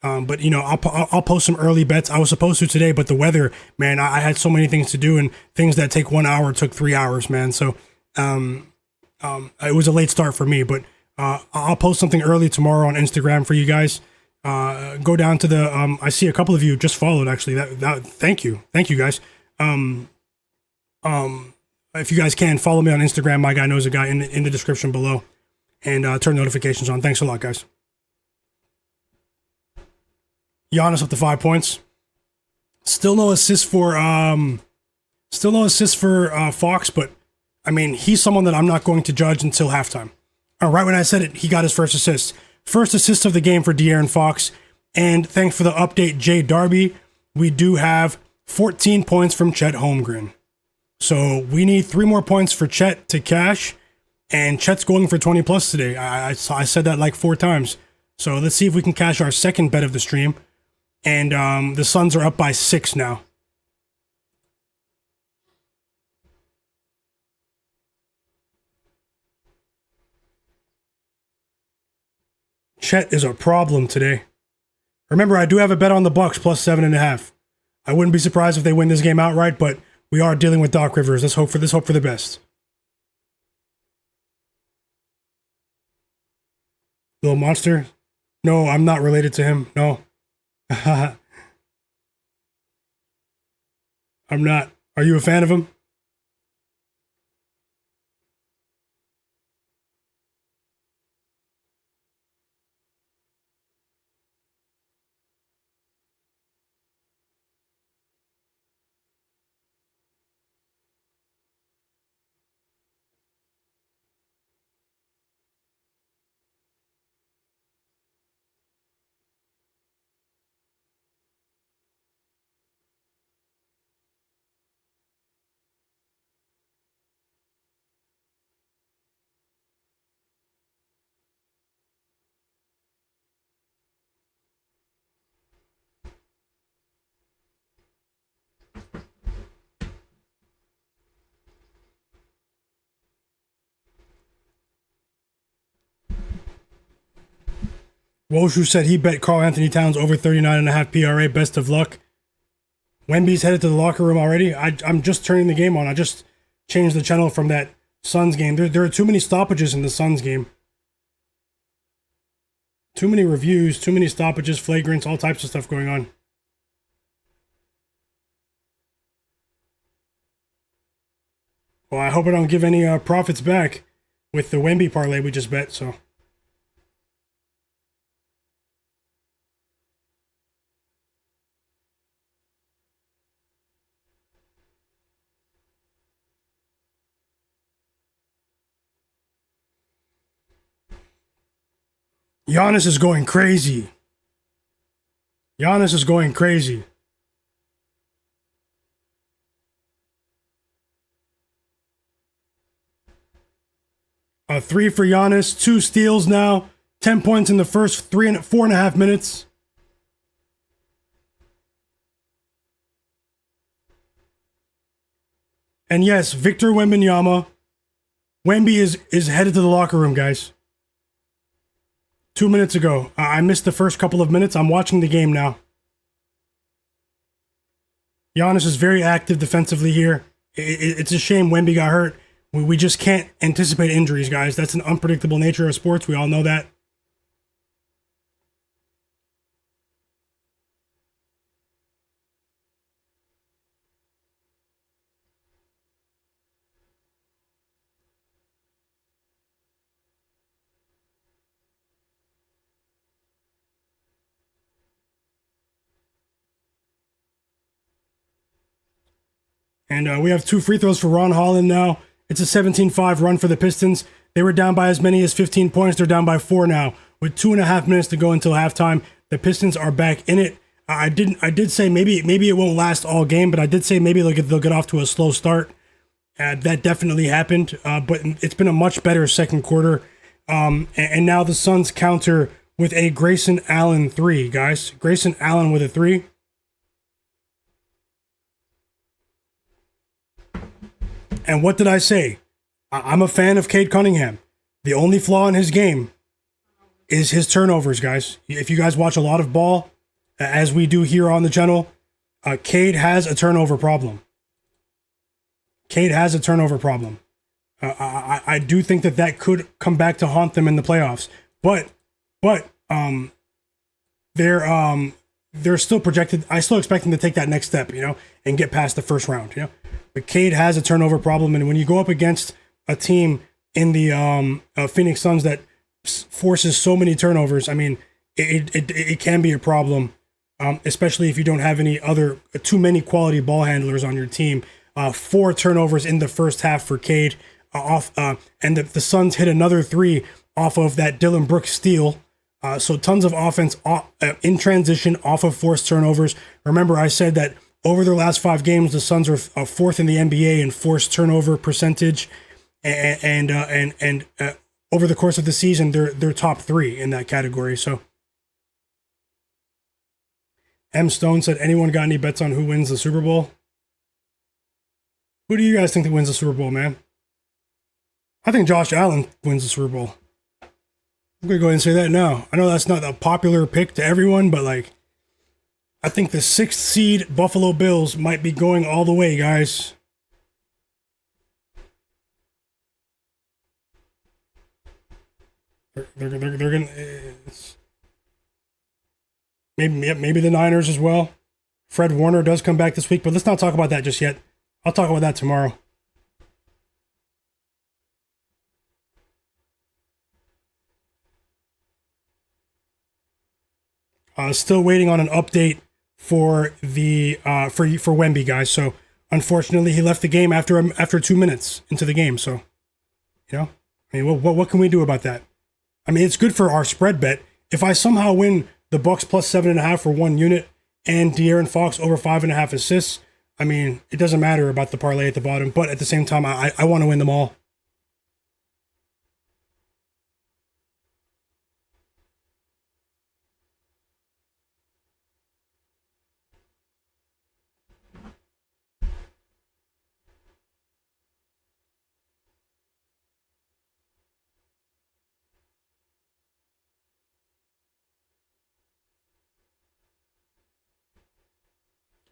but I'll post some early bets. I was supposed to today, but the weather, man, I had so many things to do, and things that take 1 hour took 3 hours, man. So, it was a late start for me, but I'll post something early tomorrow on Instagram for you guys. Go down to the, I see a couple of you just followed, actually. Thank you guys. If you guys can, follow me on Instagram, Myguyknowsaguy, in the description below, and turn notifications on. Thanks a lot, guys. Giannis up to 5 points. Still no assists for Fox, but I mean, he's someone that I'm not going to judge until halftime. Right when I said it, he got his first assist. First assist of the game for De'Aaron Fox. And thanks for the update, Jay Darby. We do have 14 points from Chet Holmgren. So we need 3 more points for Chet to cash. And Chet's going for 20 plus today. I said that like 4 times. So let's see if we can cash our second bet of the stream. And the Suns are up by 6 now. Chet is a problem today. Remember, I do have a bet on the Bucks plus 7.5. I wouldn't be surprised if they win this game outright, but we are dealing with Doc Rivers. Let's hope for the best. Little monster? No, I'm not related to him. No. I'm not. Are you a fan of him? Woshu said he bet Karl-Anthony Towns over 39.5 PRA. Best of luck. Wemby's headed to the locker room already. I'm just turning the game on. I just changed the channel from that Suns game. There are too many stoppages in the Suns game. Too many reviews, too many stoppages, flagrants, all types of stuff going on. Well, I hope I don't give any profits back with the Wemby parlay we just bet, so. Giannis is going crazy. Giannis is going crazy. A 3 for Giannis, 2 steals now, 10 points in the first 4.5 minutes. And yes, Victor Wembanyama. Wemby is headed to the locker room, guys. 2 minutes ago. I missed the first couple of minutes. I'm watching the game now. Giannis is very active defensively here. It's a shame Wemby got hurt. We just can't anticipate injuries, guys. That's an unpredictable nature of sports. We all know that. And we have 2 free throws for Ron Holland now. It's a 17-5 run for the Pistons. They were down by as many as 15 points. They're down by 4 now. With 2.5 minutes to go until halftime, the Pistons are back in it. I did say maybe it won't last all game, but I did say maybe they'll get off to a slow start. That definitely happened, but it's been a much better second quarter. And now the Suns counter with a Grayson Allen 3, guys. Grayson Allen with a 3. And what did I say? I'm a fan of Cade Cunningham. The only flaw in his game is his turnovers, guys. If you guys watch a lot of ball, as we do here on the channel, Cade has a turnover problem. Cade has a turnover problem. I do think that could come back to haunt them in the playoffs. But they're still projected. I still expect them to take that next step, and get past the first round, But Cade has a turnover problem, and when you go up against a team in the Phoenix Suns that forces so many turnovers, I mean, it can be a problem, especially if you don't have too many quality ball handlers on your team. 4 turnovers in the first half for Cade, and the Suns hit another 3 off of that Dillon Brooks steal. So tons of offense in transition off of forced turnovers. Remember, I said that over their last 5 games, the Suns are 4th in the NBA in forced turnover percentage, and over the course of the season, they're top 3 in that category. So, M Stone said, "Anyone got any bets on who wins the Super Bowl?" Who do you guys think that wins the Super Bowl, man? I think Josh Allen wins the Super Bowl. I'm going to go ahead and say that now. I know that's not a popular pick to everyone, but like, I think the 6th seed Buffalo Bills might be going all the way, guys. They're going to... Maybe the Niners as well. Fred Warner does come back this week, but let's not talk about that just yet. I'll talk about that tomorrow. Still waiting on an update for the for Wemby, guys. So unfortunately, he left the game after 2 minutes into the game. So, you know, I mean, what can we do about that? I mean, it's good for our spread bet. If I somehow win the Bucks plus 7.5 for 1 unit and De'Aaron Fox over 5.5 assists, I mean, it doesn't matter about the parlay at the bottom. But at the same time, I want to win them all.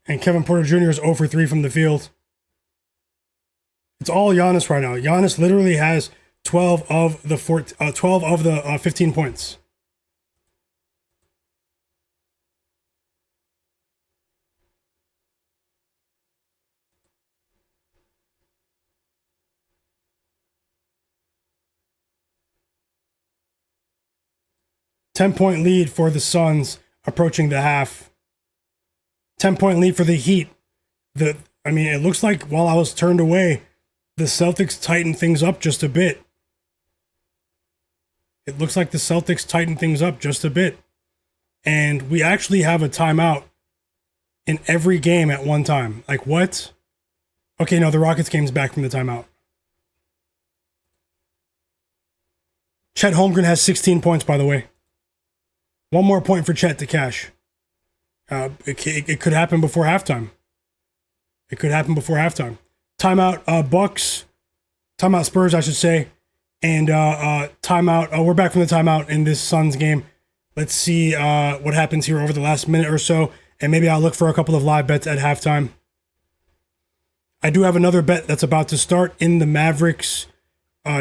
And Kevin Porter Jr. is 0 for 3 from the field. It's all Giannis right now. Giannis literally has 12 of the 15 points. $10-point lead for the Suns approaching the half. 10-point lead for the Heat. I mean, it looks like while I was turned away, the Celtics tightened things up just a bit. It looks like the Celtics tightened things up just a bit. And we actually have a timeout in every game at one time. Like, what? Okay, no, the Rockets game's back from the timeout. Chet Holmgren has 16 points, by the way. One more point for Chet to cash. It could happen before halftime. It could happen before halftime. Timeout Bucks. Timeout Spurs, I should say. And timeout. We're back from the timeout in this Suns game. Let's see what happens here over the last minute or so. And maybe I'll look for a couple of live bets at halftime. I do have another bet that's about to start in the Mavericks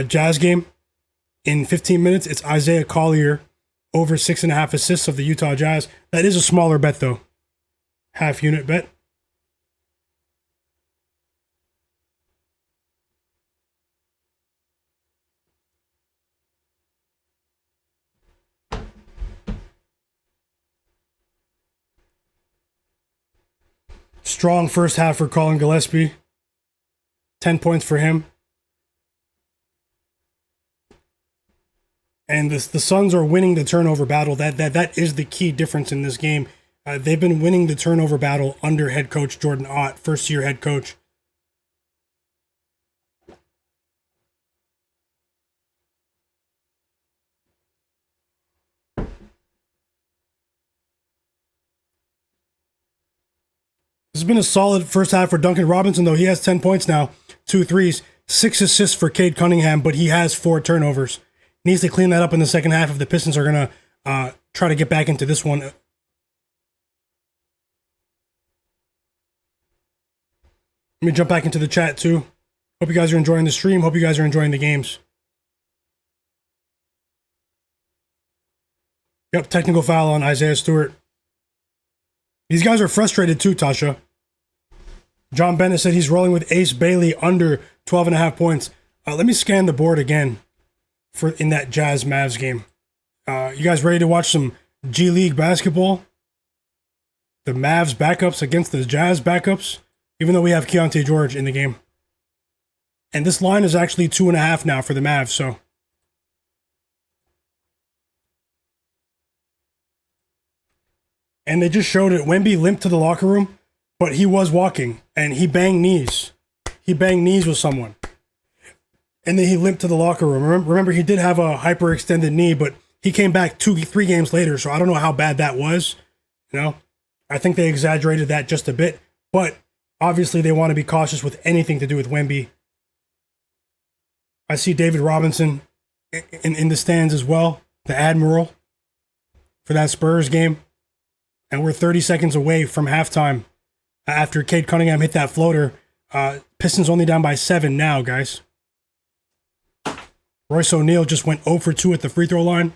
Jazz game. In 15 minutes, it's Isaiah Collier over 6.5 assists of the Utah Jazz. That is a smaller bet, though. Half unit bet. Strong first half for Colin Gillespie. 10 points for him. And the Suns are winning the turnover battle. That is the key difference in this game. They've been winning the turnover battle under head coach Jordan Ott, first-year head coach. This has been a solid first half for Duncan Robinson, though. He has 10 points now, 2 threes, 6 assists for Cade Cunningham, but he has 4 turnovers. Needs to clean that up in the second half if the Pistons are going to try to get back into this one. Let me jump back into the chat, too. Hope you guys are enjoying the stream. Hope you guys are enjoying the games. Yep, technical foul on Isaiah Stewart. These guys are frustrated, too, Tasha. John Bennett said he's rolling with Ace Bailey under 12.5 points. Let me scan the board again. In that Jazz Mavs game. You guys ready to watch some G League basketball? The Mavs backups against the Jazz backups, even though we have Keyonte George in the game. And this line is actually 2.5 now for the Mavs, so. And they just showed it. Wemby limped to the locker room, but he was walking, and he banged knees. He banged knees with someone. And then he limped to the locker room. Remember, he did have a hyperextended knee, but he came back 2-3 games later, so I don't know how bad that was. You know, I think they exaggerated that just a bit, but obviously they want to be cautious with anything to do with Wemby. I see David Robinson in the stands as well. the Admiral, for that Spurs game. And we're 30 seconds away from halftime after Cade Cunningham hit that floater. Pistons only down by 7 now, guys. Royce O'Neal just went 0 for 2 at the free throw line.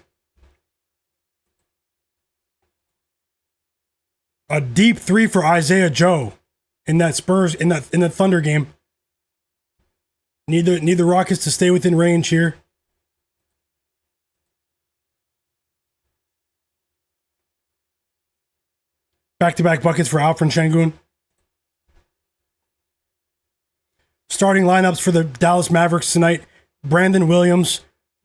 A deep 3 for Isaiah Joe in that Spurs in the Thunder game. Need the Rockets to stay within range here. Back-to-back buckets for Alperen Sengun. Starting lineups for the Dallas Mavericks tonight: Brandon Williams,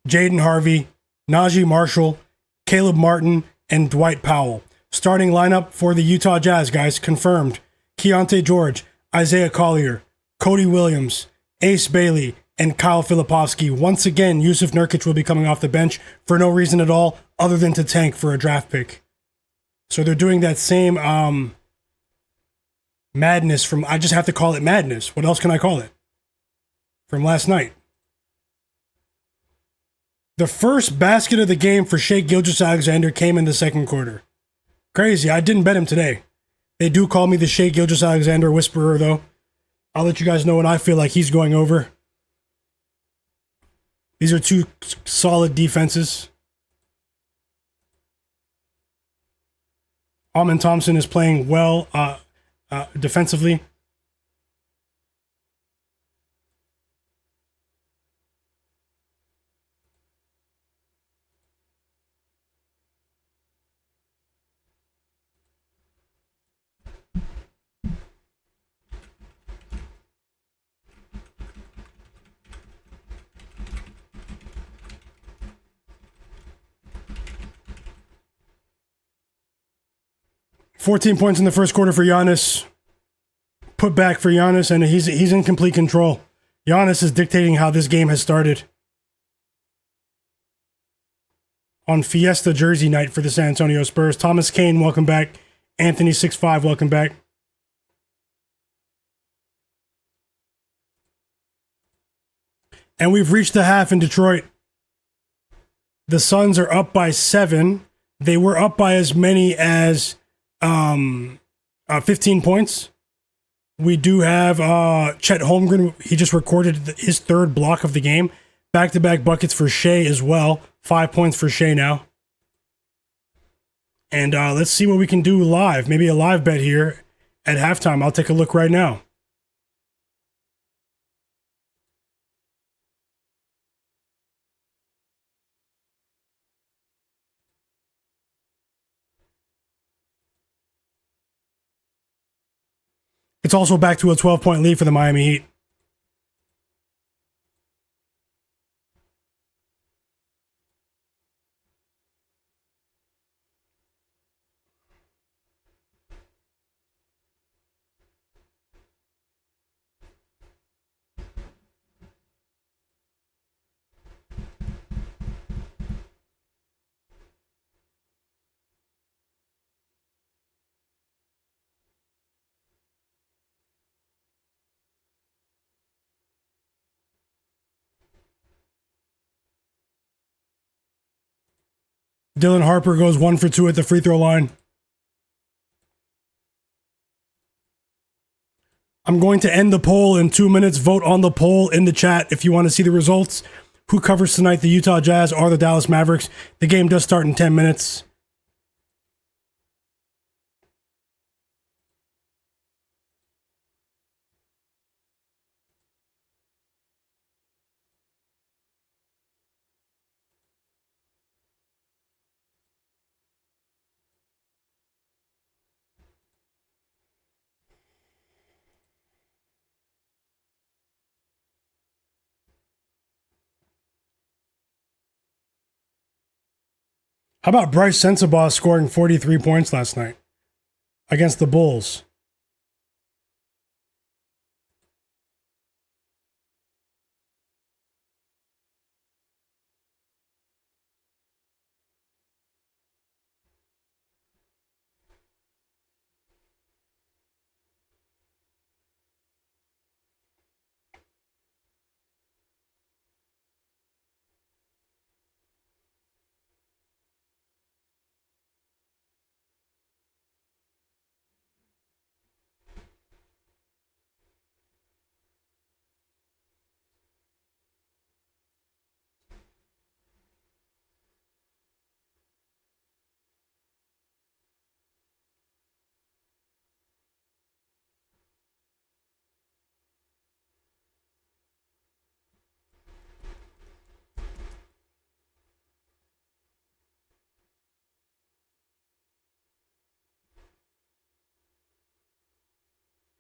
Jaden Harvey, Najee Marshall, Caleb Martin, and Dwight Powell. Starting lineup for the Utah Jazz, guys, confirmed: Keyonte George, Isaiah Collier, Cody Williams, Ace Bailey, and Kyle Filipovsky. Once again, Yusuf Nurkic will be coming off the bench for no reason at all other than to tank for a draft pick. So they're doing that same madness from, I just have to call it madness. What else can I call it? From last night. The first basket of the game for Shai Gilgeous-Alexander came in the second quarter. Crazy. I didn't bet him today. They do call me the Shai Gilgeous-Alexander whisperer, though. I'll let you guys know when I feel like he's going over. These are two solid defenses. Amen Thompson is playing well defensively. $14 points in the first quarter for Giannis. Put back for Giannis, and he's in complete control. Giannis is dictating how this game has started. On Fiesta Jersey night for the San Antonio Spurs. Thomas Kane, welcome back. Anthony 6'5", welcome back. And we've reached the half in Detroit. The Suns are up by 7. They were up by as many as 15 points. We do have Chet Holmgren. He just recorded his third block of the game. Back-to-back buckets for Shai as well. 5 points for Shai now. And let's see what we can do live. Maybe a live bet here at halftime. I'll take a look right now. It's also back to a 12-point lead for the Miami Heat. Dylan Harper goes 1 for 2 at the free throw line. I'm going to end the poll in 2 minutes. Vote on the poll in the chat if you want to see the results. Who covers tonight, the Utah Jazz or the Dallas Mavericks? The game does start in 10 minutes. How about Bryce Sensabaugh scoring 43 points last night against the Bulls?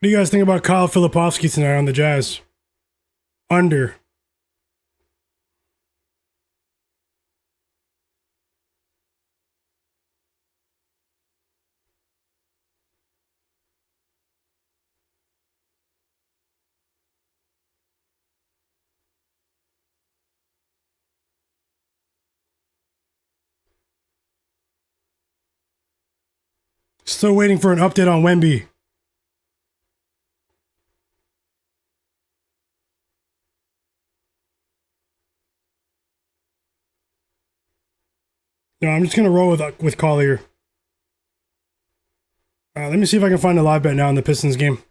What do you guys think about Kyle Filipovsky tonight on the Jazz? Under. Still waiting for an update on Wemby. No, I'm just gonna roll with Collier. Let me see if I can find a live bet now in the Pistons game.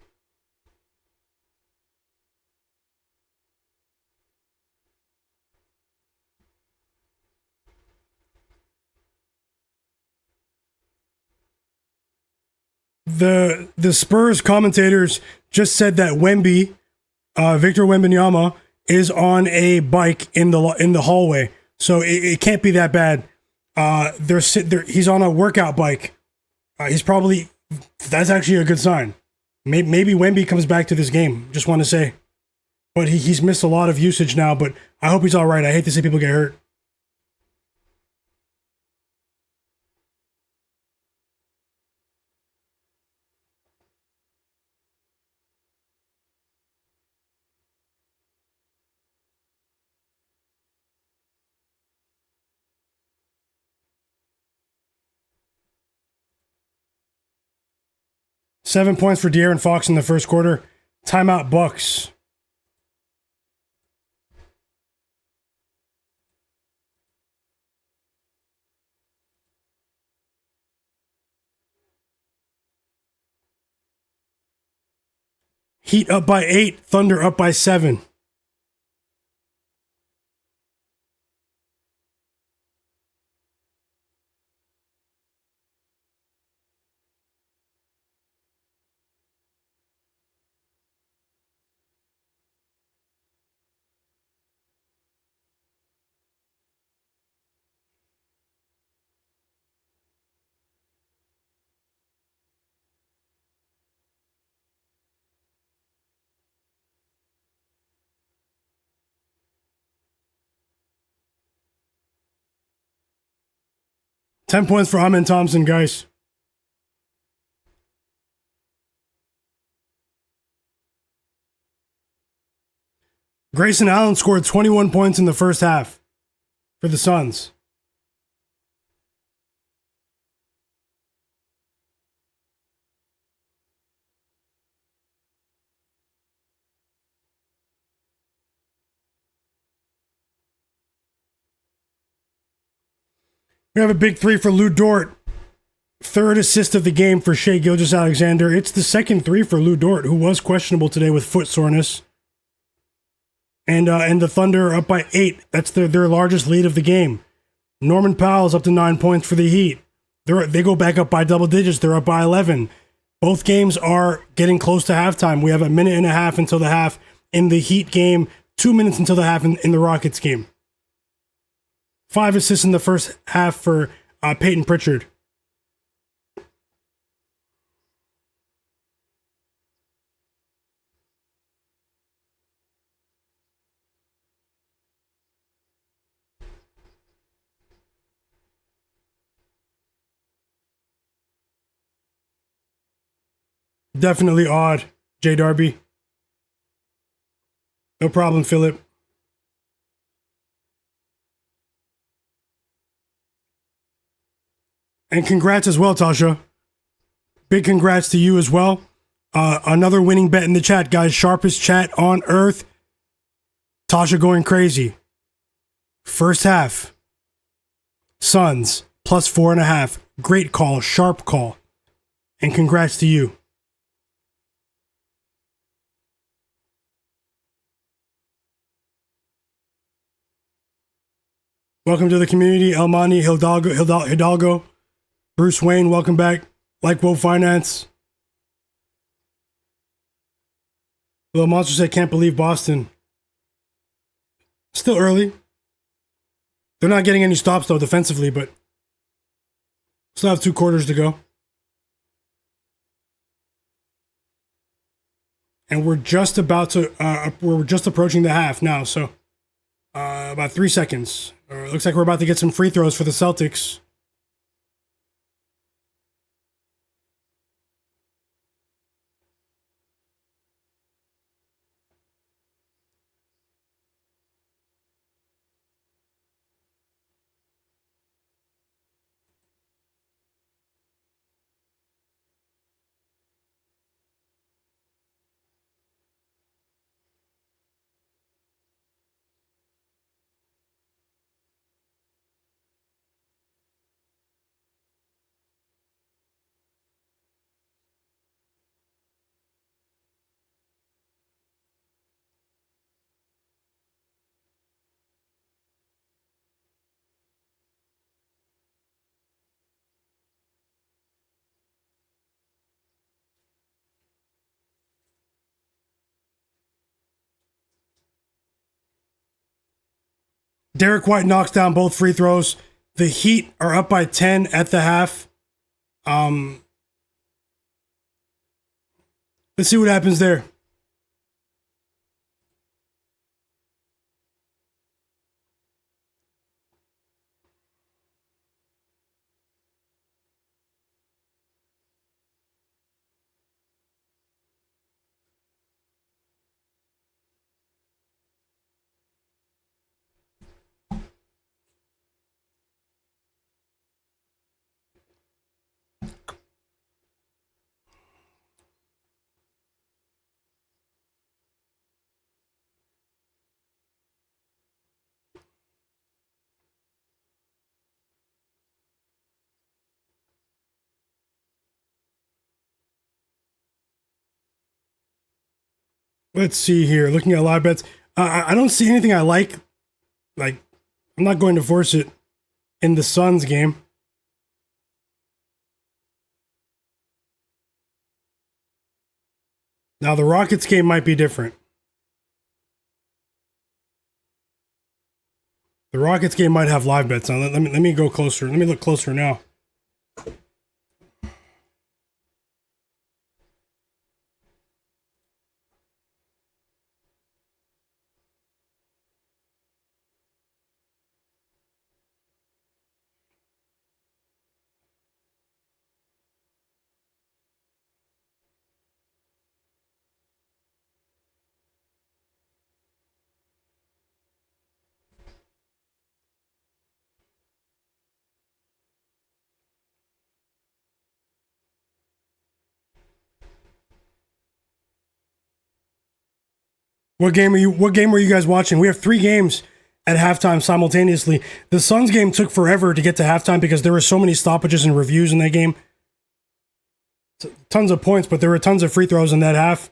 The Spurs commentators just said that Wemby, Victor Wembanyama, is on a bike in the hallway, so it can't be that bad. He's on a workout bike. That's actually a good sign. Maybe Wemby comes back to this game. Just want to say, but he's missed a lot of usage now. But I hope he's all right. I hate to see people get hurt. Seven points for De'Aaron Fox in the first quarter. Timeout Bucks. Heat up by 8. Thunder up by 7. Ten points for Amen Thompson, guys. Grayson Allen scored 21 points in the first half for the Suns. We have a big three for Lou Dort. Third assist of the game for Shai Gilgeous-Alexander. It's the second three for Lou Dort, who was questionable today with foot soreness. And the Thunder are up by 8. That's their largest lead of the game. Norman Powell's up to 9 points for the Heat. They go back up by double digits. They're up by 11. Both games are getting close to halftime. We have a minute and a half until the half in the Heat game. 2 minutes until the half in the Rockets game. 5 assists in the first half for Peyton Pritchard. Definitely odd, J. Darby. No problem, Philip. And congrats as well, Tasha. Big congrats to you as well. Another winning bet in the chat, guys. Sharpest chat on earth. Tasha going crazy. First half. Suns plus 4.5. Great call. Sharp call. And congrats to you. Welcome to the community. Elmani, Hidalgo. Bruce Wayne, welcome back. Like Woe Finance. Little Monster said, can't believe Boston. Still early. They're not getting any stops, though, defensively, but still have 2 quarters to go. And we're just we're just approaching the half now. So about 3 seconds. It looks like we're about to get some free throws for the Celtics. Derek White knocks down both free throws. The Heat are up by 10 at the half. Let's see what happens there. Let's see here. Looking at live bets, I don't see anything I like. Like, I'm not going to force it in the Suns game. Now, the Rockets game might be different. The Rockets game might have live bets on. Let me go closer. Let me look closer now. What game were you guys watching? We have 3 games at halftime simultaneously. The Suns game took forever to get to halftime because there were so many stoppages and reviews in that game. Tons of points, but there were tons of free throws in that half.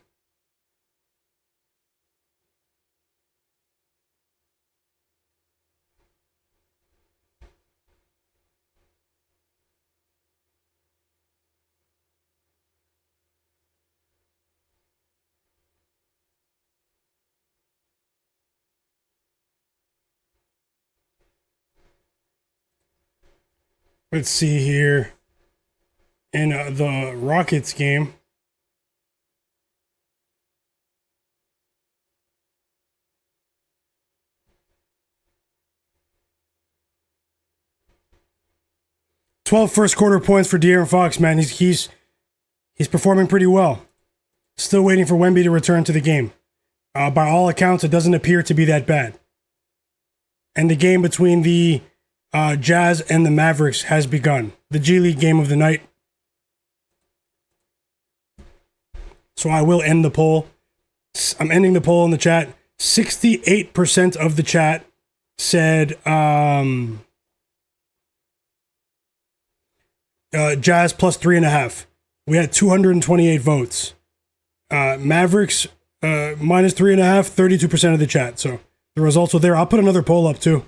Let's see here. In the Rockets game. "12 first quarter points for De'Aaron Fox, man. He's performing pretty well. Still waiting for Wemby to return to the game. By all accounts, it doesn't appear to be that bad. And the game between the Jazz and the Mavericks has begun. The G League game of the night. So I will end the poll. I'm ending the poll in the chat. 68% of the chat said Jazz plus 3.5. We had 228 votes. Mavericks minus 3.5, 32% of the chat. So the results are there. I'll put another poll up too.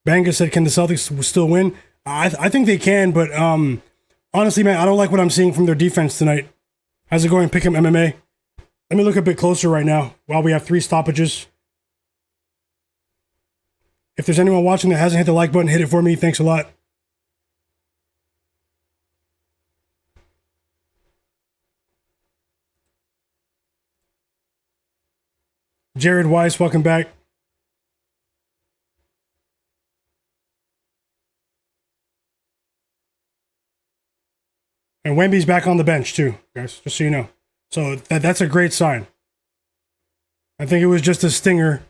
Banga said, can the Celtics still win? I think they can, but honestly, man, I don't like what I'm seeing from their defense tonight. How's it going, Pick'em MMA? Let me look a bit closer right now while we have 3 stoppages. If there's anyone watching that hasn't hit the like button, hit it for me. Thanks a lot. Jared Weiss, welcome back. And Wemby's back on the bench too, guys, just so you know. So that's a great sign. I think it was just a stinger.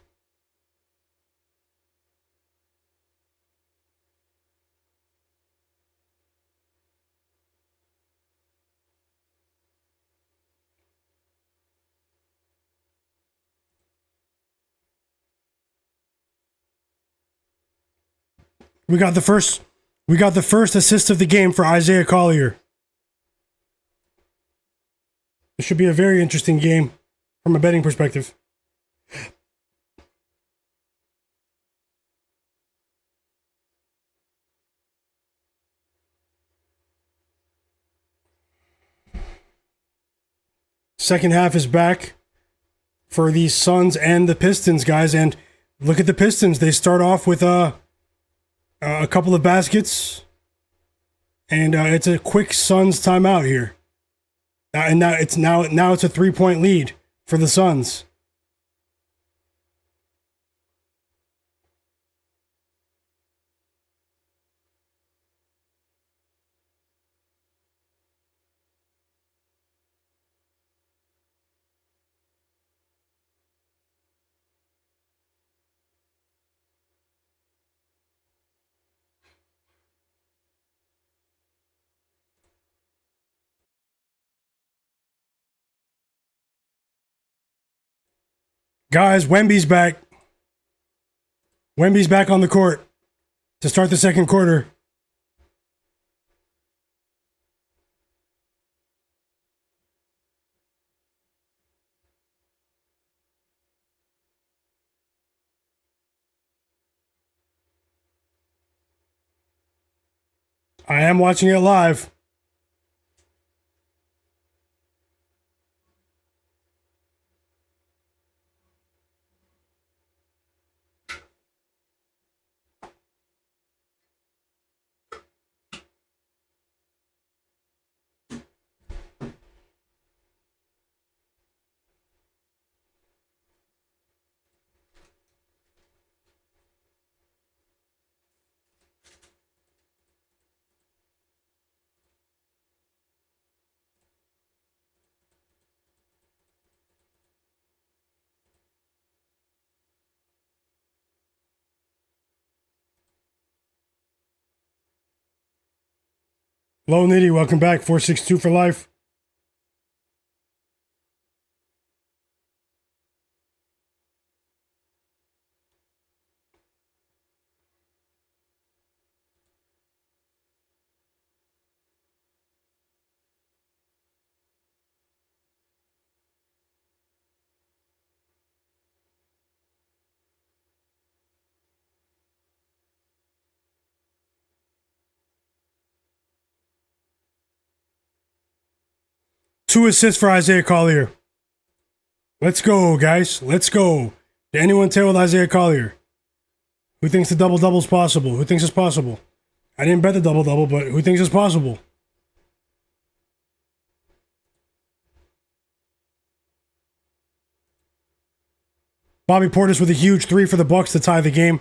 We got the first assist of the game for Isaiah Collier. It should be a very interesting game from a betting perspective. Second half is back for the Suns and the Pistons, guys. And look at the Pistons. They start off with a couple of baskets, and it's a quick Suns timeout here. And now it's a 3-point lead for the Suns. Guys, Wemby's back. Wemby's back on the court to start the second quarter. I am watching it live. Low Nitty, welcome back. 462 for life. Two assists for Isaiah Collier. Let's go, guys. Let's go. Did anyone tell with Isaiah Collier? Who thinks the double-double is possible? Who thinks it's possible? I didn't bet the double-double, but who thinks it's possible? Bobby Portis with a huge three for the Bucks to tie the game.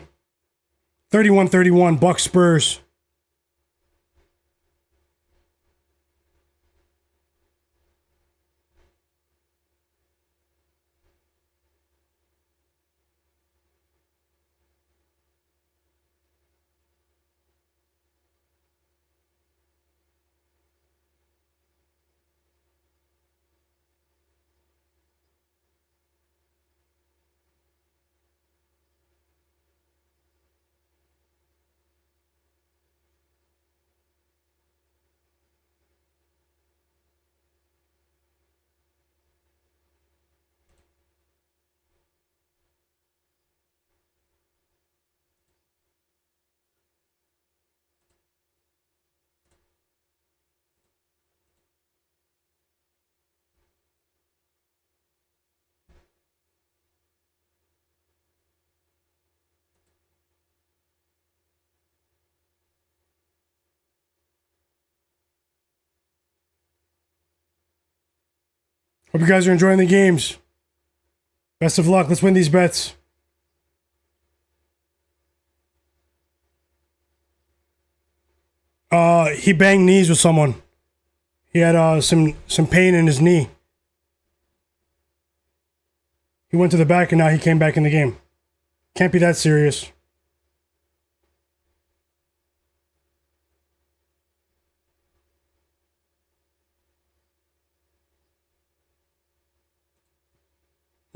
31-31, Bucks Spurs. Hope you guys are enjoying the games. Best of luck. Let's win these bets. He banged knees with someone. He had some pain in his knee. He went to the back and now he came back in the game. Can't be that serious.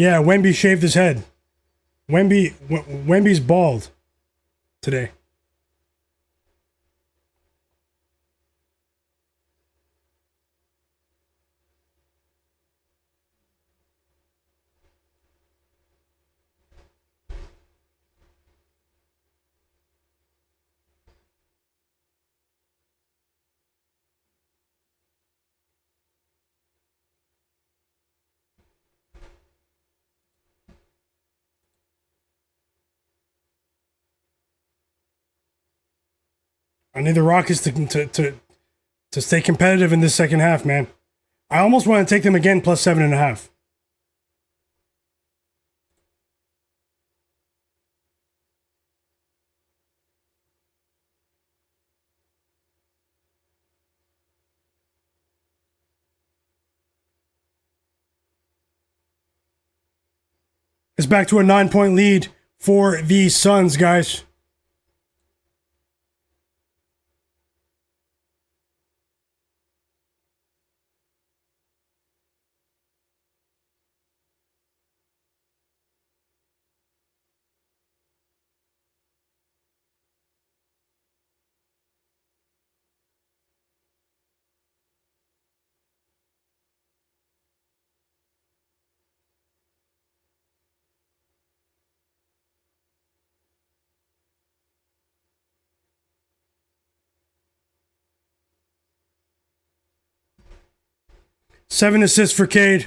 Yeah, Wemby shaved his head. Wemby's bald today. I need the Rockets to stay competitive in this second half, man. I almost want to take them again plus 7.5. It's back to a 9-point lead for the Suns, guys. Seven assists for Cade.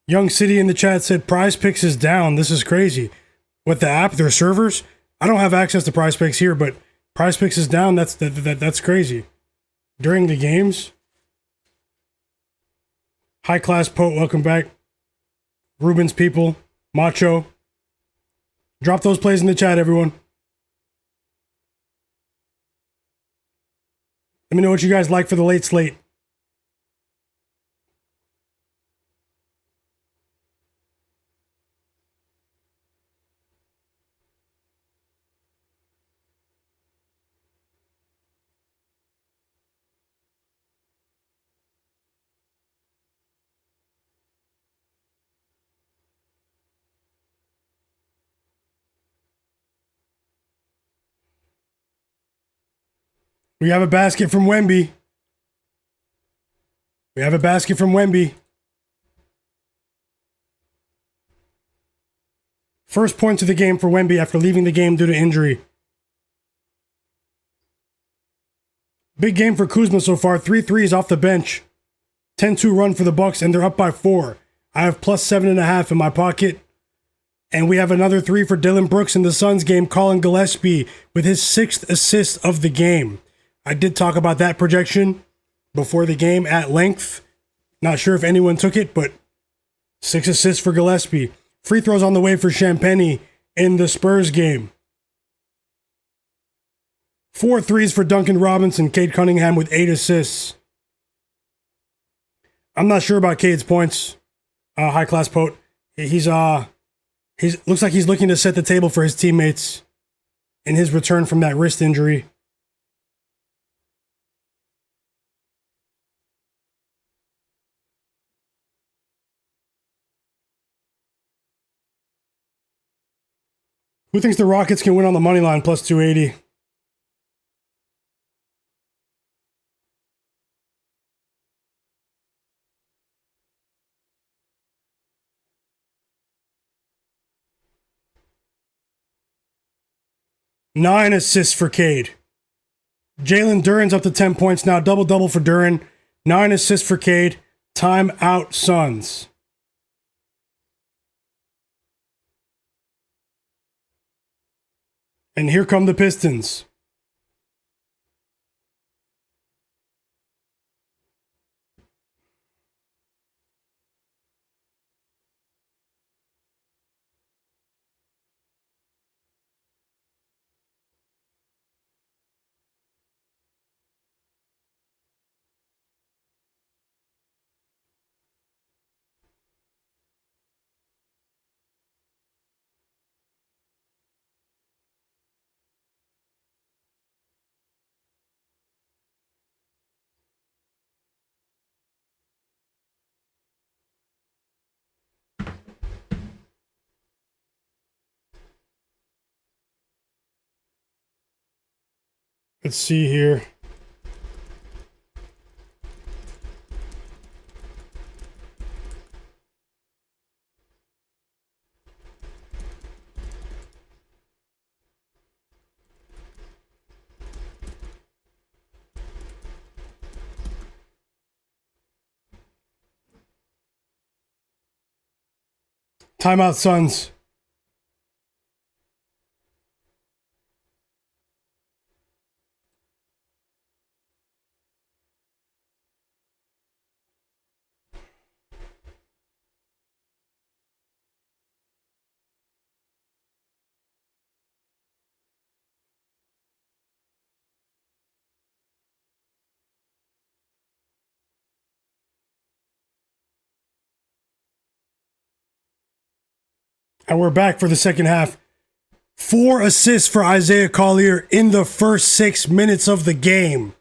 Young City in the chat said Prize Picks is down. This is crazy. What, the app, their servers? I don't have access to Prize Picks here, but Prize Picks is down. That's crazy. During the games. High Class Poet, welcome back. Ruben's people, Macho. Drop those plays in the chat, everyone. Let me know what you guys like for the late slate. We have a basket from Wemby. We have a basket from Wemby. First points of the game for Wemby after leaving the game due to injury. Big game for Kuzma so far. 3 threes off the bench. 10-2 run for the Bucks, and they're up by 4. I have plus 7.5 in my pocket. And we have another 3 for Dillon Brooks in the Suns game. Colin Gillespie with his 6th assist of the game. I did talk about that projection before the game at length. Not sure if anyone took it, but 6 assists for Gillespie. Free throws on the way for Champagny in the Spurs game. 4 threes for Duncan Robinson. Cade Cunningham with 8 assists. I'm not sure about Cade's points. High Class Poet. He's looks like he's looking to set the table for his teammates in his return from that wrist injury. Who thinks the Rockets can win on the money line plus 280? Nine assists for Cade. Jalen Duren's up to 10 points now. Double-double for Duren. 9 assists for Cade. Time out, Suns. And here come the Pistons. Let's see here. Timeout, Suns. And we're back for the second half. 4 assists for Isaiah Collier in the first 6 minutes of the game.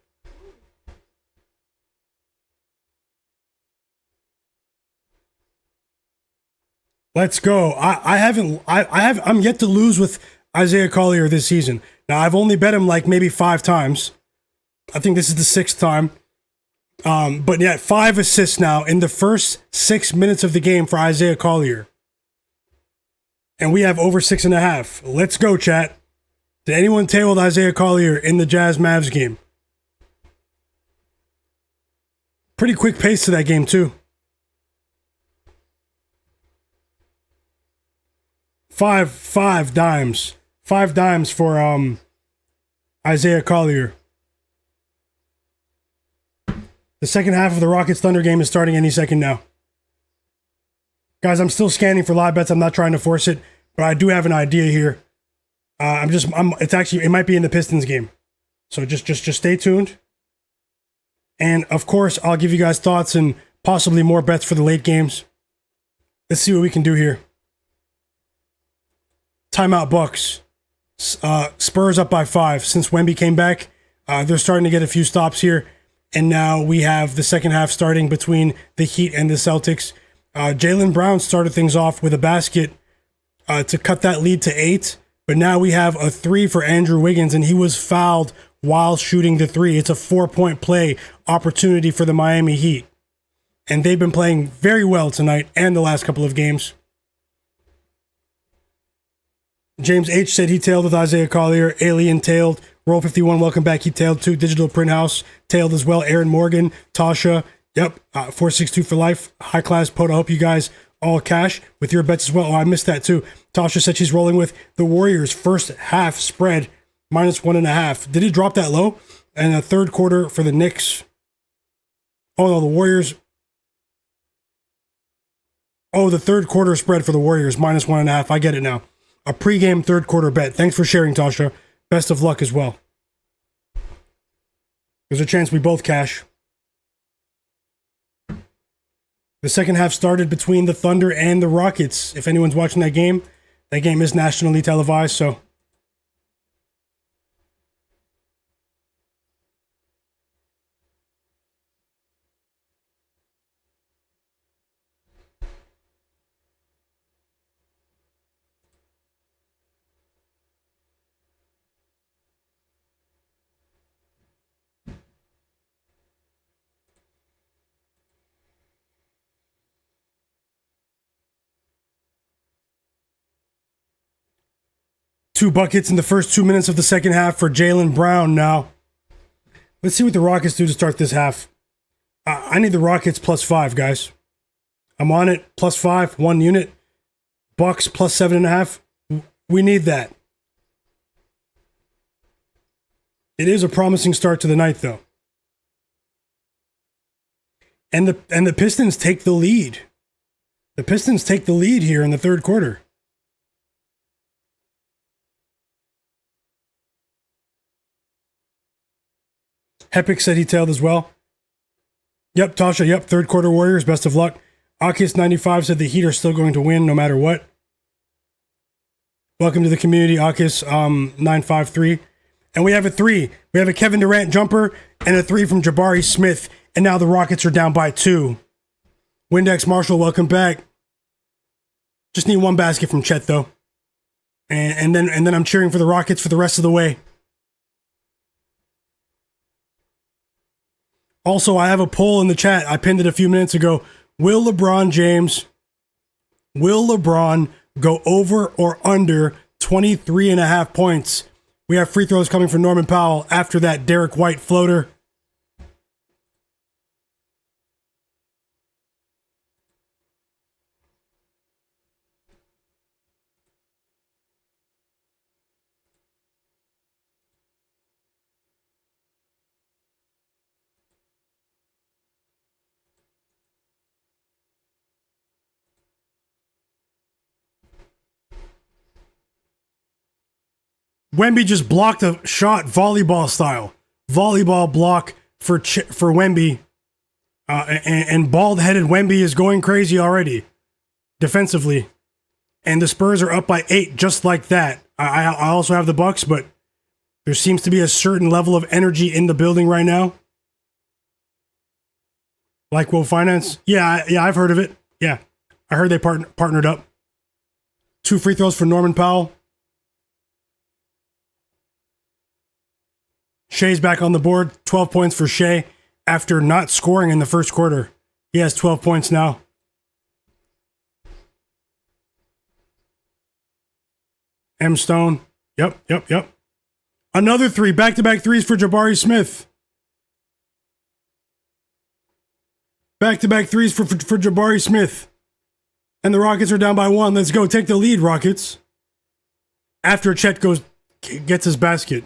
Let's go. I'm yet to lose with Isaiah Collier this season. Now, I've only bet him like maybe 5 times. I think this is the 6th time. But yeah, 5 assists now in the first 6 minutes of the game for Isaiah Collier. And we have over 6.5. Let's go, chat. Did anyone tail Isaiah Collier in the Jazz Mavs game? Pretty quick pace to that game, too. 5 dimes. 5 dimes for Isaiah Collier. The second half of the Rockets Thunder game is starting any second now. Guys, I'm still scanning for live bets. I'm not trying to force it, but I do have an idea here. It might be in the Pistons game. So just stay tuned. And of course, I'll give you guys thoughts and possibly more bets for the late games. Let's see what we can do here. Timeout Bucks. Spurs up by 5. Since Wemby came back, they're starting to get a few stops here. And now we have the second half starting between the Heat and the Celtics. Jaylen Brown started things off with a basket to cut that lead to 8. But now we have a 3 for Andrew Wiggins, and he was fouled while shooting the 3. It's a 4-point play opportunity for the Miami Heat. And they've been playing very well tonight and the last couple of games. James H. said he tailed with Isaiah Collier. Alien tailed. Roll 51, welcome back. He tailed too. Digital Print House tailed as well. Aaron Morgan, Tasha. Yep, 462 for life. High class pot. I hope you guys all cash with your bets as well. Oh, I missed that too. Tasha said she's rolling with the Warriors first half spread -1.5. Did he drop that low? And a third quarter for the Knicks. Oh no, the Warriors. Oh, the third quarter spread for the Warriors -1.5. I get it now. A pregame third quarter bet. Thanks for sharing, Tasha. Best of luck as well. There's a chance we both cash. The second half started between the Thunder and the Rockets. If anyone's watching that game is nationally televised, so. Two buckets in the first 2 minutes of the second half for Jaylen Brown now. Let's see what the Rockets do to start this half. I need the Rockets +5, guys. I'm on it. +5, 1 unit. Bucks +7.5. We need that. It is a promising start to the night, though. And the Pistons take the lead. The Pistons take the lead here in the third quarter. Hepic said he tailed as well. Yep, Tasha, yep, third quarter Warriors, best of luck. Akis95 said the Heat are still going to win no matter what. Welcome to the community, Akis953. And we have a 3. We have a Kevin Durant jumper and a 3 from Jabari Smith. And now the Rockets are down by 2. Windex Marshall, welcome back. Just need 1 basket from Chet, though. And then I'm cheering for the Rockets for the rest of the way. Also, I have a poll in the chat. I pinned it a few minutes ago. Will LeBron go over or under 23.5 points? We have free throws coming from Norman Powell after that Derek White floater. Wemby just blocked a shot volleyball style. Volleyball block for Wemby. And bald-headed Wemby is going crazy already defensively. And the Spurs are up by 8 just like that. I also have the Bucks, but there seems to be a certain level of energy in the building right now. Like Will Finance? Yeah, I've heard of it. Yeah, I heard they partnered up. 2 free throws for Norman Powell. Shai's back on the board. 12 points for Shai after not scoring in the first quarter. He has 12 points now. M. Stone. Yep. Another 3. Back-to-back threes for Jabari Smith. Back-to-back threes for Jabari Smith. And the Rockets are down by 1. Let's go. Take the lead, Rockets. After Chet gets his basket.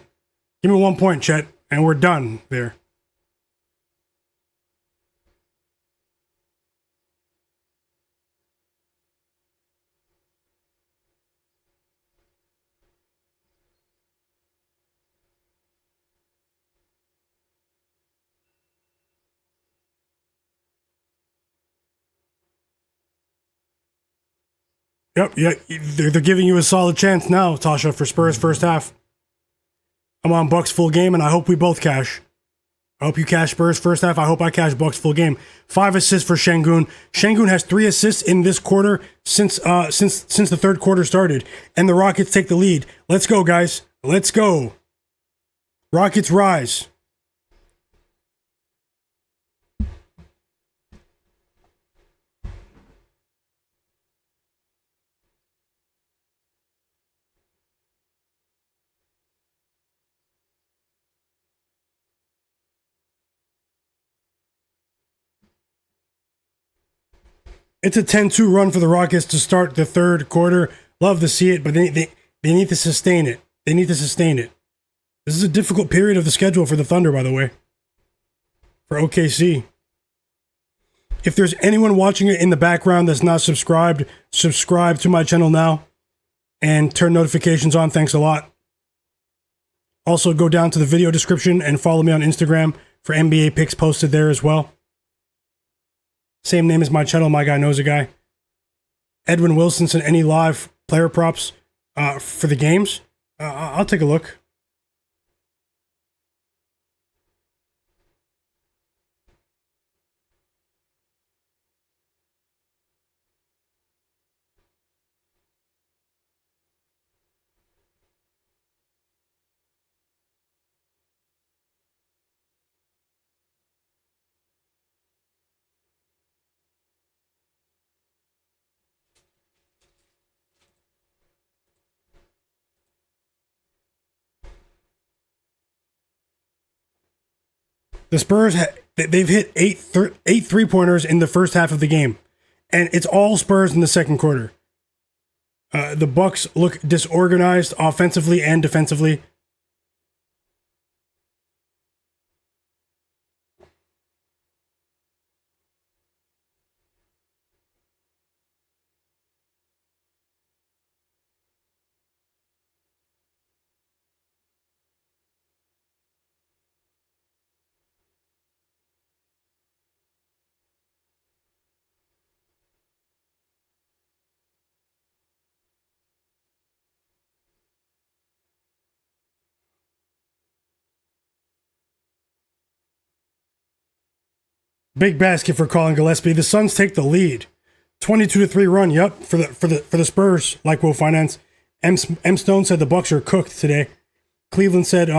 Give me 1 point, Chet, and we're done there. Yep, yeah, they're giving you a solid chance now, Tasha, for Spurs first half. I'm on Bucks full game, and I hope we both cash. I hope you cash Spurs first half. I hope I cash Bucks full game. 5 assists for Sengun. Sengun has 3 assists in this quarter since the third quarter started, and the Rockets take the lead. Let's go, guys. Let's go. Rockets rise. It's a 10-2 run for the Rockets to start the third quarter. Love to see it, but they need to sustain it. They need to sustain it. This is a difficult period of the schedule for the Thunder, by the way. For OKC. If there's anyone watching it in the background that's not subscribed, subscribe to my channel now and turn notifications on. Thanks a lot. Also, go down to the video description and follow me on Instagram for NBA picks posted there as well. Same name as my channel, Myguyknowsaguy. Edwin Wilson sent any live player props for the games. I'll take a look. The Spurs, they've hit eight three-pointers in the first half of the game. And it's all Spurs in the second quarter. The Bucks look disorganized offensively and defensively. Big basket for Colin Gillespie. The Suns take the lead. 22-3 run, yep, for the Spurs, like Will Finance. M. Stone said the Bucks are cooked today. Cleveland said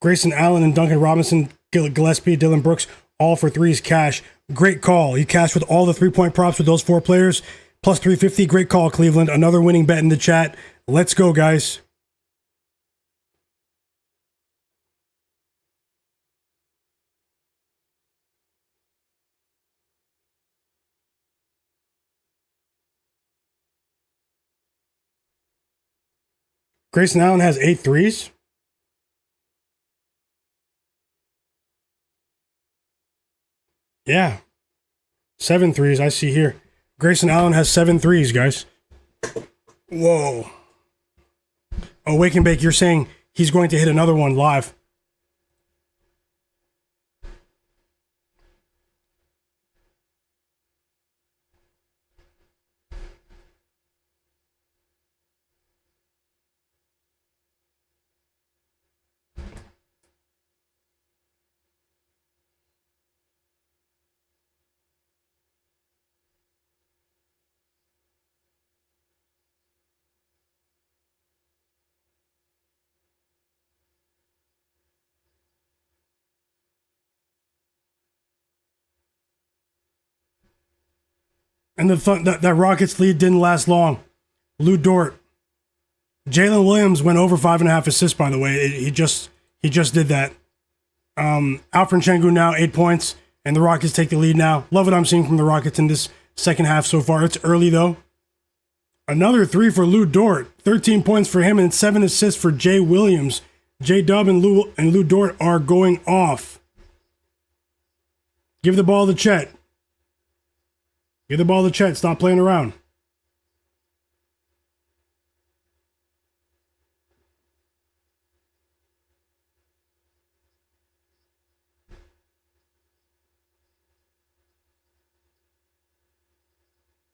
Grayson Allen and Duncan Robinson Gillespie, Dylan Brooks, all for threes cash. Great call. You cashed with all the 3-point props with those 4 players. Plus 350. Great call, Cleveland. Another winning bet in the chat. Let's go, guys. Grayson Allen has 8 threes. Yeah. 7 threes, I see here. Grayson Allen has 7 threes, guys. Whoa. Oh, Wake and Bake, you're saying he's going to hit another one live. And that Rockets lead didn't last long. Lou Dort. Jalen Williams went over 5.5 assists, by the way. He just did that. Alperen Sengun now 8 points, and the Rockets take the lead now. Love what I'm seeing from the Rockets in this second half so far. It's early, though. Another 3 for Lou Dort. 13 points for him and 7 assists for Jay Williams. J-Dub and Lou Dort are going off. Give the ball to Chet. Give the ball to Chet. Stop playing around.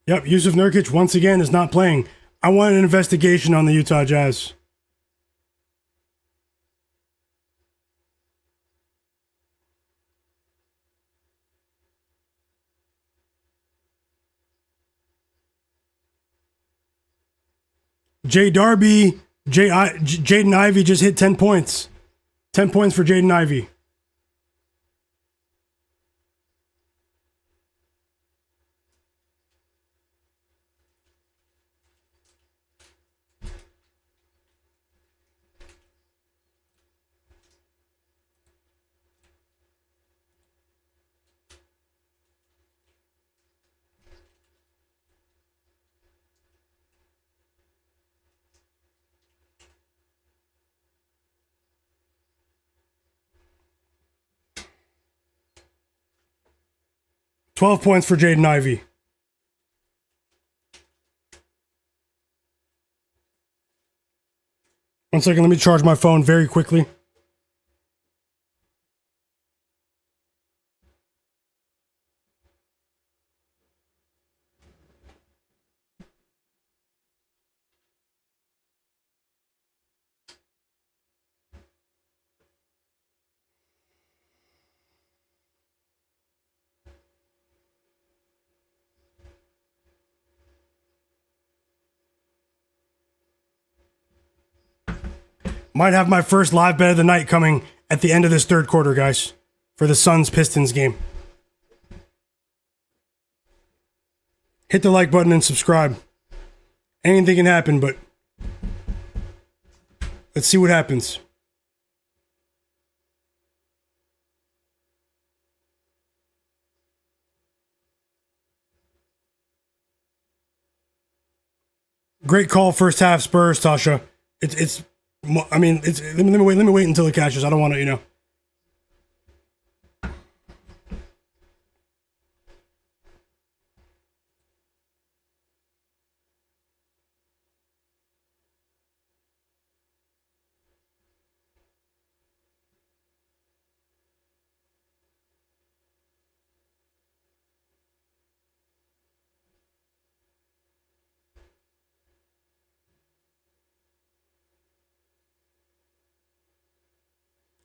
Yep, Yusuf Nurkic once again is not playing. I want an investigation on the Utah Jazz. Jaden Ivey just hit 10 points. 10 points for Jaden Ivey. $12 points for Jaden Ivey. One second, let me charge my phone very quickly. Might have my first live bet of the night coming at the end of this third quarter, guys, for the Suns-Pistons game. Hit the like button and subscribe. Anything can happen, but let's see what happens. Great call, first half Spurs, Tasha. Let me wait until it catches. I don't want to,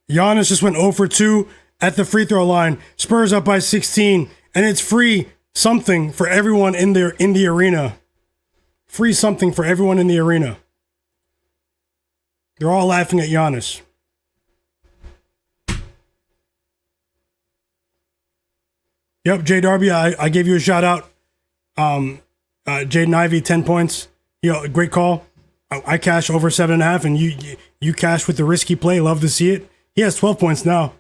Giannis just went 0 for 2 at the free throw line. Spurs up by 16, and it's free something for everyone in the arena. Free something for everyone in the arena. They're all laughing at Giannis. Yep, Jay Darby, I gave you a shout out. Jaden Ivey, 10 points. Great call. I cash over 7.5, and you cash with the risky play. Love to see it. He has 12 points now.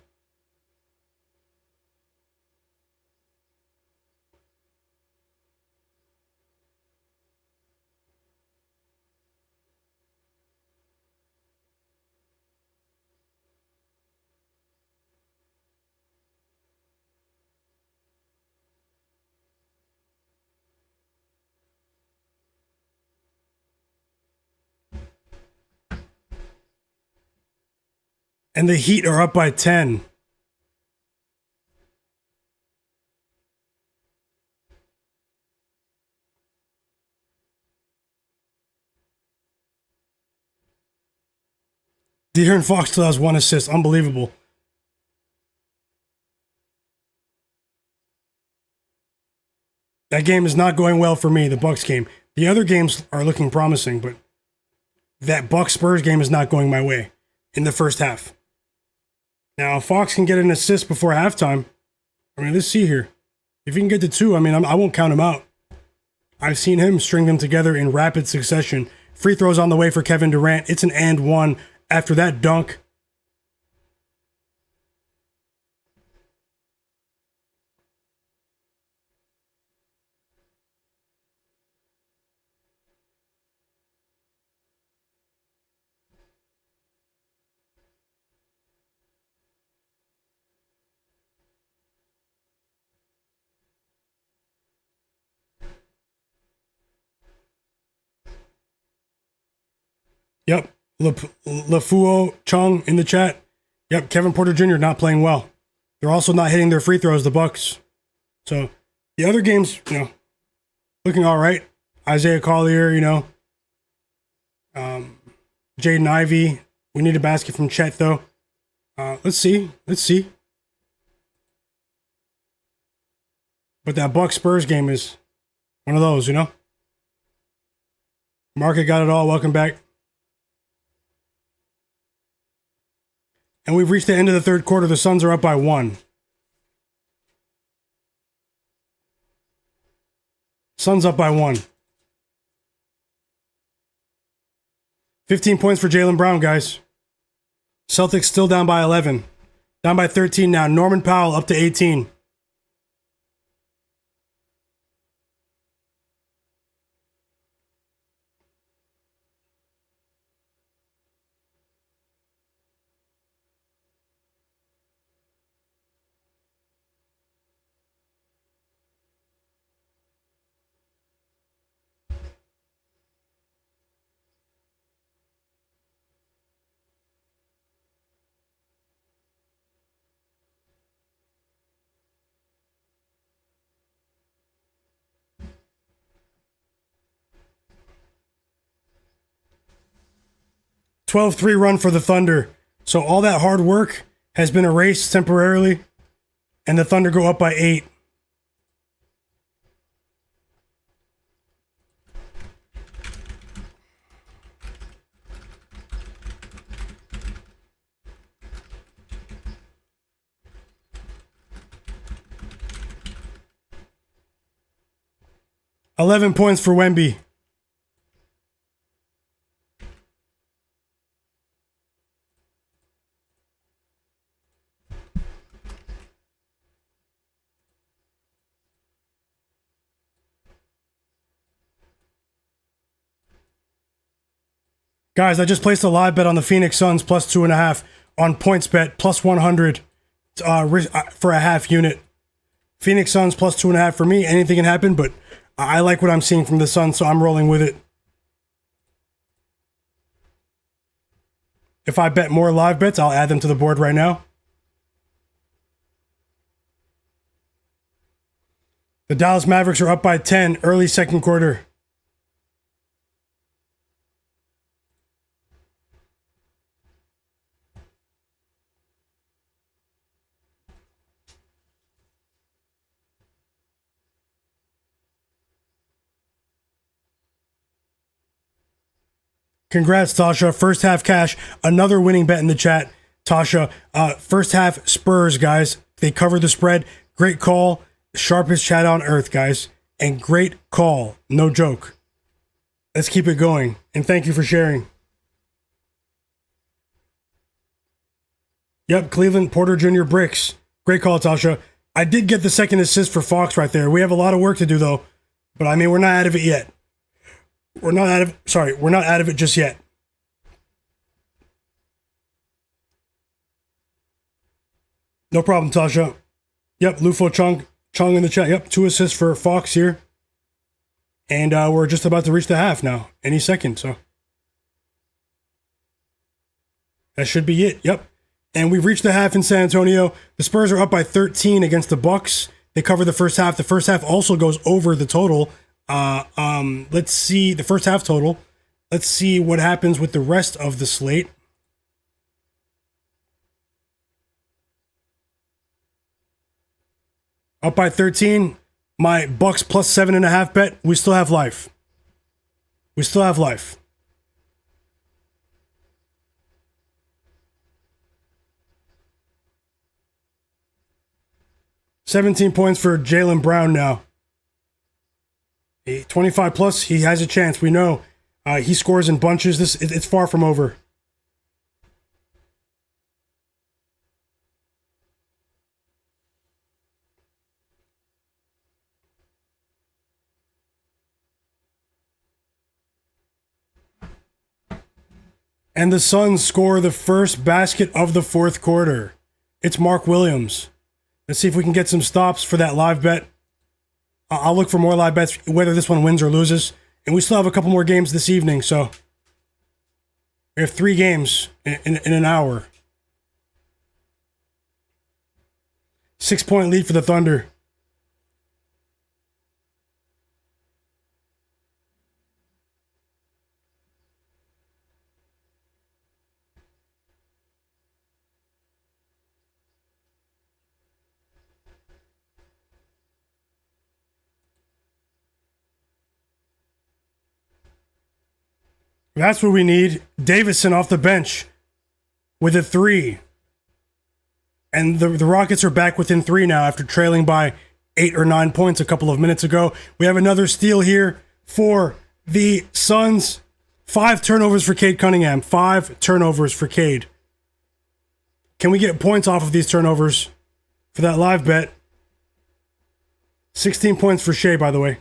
And the Heat are up by 10. De'Aaron Fox still has 1 assist. Unbelievable. That game is not going well for me, the Bucks game. The other games are looking promising, but that Bucks Spurs game is not going my way in the first half. Now, if Fox can get an assist before halftime, let's see here. If he can get to 2, I won't count him out. I've seen him string them together in rapid succession. Free throws on the way for Kevin Durant. It's an and one after that dunk. Yep. Lafuo Chung in the chat. Yep. Kevin Porter Jr. not playing well. They're also not hitting their free throws, the Bucks. So the other games, looking all right. Isaiah Collier, Jaden Ivey. We need a basket from Chet, though. Let's see. But that Bucks Spurs game is one of those, Market got it all. Welcome back. And we've reached the end of the third quarter. The Suns are up by 1. Suns up by 1. 15 points for Jaylen Brown, guys. Celtics still down by 11. Down by 13 now. Norman Powell up to 18. $12-3 run for the Thunder. So all that hard work has been erased temporarily, and the Thunder go up by 8. $11 points for Wemby. Guys, I just placed a live bet on the Phoenix Suns plus 2.5 on PointsBet plus 100 for a half unit. Phoenix Suns plus 2.5 for me. Anything can happen, but I like what I'm seeing from the Suns, so I'm rolling with it. If I bet more live bets, I'll add them to the board right now. The Dallas Mavericks are up by 10 early second quarter. Congrats, Tasha. First half cash. Another winning bet in the chat. Tasha, first half Spurs, guys. They covered the spread. Great call. Sharpest chat on earth, guys. And great call. No joke. Let's keep it going. And thank you for sharing. Yep, Cleveland, Porter Jr. bricks. Great call, Tasha. I did get the second assist for Fox right there. We have a lot of work to do, though. But, I mean, we're not out of it yet. We're not out of it just yet. No problem, Tasha. Yep, Lufo Chung in the chat. Yep, 2 assists for Fox here. And we're just about to reach the half now. Any second, so. That should be it. Yep. And we've reached the half in San Antonio. The Spurs are up by 13 against the Bucks. They cover the first half. The first half also goes over the total. Let's see the first half total. Let's see what happens with the rest of the slate. Up by 13. My Bucks plus 7.5 bet. We still have life. We still have life. $17 points for Jaylen Brown now. 25 plus, he has a chance. We know he scores in bunches. It's far from over. And the Suns score the first basket of the fourth quarter. It's Mark Williams. Let's see if we can get some stops for that live bet. I'll look for more live bets, whether this one wins or loses. And we still have a couple more games this evening, so we have 3 games in an hour. 6-point lead for the Thunder. That's what we need. Davison off the bench with a 3. And the Rockets are back within 3 now after trailing by 8 or 9 points a couple of minutes ago. We have another steal here for the Suns. 5 turnovers for Cade Cunningham. 5 turnovers for Cade. Can we get points off of these turnovers for that live bet? 16 points for Shai, by the way.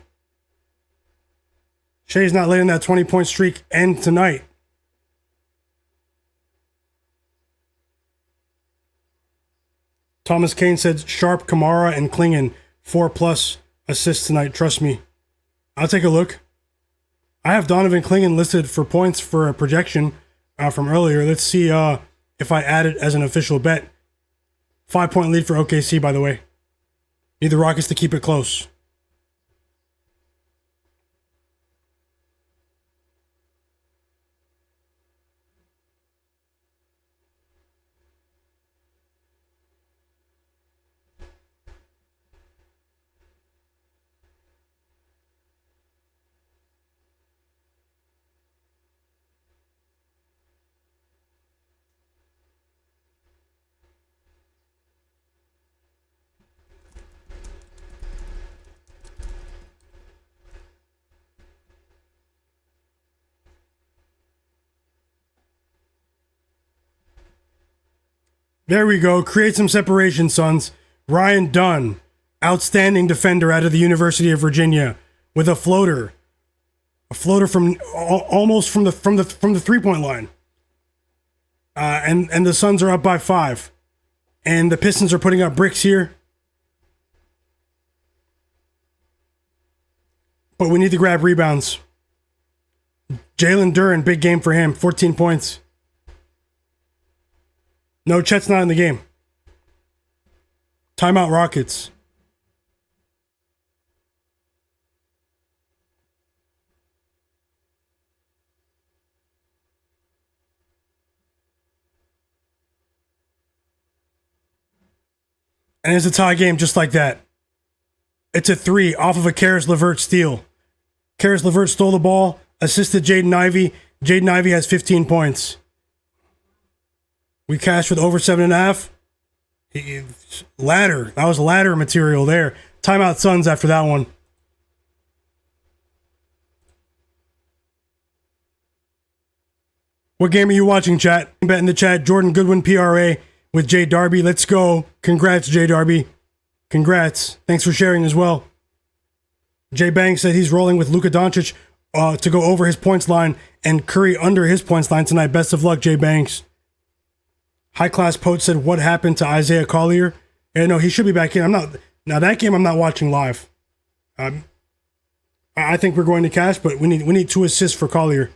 Shai's not letting that 20-point streak end tonight. Thomas Kane said Sharp, Kamara, and Klingon 4+ assists tonight. Trust me. I'll take a look. I have Donovan Klingon listed for points for a projection from earlier. Let's see if I add it as an official bet. 5-point lead for OKC, by the way. Need the Rockets to keep it close. There we go. Create some separation, Suns. Ryan Dunn, outstanding defender out of the University of Virginia, with a floater. A floater from almost from the 3-point line. And the Suns are up by 5. And the Pistons are putting up bricks here. But we need to grab rebounds. Jalen Duren, big game for him. 14 points. No, Chet's not in the game. Timeout Rockets. And it's a tie game just like that. It's a 3 off of a Karis LeVert steal. Karis LeVert stole the ball, assisted Jaden Ivey. Jaden Ivey has 15 points. We cashed with over 7.5. Ladder. That was ladder material there. Timeout Suns after that one. What game are you watching, chat? Bet in the chat, Jordan Goodwin PRA with Jay Darby. Let's go. Congrats, Jay Darby. Congrats. Thanks for sharing as well. Jay Banks said he's rolling with Luka Doncic to go over his points line and Curry under his points line tonight. Best of luck, Jay Banks. High Class Poach said, what happened to Isaiah Collier? Yeah, no, he should be back in. Now that game I'm not watching live. I think we're going to cash, but we need 2 assists for Collier.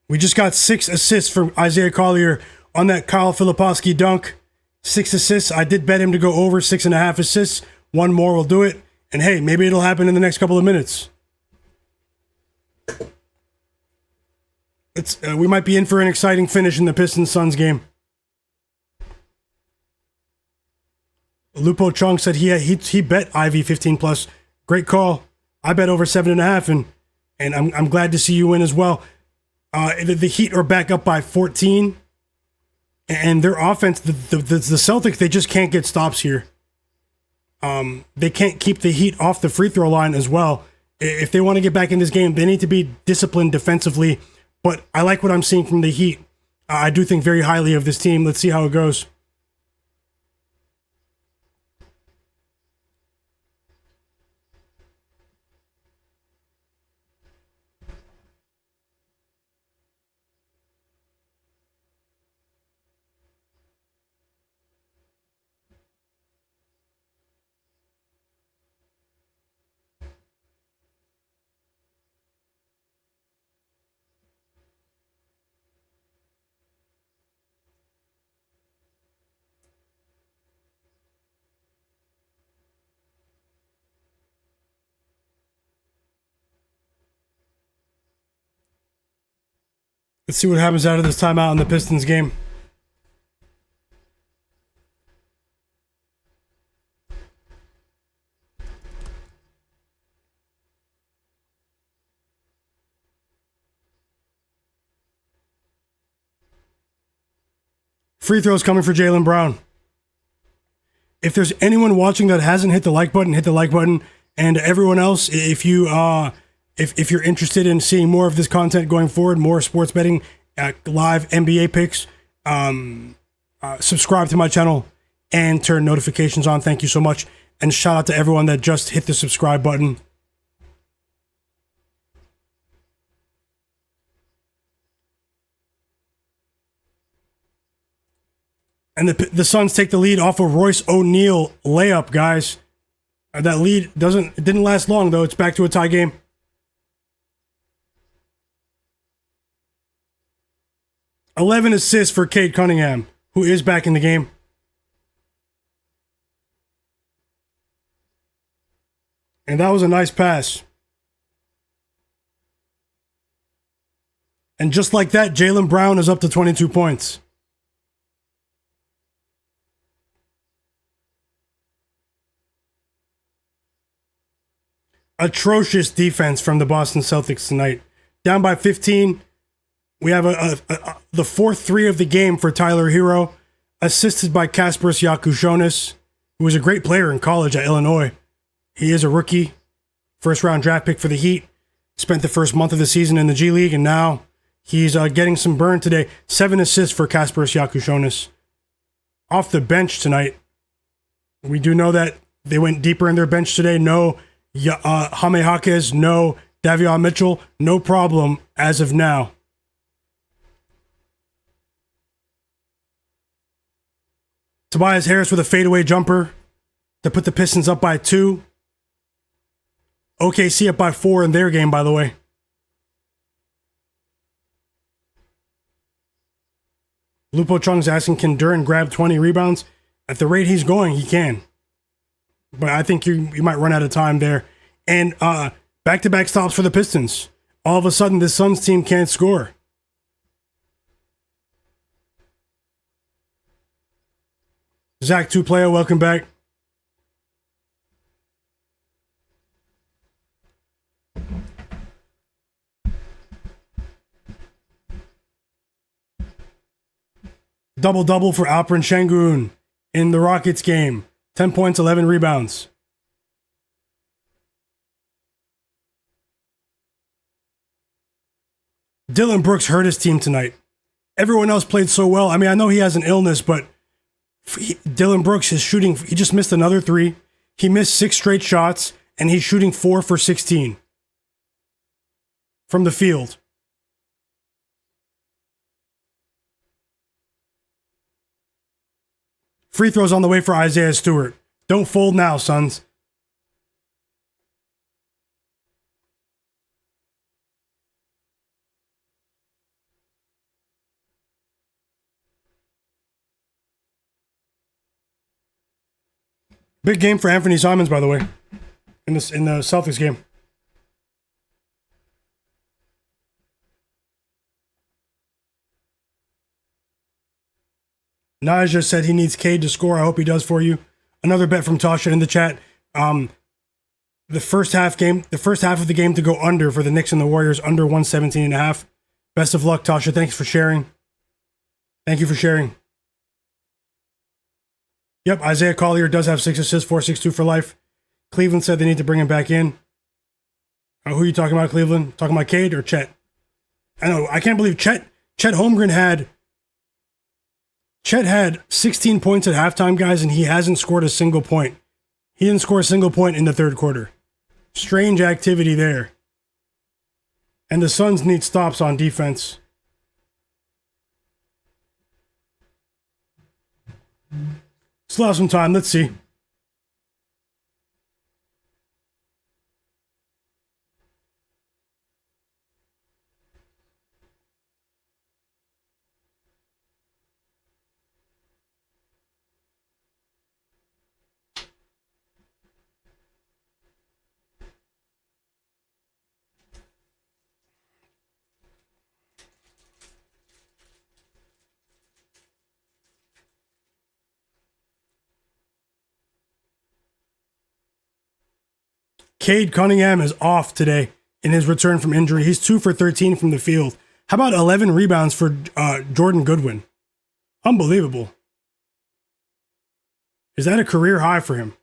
We just got 6 assists from Isaiah Collier on that Kyle Filipowski dunk. 6 assists. I did bet him to go over 6.5 assists. 1 more will do it. And hey, maybe it'll happen in the next couple of minutes. We might be in for an exciting finish in the Pistons-Suns game. Lupo Chung said he bet Ivy 15 plus. Great call. I bet over 7.5, and I'm glad to see you win as well. The Heat are back up by 14, and their offense, the Celtics, they just can't get stops here. They can't keep the Heat off the free throw line as well. If they want to get back in this game, they need to be disciplined defensively. But I like what I'm seeing from the Heat. I do think very highly of this team. Let's see how it goes. Let's see what happens out of this timeout in the Pistons game. Free throws coming for Jaylen Brown. If there's anyone watching that hasn't hit the like button, hit the like button. And everyone else, if you're interested in seeing more of this content going forward, more sports betting, live NBA picks, subscribe to my channel and turn notifications on. Thank you so much. And shout out to everyone that just hit the subscribe button. And the Suns take the lead off a Royce O'Neal layup, guys. That lead didn't last long, though. It's back to a tie game. $11 assists for Cade Cunningham, who is back in the game. And that was a nice pass. And just like that, Jaylen Brown is up to 22 points. Atrocious defense from the Boston Celtics tonight. Down by 15. We have the fourth 3 of the game for Tyler Herro, assisted by Kasparas Jakushonis, who was a great player in college at Illinois. He is a rookie, first-round draft pick for the Heat. Spent the first month of the season in the G League, and now he's getting some burn today. 7 assists for Kasparas Jakushonis. Off the bench tonight, we do know that they went deeper in their bench today. No Jaime Jaquez, no Davion Mitchell, no problem as of now. Tobias Harris with a fadeaway jumper to put the Pistons up by 2. OKC up by 4 in their game, by the way. Lupo Chung's asking, can Durant grab 20 rebounds? At the rate he's going, he can. But I think you might run out of time there. And back-to-back stops for the Pistons. All of a sudden, this Suns team can't score. Zach Two-Player, welcome back. Double-double for Alperen Sengun in the Rockets game. 10 points, 11 rebounds. Dillon Brooks hurt his team tonight. Everyone else played so well. I mean, I know he has an illness, but Dillon Brooks is shooting. He just missed another 3. He missed 6 straight shots, and he's shooting 4 for 16 from the field. Free throws on the way for Isaiah Stewart. Don't fold now, Suns. Big game for Anthony Simons, by the way, in the Celtics game. Naja said he needs Cade to score. I hope he does for you. Another bet from Tasha in the chat. The first half of the game to go under for the Knicks and the Warriors, under 117.5. Best of luck, Tasha. Thanks for sharing. Thank you for sharing. Yep, Isaiah Collier does have 6 assists, 4.62 for life. Cleveland said they need to bring him back in. Who are you talking about, Cleveland? Talking about Cade or Chet? I know, I can't believe Chet Holmgren had 16 points at halftime, guys, and he hasn't scored a single point. He didn't score a single point in the third quarter. Strange activity there. And the Suns need stops on defense. Still have some time. Let's see. Cade Cunningham is off today in his return from injury. He's 2 for 13 from the field. How about 11 rebounds for Jordan Goodwin? Unbelievable. Is that a career high for him?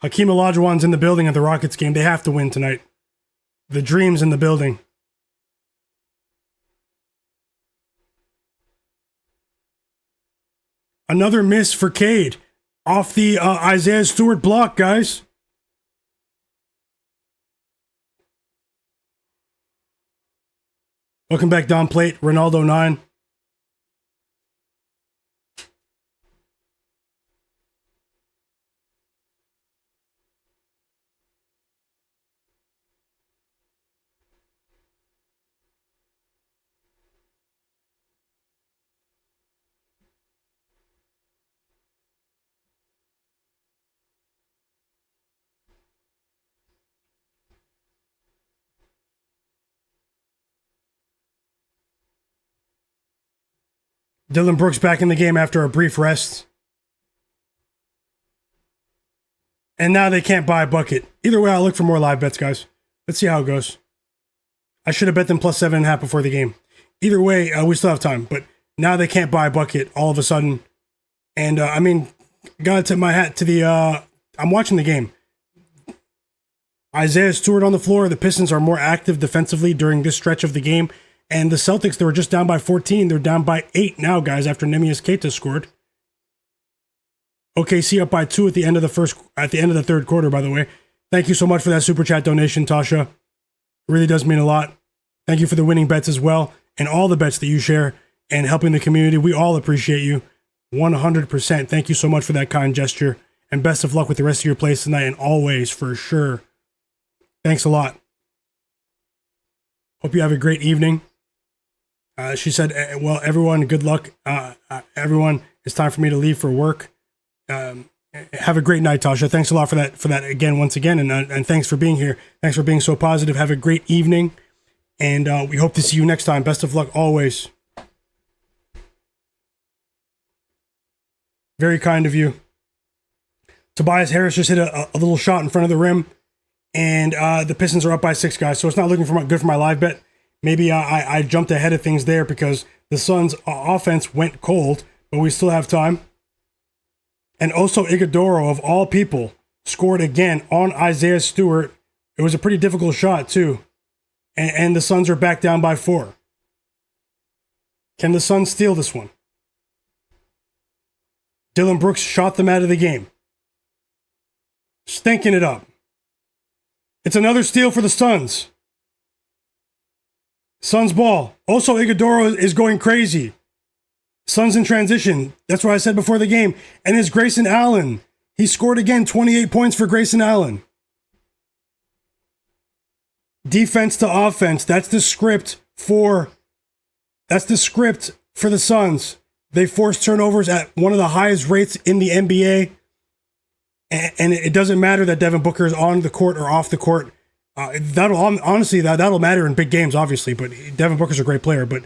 Hakeem Olajuwon's in the building at the Rockets game. They have to win tonight. The Dream's in the building. Another miss for Cade. Off the Isaiah Stewart block, guys. Welcome back, Don Plate. Ronaldo 9. Dillon Brooks back in the game after a brief rest. And now they can't buy a bucket. Either way, I'll look for more live bets, guys. Let's see how it goes. I should have bet them plus 7.5 before the game. Either way, we still have time. But now they can't buy a bucket all of a sudden. And, I mean, gotta tip my hat to the... I'm watching the game. Isaiah Stewart on the floor. The Pistons are more active defensively during this stretch of the game. And the Celtics, they were just down by 14. They're down by 8 now, guys, after Neemias Queta scored. OKC up by 2 at the end of the third quarter, by the way. Thank you so much for that super chat donation, Tasha. It really does mean a lot. Thank you for the winning bets as well, and all the bets that you share and helping the community. We all appreciate you 100%. Thank you so much for that kind gesture, and best of luck with the rest of your plays tonight and always, for sure. Thanks a lot. Hope you have a great evening. She said, well, everyone, good luck. Everyone, it's time for me to leave for work. Have a great night, Tasha. Thanks a lot for that again, once again. And thanks for being here. Thanks for being so positive. Have a great evening. And we hope to see you next time. Best of luck always. Very kind of you. Tobias Harris just hit a little shot in front of the rim. And the Pistons are up by 6, guys. So it's not looking good for my live bet. Maybe I jumped ahead of things there because the Suns' offense went cold, but we still have time. And also Iguodala, of all people, scored again on Isaiah Stewart. It was a pretty difficult shot, too. And the Suns are back down by 4. Can the Suns steal this one? Dillon Brooks shot them out of the game. Stinking it up. It's another steal for the Suns. Suns ball. Also, Iguodala is going crazy. Suns in transition. That's what I said before the game. And it's Grayson Allen. He scored again, 28 points for Grayson Allen. Defense to offense. That's the script for the Suns. They force turnovers at one of the highest rates in the NBA. And it doesn't matter that Devin Booker is on the court or off the court. That'll matter in big games, obviously. But Devin Booker's a great player. But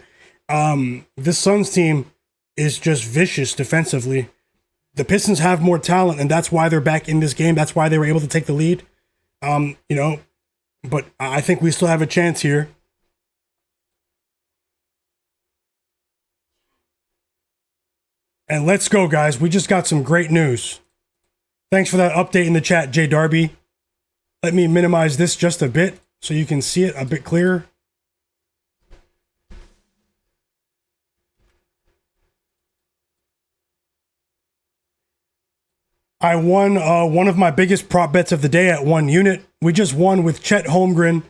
this Suns team is just vicious defensively. The Pistons have more talent, and that's why they're back in this game. That's why they were able to take the lead. But I think we still have a chance here. And let's go, guys. We just got some great news. Thanks for that update in the chat, Jay Darby. Let me minimize this just a bit so you can see it a bit clearer. I won one of my biggest prop bets of the day at 1 unit. We just won with Chet Holmgren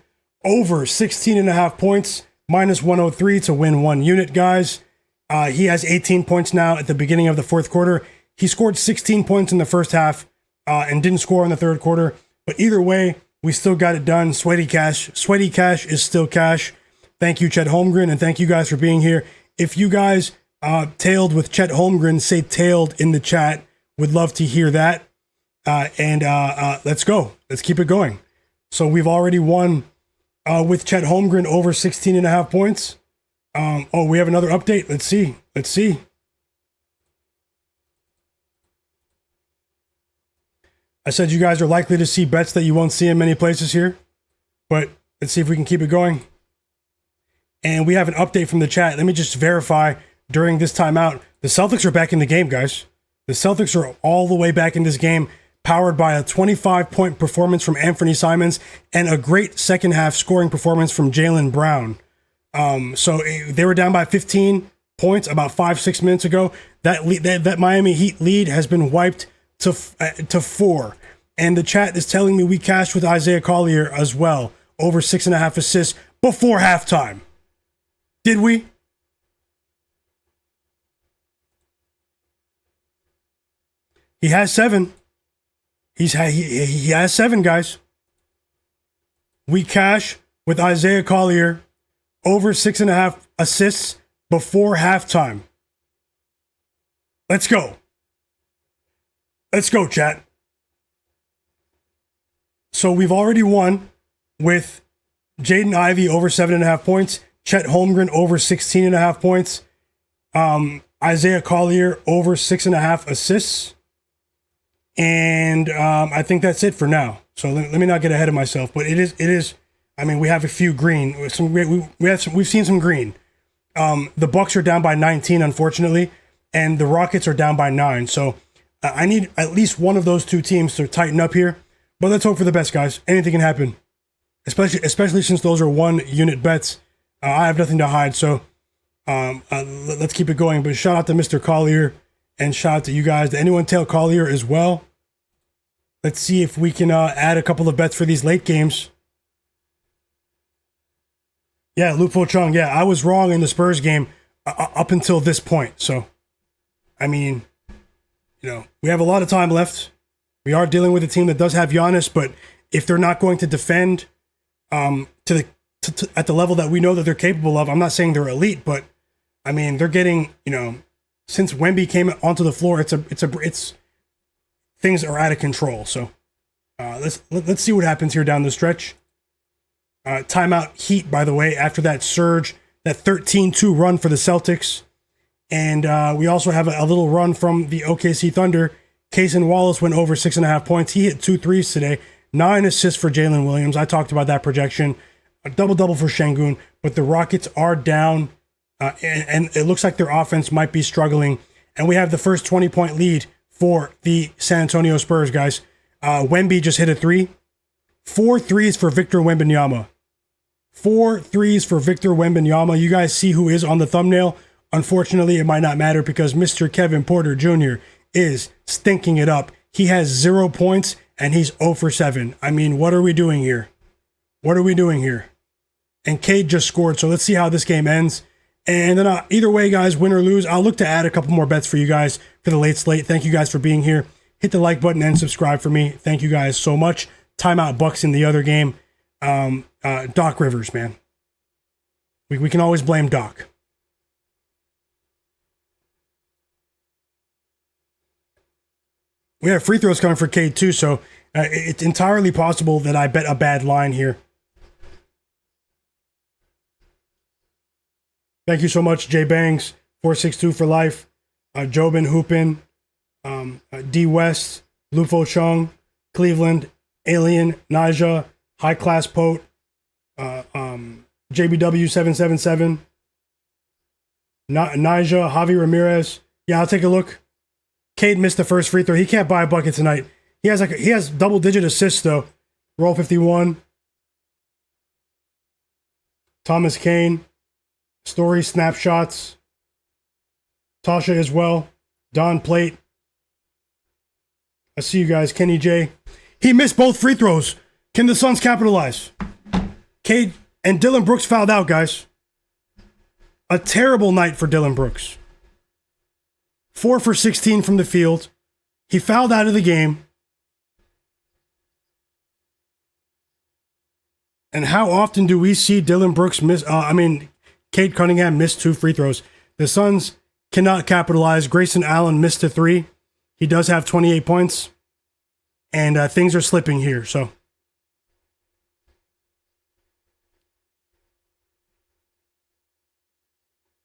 over 16.5 points, minus 103 to win 1 unit, guys. He has 18 points now at the beginning of the fourth quarter. He scored 16 points in the first half and didn't score in the third quarter. But either way, we still got it done. Sweaty cash. Sweaty cash is still cash. Thank you, Chet Holmgren, and thank you guys for being here. If you guys tailed with Chet Holmgren, say tailed in the chat. Would love to hear that. Let's go. Let's keep it going. So we've already won with Chet Holmgren over 16.5 points. We have another update. Let's see. I said you guys are likely to see bets that you won't see in many places here. But let's see if we can keep it going. And we have an update from the chat. Let me just verify during this timeout. The Celtics are back in the game, guys. The Celtics are all the way back in this game, powered by a 25-point performance from Anthony Simons and a great second half scoring performance from Jaylen Brown. So they were down by 15 points about 5-6 minutes ago. That Miami Heat lead has been wiped to 4. And the chat is telling me we cashed with Isaiah Collier as well, over 6.5 assists before halftime. Did we? He has 7. He has 7, guys. We cash with Isaiah Collier over 6.5 assists before halftime. Let's go. Let's go, chat. So we've already won with Jaden Ivey over 7.5 points, Chet Holmgren over 16.5 points, Isaiah Collier over 6.5 assists. And I think that's it for now. So let me not get ahead of myself. But it is. I mean, we have a few green. We've seen some green. The Bucks are down by 19, unfortunately, and the Rockets are down by 9. So I need at least one of those two teams to tighten up here. But let's hope for the best, guys. Anything can happen, especially since those are 1 unit bets. I have nothing to hide. So let's keep it going. But shout out to Mr. Collier. And shout out to you guys. Did anyone tail Collier as well? Let's see if we can add a couple of bets for these late games. Yeah, Lupo Chung. Yeah, I was wrong in the Spurs game up until this point. So, I mean, we have a lot of time left. We are dealing with a team that does have Giannis, but if they're not going to defend at the level that we know that they're capable of, I'm not saying they're elite, but I mean, they're getting, since Wemby came onto the floor, it's things are out of control. So let's see what happens here down the stretch. Timeout Heat, by the way, after that surge, that 13-2 run for the Celtics. And we also have a little run from the OKC Thunder. Cason Wallace went over 6.5 points. He hit 2 threes today. 9 assists for Jalen Williams. I talked about that projection. A double-double for Sengun, but the Rockets are down, and it looks like their offense might be struggling. And we have the first 20-point lead for the San Antonio Spurs, guys. Wemby just hit a 3. 4 threes for Victor Wembanyama. 4 threes for Victor Wembanyama. You guys see who is on the thumbnail. Unfortunately, it might not matter because Mr. Kevin Porter Jr. is stinking it up. He has 0 points, and he's 0 for 7. I mean, what are we doing here? What are we doing here? And Cade just scored, so let's see how this game ends. And then either way, guys, win or lose, I'll look to add a couple more bets for you guys for the late slate. Thank you guys for being here. Hit the like button and subscribe for me. Thank you guys so much. Timeout Bucks in the other game. Doc Rivers, man. We can always blame Doc. We have free throws coming for Cade too, so it's entirely possible that I bet a bad line here. Thank you so much, Jay Bangs, 462 for life, Jobin Hoopin, D West, Lufo Chung, Cleveland, Alien, Naja, High Class Pote, JBW777, Naja, Javi Ramirez. Yeah, I'll take a look. Cade missed the first free throw. He can't buy a bucket tonight. He has double-digit assists though. Roll 51. Thomas Kane. Story snapshots. Tasha as well. Don Plate. I see you guys. Kenny J. He missed both free throws. Can the Suns capitalize? Cade and Dillon Brooks fouled out, guys. A terrible night for Dillon Brooks. 4 for 16 from the field. He fouled out of the game. And how often do we see Dillon Brooks miss? Cade Cunningham missed 2 free throws. The Suns cannot capitalize. Grayson Allen missed a 3. He does have 28 points. And things are slipping here, so.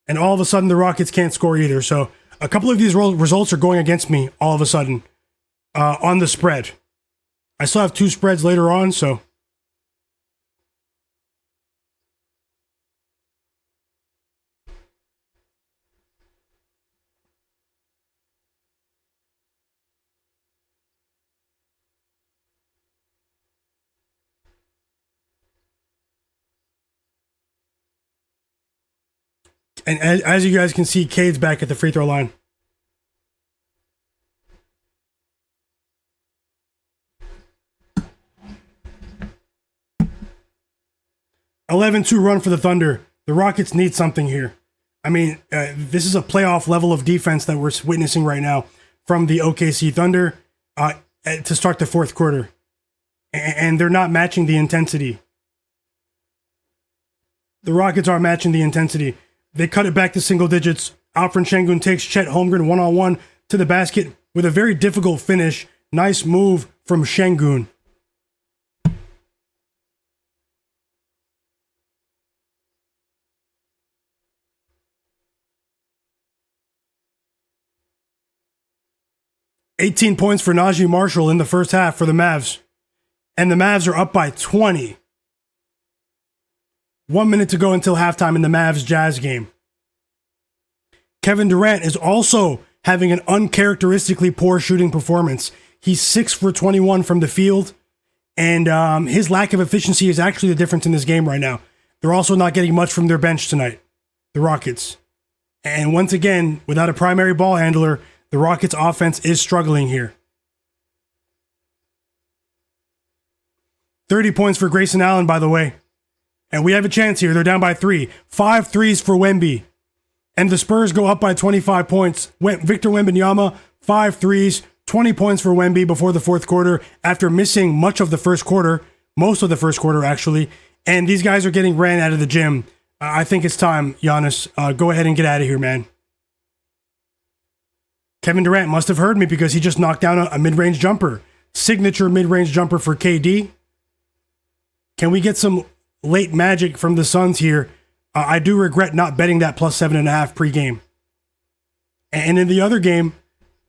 And all of a sudden, the Rockets can't score either. So a couple of these results are going against me all of a sudden on the spread. I still have 2 spreads later on, so. And as you guys can see, Cade's back at the free throw line. (11-2) run for the Thunder. The Rockets need something here. I mean, this is a playoff level of defense that we're witnessing right now from the OKC Thunder to start the fourth quarter. And they're not matching the intensity. The Rockets are matching the intensity. They cut it back to single digits. Alperen Sengun takes Chet Holmgren one-on-one to the basket with a very difficult finish. Nice move from Sengun. (18 points for Najee Marshall in the first half for the Mavs. And the Mavs are up by 20. 1 minute to go until halftime in the Mavs-Jazz game. Kevin Durant is also having an uncharacteristically poor shooting performance. He's 6 for 21 from the field, and his lack of efficiency is actually the difference in this game right now. They're also not getting much from their bench tonight, the Rockets. And once again, without a primary ball handler, the Rockets' offense is struggling here. 30 points for Grayson Allen, by the way. And we have a chance here. They're down by 3. 5 threes for Wemby. And the Spurs go up by 25 points. Victor Wembanyama, 5 threes, 20 points for Wemby before the fourth quarter after missing much of the first quarter. Most of the first quarter, actually. And these guys are getting ran out of the gym. I think it's time, Giannis. Go ahead and get out of here, man. Kevin Durant must have heard me because he just knocked down a mid-range jumper. Signature mid-range jumper for KD. Can we get some late magic from the Suns here? I do regret not betting that plus 7.5 pregame. And in the other game,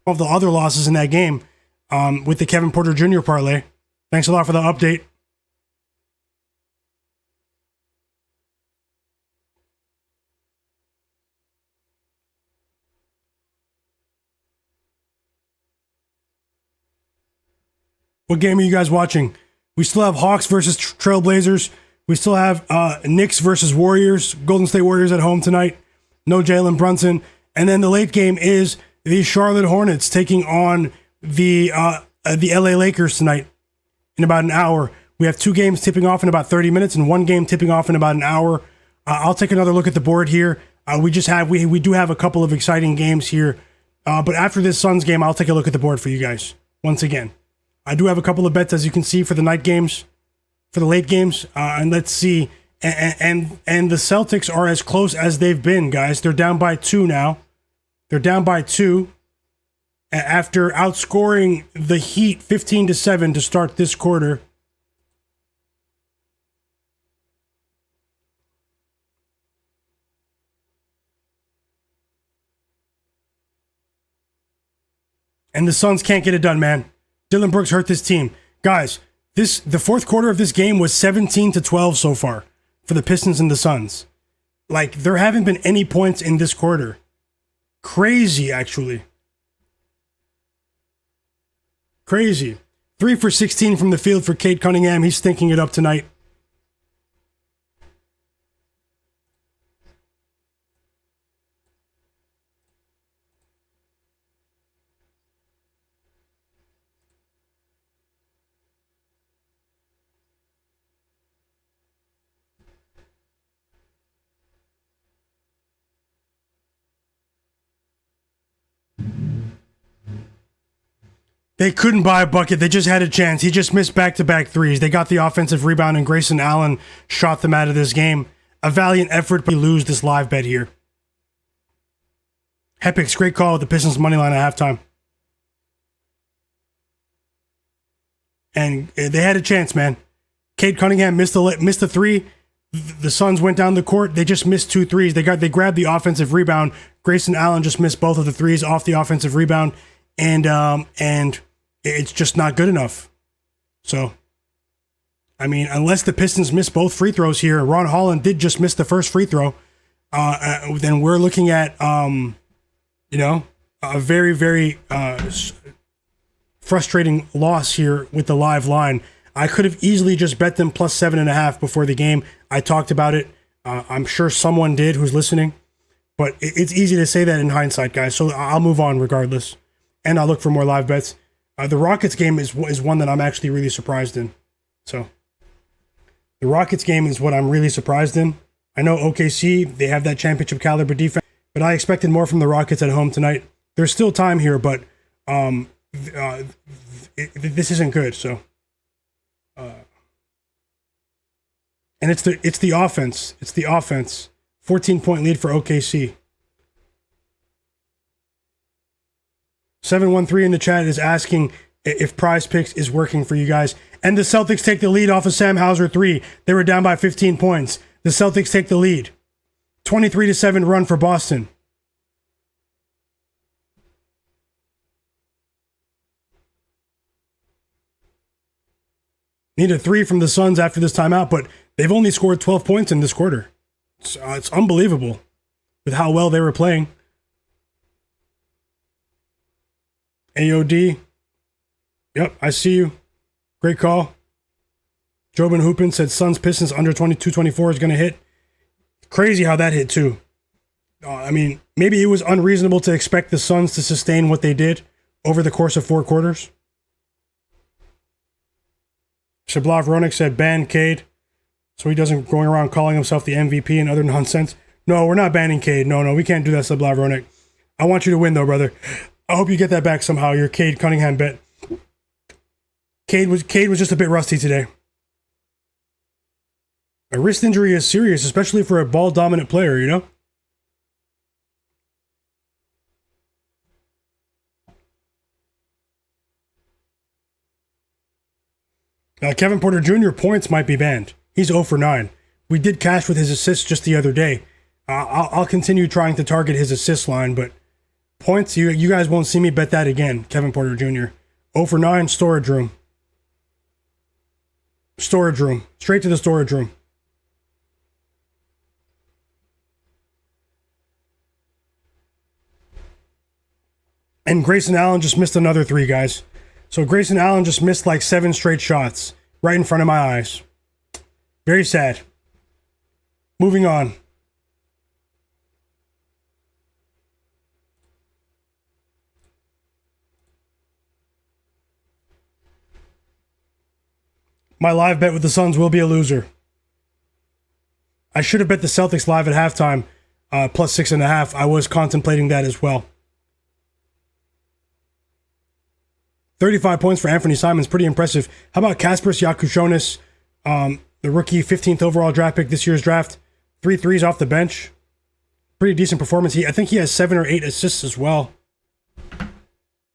of the other losses in that game, with the Kevin Porter Jr. parlay, Thanks a lot for the update. What game are you guys watching? We still have Hawks versus Trailblazers. We still have Knicks versus Warriors. Golden State Warriors at home tonight. No Jalen Brunson. And then the late game is the Charlotte Hornets taking on the LA Lakers tonight in about an hour. We have 2 games tipping off in about 30 minutes and 1 game tipping off in about an hour. I'll take another look at the board here. We do have a couple of exciting games here. But after this Suns game, I'll take a look at the board for you guys once again. I do have a couple of bets, as you can see, for the night games, for the late games, and let's see. And the Celtics are as close as they've been, guys. They're down by 2 now. They're down by 2 after outscoring the Heat 15-7 to start this quarter. And the Suns can't get it done, man. Dillon Brooks hurt this team. Guys, the fourth quarter of this game was 17-12 so far for the Pistons and the Suns. Like, there haven't been any points in this quarter. Crazy, actually. Crazy. 3 for 16 from the field for Cade Cunningham. He's stinking it up tonight. They couldn't buy a bucket. They just had a chance. He just missed back-to-back threes. They got the offensive rebound, and Grayson Allen shot them out of this game. A valiant effort, but we lose this live bet here. Hepix, great call with the Pistons money line at halftime. And they had a chance, man. Cade Cunningham missed the three. The Suns went down the court. They just missed 2 threes. They grabbed the offensive rebound. Grayson Allen just missed both of the threes off the offensive rebound, and it's just not good enough. So, I mean, unless the Pistons miss both free throws here, Ron Holland did just miss the first free throw. Then we're looking at a very, very frustrating loss here with the live line. I could have easily just bet them plus 7.5 before the game. I talked about it. I'm sure someone did who's listening, but it's easy to say that in hindsight, guys. So I'll move on regardless, and I'll look for more live bets. The Rockets game is one that I'm actually really surprised in. So the Rockets game is what I'm really surprised in. I know OKC, they have that championship caliber defense, but I expected more from the Rockets at home tonight. There's still time here, but this isn't good. So, and it's the offense. It's the offense. 14-point lead for OKC. 713 in the chat is asking if Prize Picks is working for you guys. And the Celtics take the lead off of Sam Hauser 3. They were down by 15 points. The Celtics take the lead. 23-7 run for Boston. Need a 3 from the Suns after this timeout, but they've only scored 12 points in this quarter. It's unbelievable with how well they were playing. AOD. Yep, I see you. Great call. Jobin Hoopin said Suns Pistons under 22-24 is going to hit. Crazy how that hit too. I mean, maybe it was unreasonable to expect the Suns to sustain what they did over the course of 4 quarters. Shablov Ronik said ban Cade so he doesn't going around calling himself the MVP and other nonsense. No, we're not banning Cade. No, we can't do that, Shablov Ronik. I want you to win though, brother. I hope you get that back somehow, your Cade Cunningham bet. Cade was just a bit rusty today. A wrist injury is serious, especially for a ball-dominant player, you know? Kevin Porter Jr. points might be banned. He's 0 for 9. We did cash with his assists just the other day. I'll continue trying to target his assist line, but points, you guys won't see me bet that again, Kevin Porter Jr. 0 for 9, storage room. Storage room. Straight to the storage room. And Grayson Allen just missed another 3, guys. So Grayson Allen just missed like 7 straight shots right in front of my eyes. Very sad. Moving on. My live bet with the Suns will be a loser. I should have bet the Celtics live at halftime, plus 6.5. I was contemplating that as well. 35 points for Anthony Simons, pretty impressive. How about Kasparas Jakushonis, the rookie 15th overall draft pick this year's draft? 3 threes off the bench. Pretty decent performance. I think he has 7 or 8 assists as well.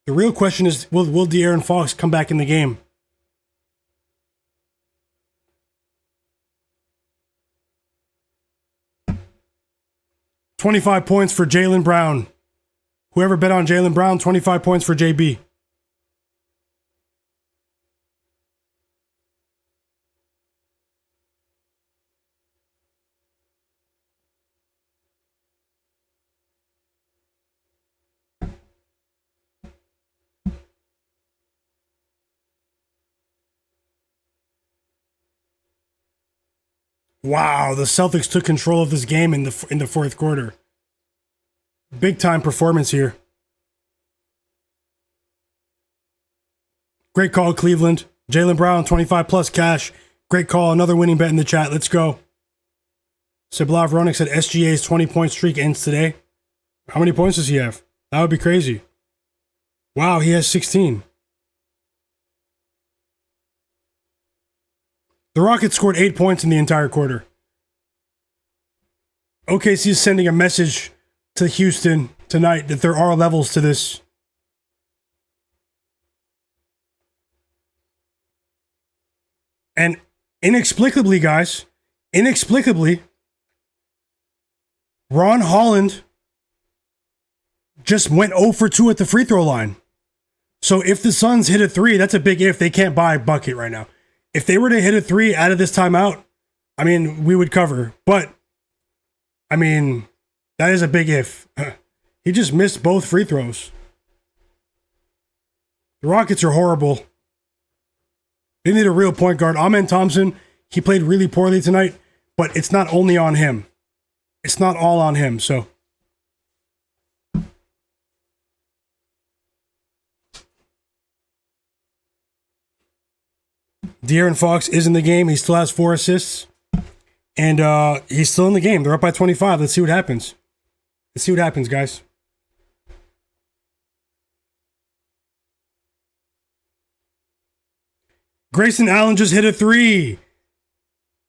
The real question is, will De'Aaron Fox come back in the game? $25 points for Jaylen Brown. Whoever bet on Jaylen Brown, 25 points for JB. Wow, the Celtics took control of this game in the fourth quarter. Big time performance here. Great call, Cleveland. Jaylen Brown, 25 plus cash. Great call. Another winning bet in the chat. Let's go. Siblav Ronik said SGA's 20-point streak ends today. How many points does he have? That would be crazy. Wow, he has 16. The Rockets scored 8 points in the entire quarter. OKC is sending a message to Houston tonight that there are levels to this. And inexplicably, guys, Ron Holland just went 0 for 2 at the free throw line. So if the Suns hit a 3, that's a big if. They can't buy a bucket right now. If they were to hit a 3 out of this timeout, I mean, we would cover. But, I mean, that is a big if. He just missed both free throws. The Rockets are horrible. They need a real point guard. Amen Thompson, he played really poorly tonight, but it's not only on him. It's not all on him, so. De'Aaron Fox is in the game. He still has 4 assists. And he's still in the game. They're up by 25. Let's see what happens. Let's see what happens, guys. Grayson Allen just hit a 3.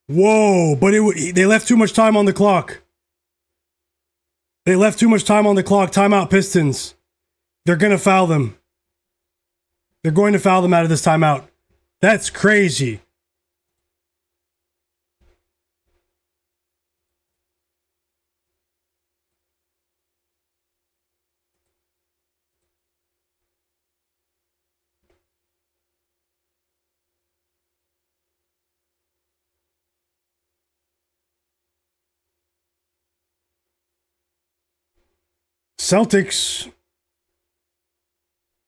Whoa, but they left too much time on the clock. They left too much time on the clock. Timeout, Pistons. They're going to foul them. They're going to foul them out of this timeout. That's crazy. Celtics.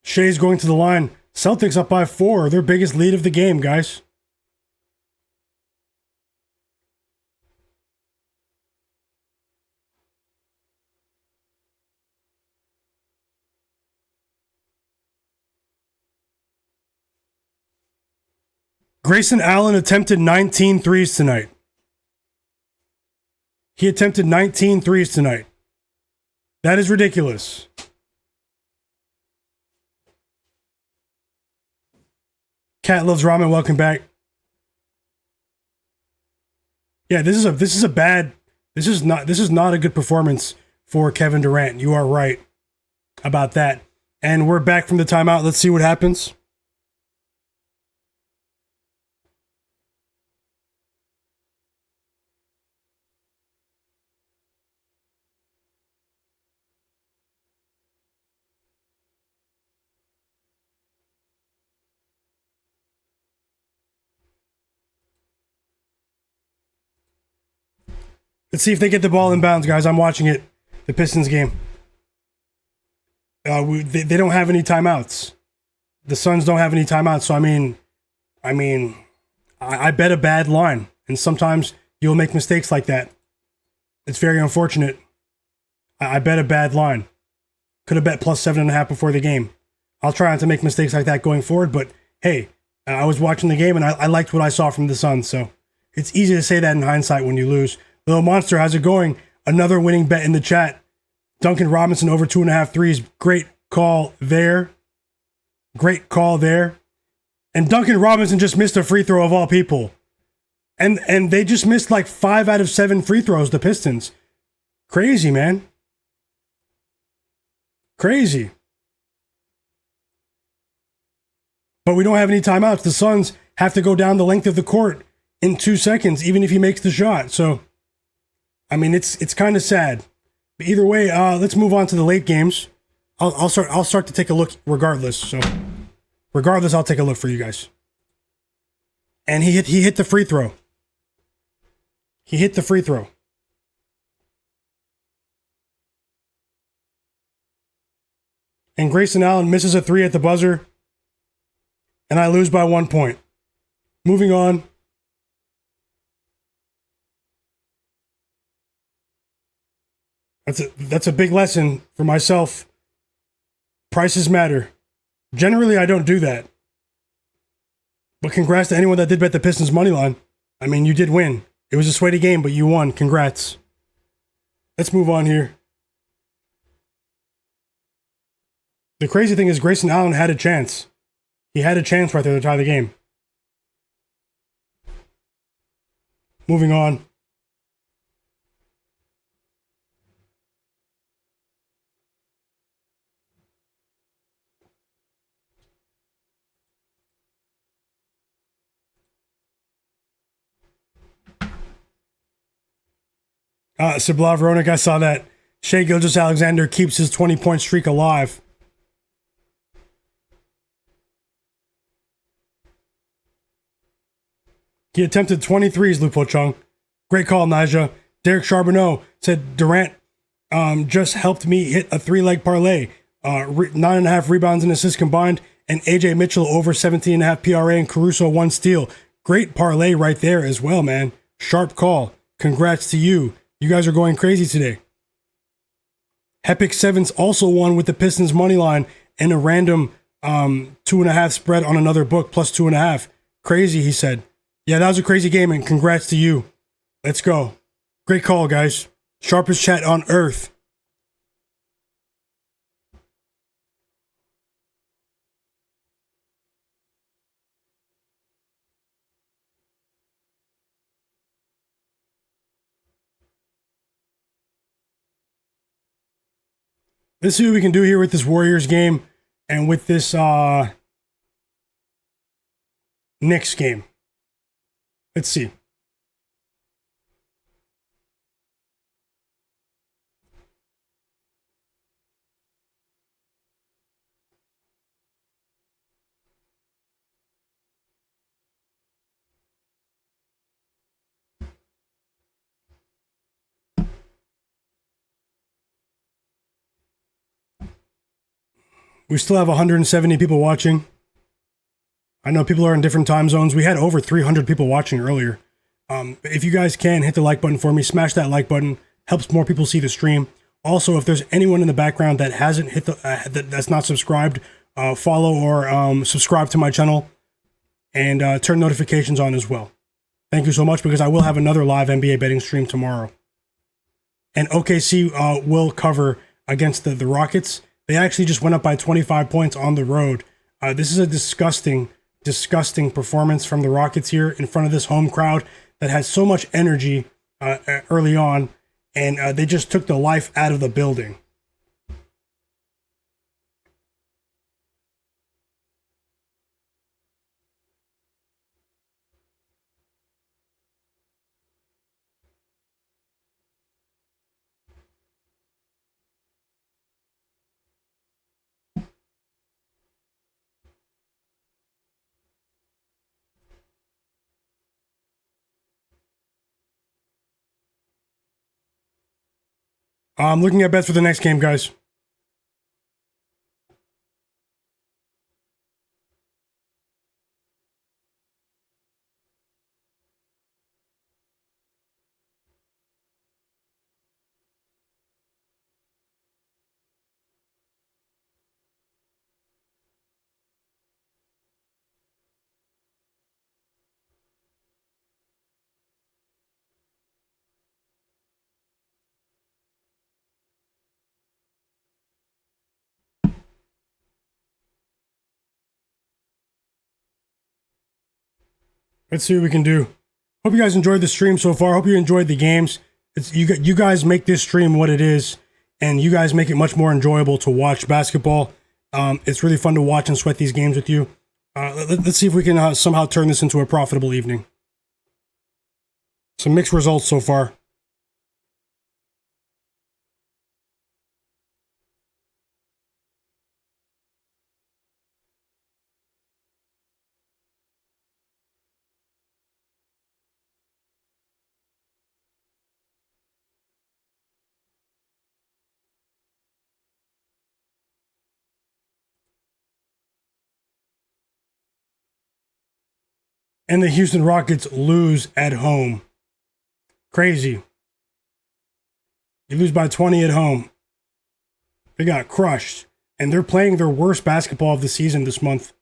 Shai's going to the line. Celtics up by 4. Their biggest lead of the game, guys. Grayson Allen attempted 19 threes tonight. He attempted 19 threes tonight. That is ridiculous. Cat loves ramen. Welcome back. Yeah, this is not a good performance for Kevin Durant. You are right about that. And we're back from the timeout. Let's see what happens. Let's see if they get the ball inbounds, guys. I'm watching it. The Pistons game. They don't have any timeouts. The Suns don't have any timeouts. So I bet a bad line, and sometimes you'll make mistakes like that. It's very unfortunate. I bet a bad line. Could have bet plus 7.5 before the game. I'll try not to make mistakes like that going forward, but hey, I was watching the game and I liked what I saw from the Suns, so it's easy to say that in hindsight when you lose. Little Monster, how's it going? Another winning bet in the chat. Duncan Robinson over 2.5 threes. Great call there. Great call there. And Duncan Robinson just missed a free throw of all people. And they just missed like 5 out of 7 free throws, the Pistons. Crazy, man. Crazy. But we don't have any timeouts. The Suns have to go down the length of the court in 2 seconds, even if he makes the shot. So, I mean, it's kind of sad. But either way, let's move on to the late games. I'll start to take a look regardless. So, regardless, I'll take a look for you guys. And he hit the free throw. He hit the free throw. And Grayson Allen misses a 3 at the buzzer. And I lose by 1 point. Moving on. That's a big lesson for myself. Prices matter. Generally, I don't do that. But congrats to anyone that did bet the Pistons money line. I mean, you did win. It was a sweaty game, but you won. Congrats. Let's move on here. The crazy thing is Grayson Allen had a chance. He had a chance right there to tie the game. Moving on. Sabla Veronica, I saw that. Shai Gilgeous-Alexander keeps his 20-point streak alive. He attempted 23s, Lupo Chung. Great call, Naja. Derek Charbonneau said Durant just helped me hit a 3-leg parlay. 9.5 rebounds and assists combined. And AJ Mitchell over 17.5 PRA and Caruso 1 steal. Great parlay right there as well, man. Sharp call. Congrats to you. You guys are going crazy today. Hepic Sevens also won with the Pistons money line and a random 2.5 spread on another book plus 2.5. Crazy, he said. Yeah, that was a crazy game, and congrats to you. Let's go. Great call, guys. Sharpest chat on earth. Let's see what we can do here with this Warriors game and with this Knicks game. Let's see. We still have 170 people watching. I know people are in different time zones. We had over 300 people watching earlier. If you guys can, hit the like button for me. Smash that like button. Helps more people see the stream. Also, if there's anyone in the background that hasn't hit the that's not subscribed, follow or subscribe to my channel and turn notifications on as well. Thank you so much, because I will have another live NBA betting stream tomorrow. And OKC will cover against the Rockets. They actually just went up by 25 points on the road. This is a disgusting performance from the Rockets here in front of this home crowd that has so much energy early on, and they just took the life out of the building. I'm looking at bets for the next game, guys. Let's see what we can do. Hope you guys enjoyed the stream so far. Hope you enjoyed the games. You guys make this stream what it is, and you guys make it much more enjoyable to watch basketball. It's really fun to watch and sweat these games with you. Let's see if we can somehow turn this into a profitable evening. Some mixed results so far. And the Houston Rockets lose at home. Crazy. You lose by 20 at home. They got crushed. And they're playing their worst basketball of the season this month.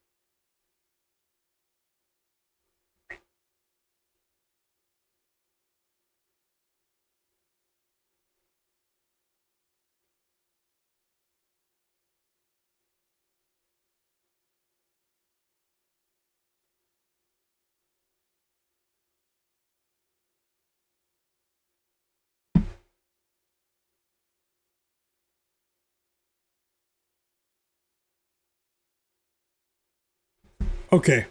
Okay.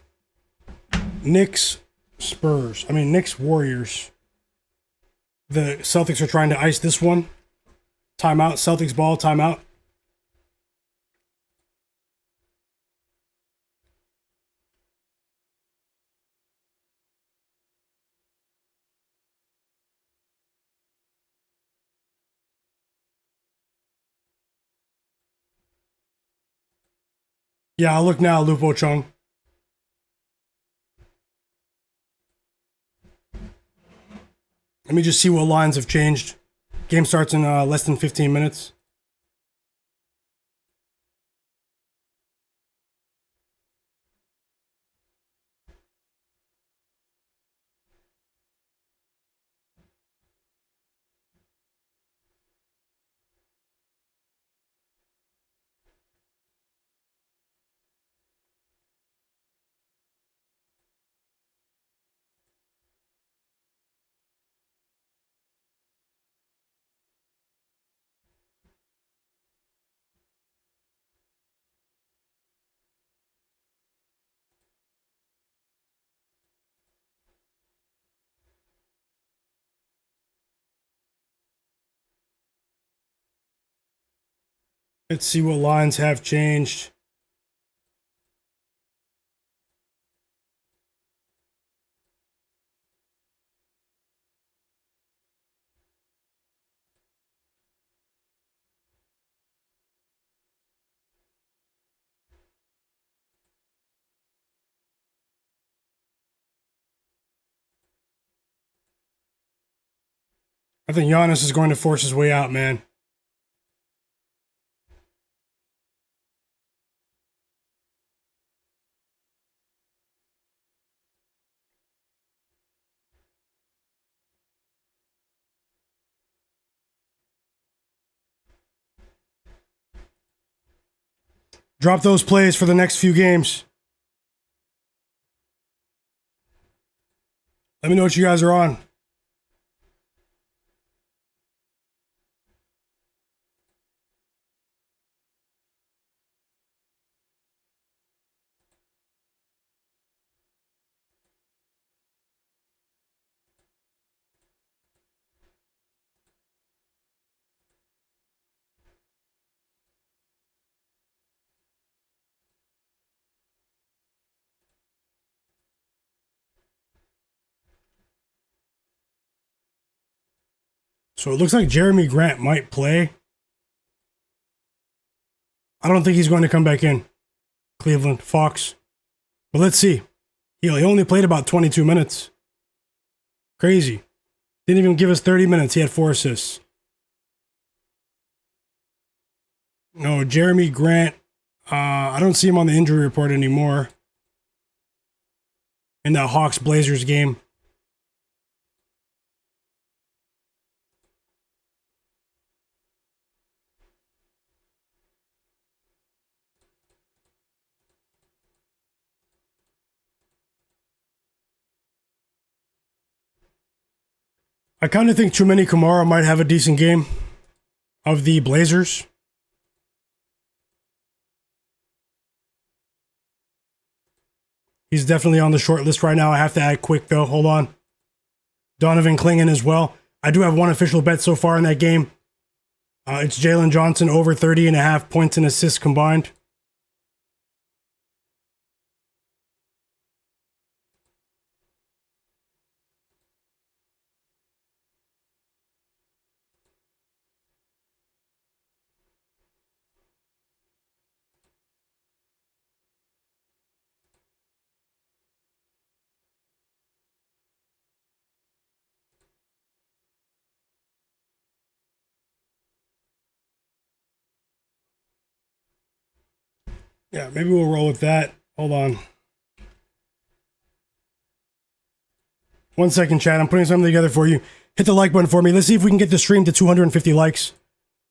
Knicks Warriors. The Celtics are trying to ice this one. Timeout. Celtics ball, timeout. Yeah, I'll look now, Lupo Chung. Let me just see what lines have changed. Game starts in less than 15 minutes. Let's see what lines have changed. I think Giannis is going to force his way out, man. Drop those plays for the next few games. Let me know what you guys are on. So it looks like Jeremy Grant might play. I don't think he's going to come back in. Cleveland, Fox. But let's see. He only played about 22 minutes. Crazy. Didn't even give us 30 minutes. He had 4 assists. No, Jeremy Grant. I don't see him on the injury report anymore. In that Hawks-Blazers game. I kind of think Chumeni Kamara might have a decent game of the Blazers. He's definitely on the short list right now. I have to add quick, though. Hold on. Donovan Clingan as well. I do have one official bet so far in that game. It's Jalen Johnson over 30.5 points and assists combined. Yeah, maybe we'll roll with that. Hold on. 1 second, chat. I'm putting something together for you. Hit the like button for me. Let's see if we can get the stream to 250 likes.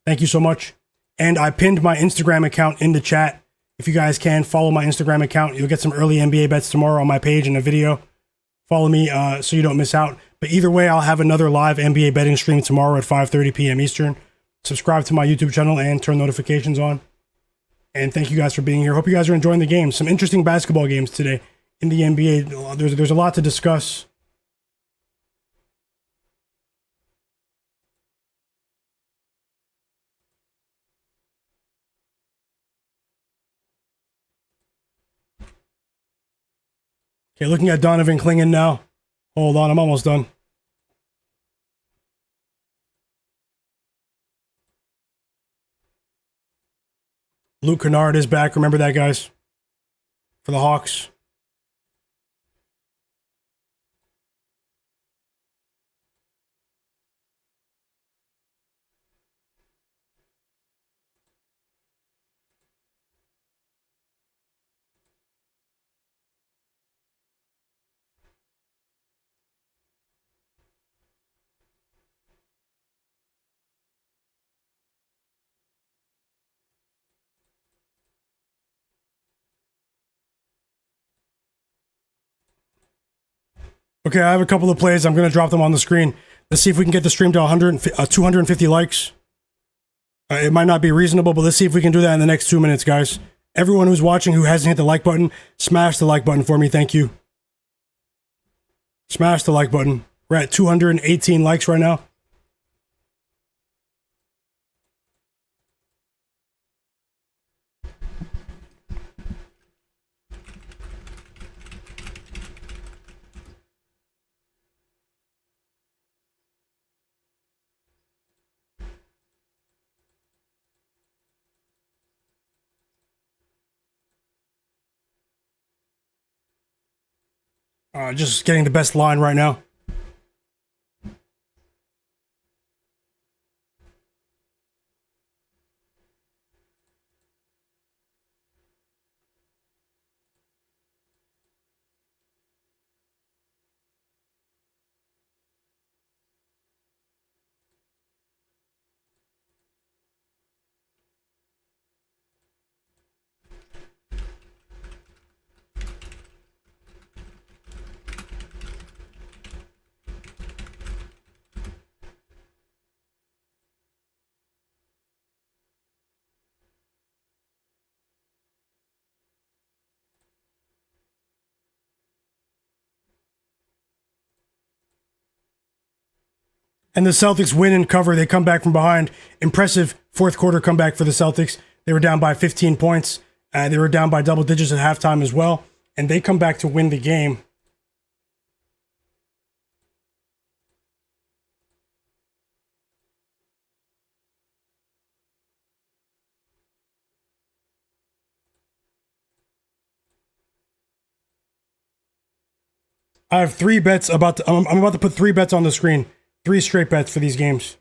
Thank you so much. And I pinned my Instagram account in the chat. If you guys can, follow my Instagram account. You'll get some early NBA bets tomorrow on my page in a video. Follow me so you don't miss out. But either way, I'll have another live NBA betting stream tomorrow at 5:30 p.m. Eastern. Subscribe to my YouTube channel and turn notifications on. And thank you guys for being here. Hope you guys are enjoying the game. Some interesting basketball games today in the NBA. There's a lot to discuss. Okay, looking at Donovan Clingan now. Hold on, I'm almost done. Luke Kennard is back. Remember that, guys? For the Hawks. Okay, I have a couple of plays. I'm going to drop them on the screen. Let's see if we can get the stream to 250 likes. It might not be reasonable, but let's see if we can do that in the next 2 minutes, guys. Everyone who's watching who hasn't hit the like button, smash the like button for me. Thank you. Smash the like button. We're at 218 likes right now. Just getting the best line right now. And the Celtics win and cover. They come back from behind. Impressive fourth quarter comeback for the Celtics. They were down by 15 points. They were down by double digits at halftime as well. And they come back to win the game. I have 3 bets about to, I'm about to put 3 bets on the screen. 3 straight bets for these games.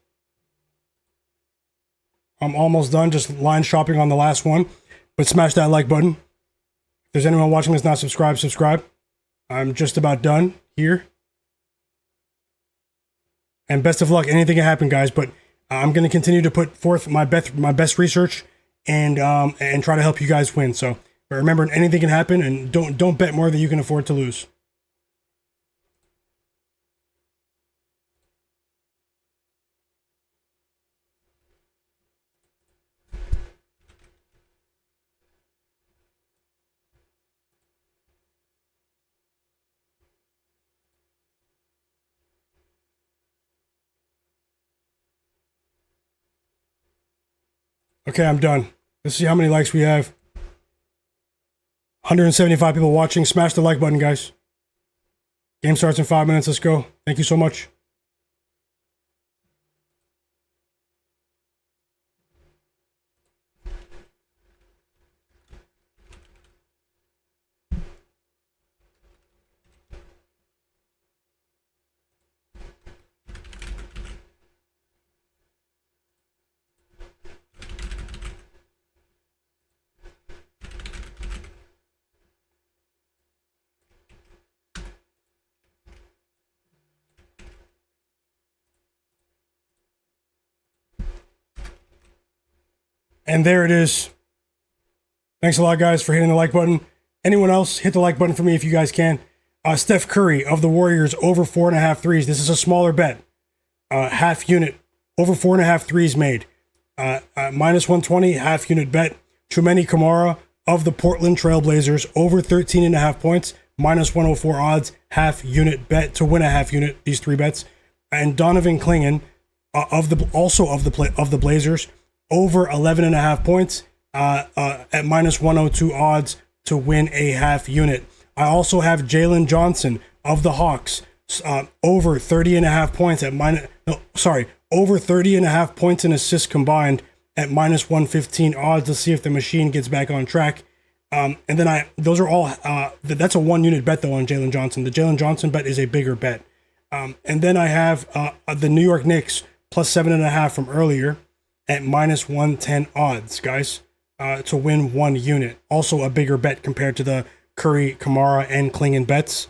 I'm almost done, just line shopping on the last one. But smash that like button. If there's anyone watching this not subscribed, subscribe. I'm just about done here. And best of luck. Anything can happen, guys. But I'm going to continue to put forth my best research and try to help you guys win. So but remember, anything can happen, and don't bet more than you can afford to lose. Okay, I'm done. Let's see how many likes we have. 175 people watching. Smash the like button, guys. Game starts in 5 minutes. Let's go. Thank you so much. And there it is. Thanks a lot, guys, for hitting the like button. Anyone else, hit the like button for me if you guys can. Steph Curry of the Warriors over 4.5 threes. This is a smaller bet. Half unit. Over 4.5 threes made. Minus 120, half unit bet. Chumeni Kamara of the Portland Trailblazers over 13.5 points. Minus 104 odds. Half unit bet to win a half unit. These 3 bets. And Donovan Clingan of the Blazers over 11.5 points at minus 102 odds to win a half unit. I also have Jalen Johnson of the Hawks over 30.5 points at over 30.5 points and assists combined at minus 115 odds. Let's see if the machine gets back on track. And then those are all, that's a 1 unit bet though on Jalen Johnson. The Jalen Johnson bet is a bigger bet. And then I have the New York Knicks plus 7.5 from earlier at minus 110 odds, guys, to win 1 unit. Also a bigger bet compared to the Curry, Kamara, and Clingan bets.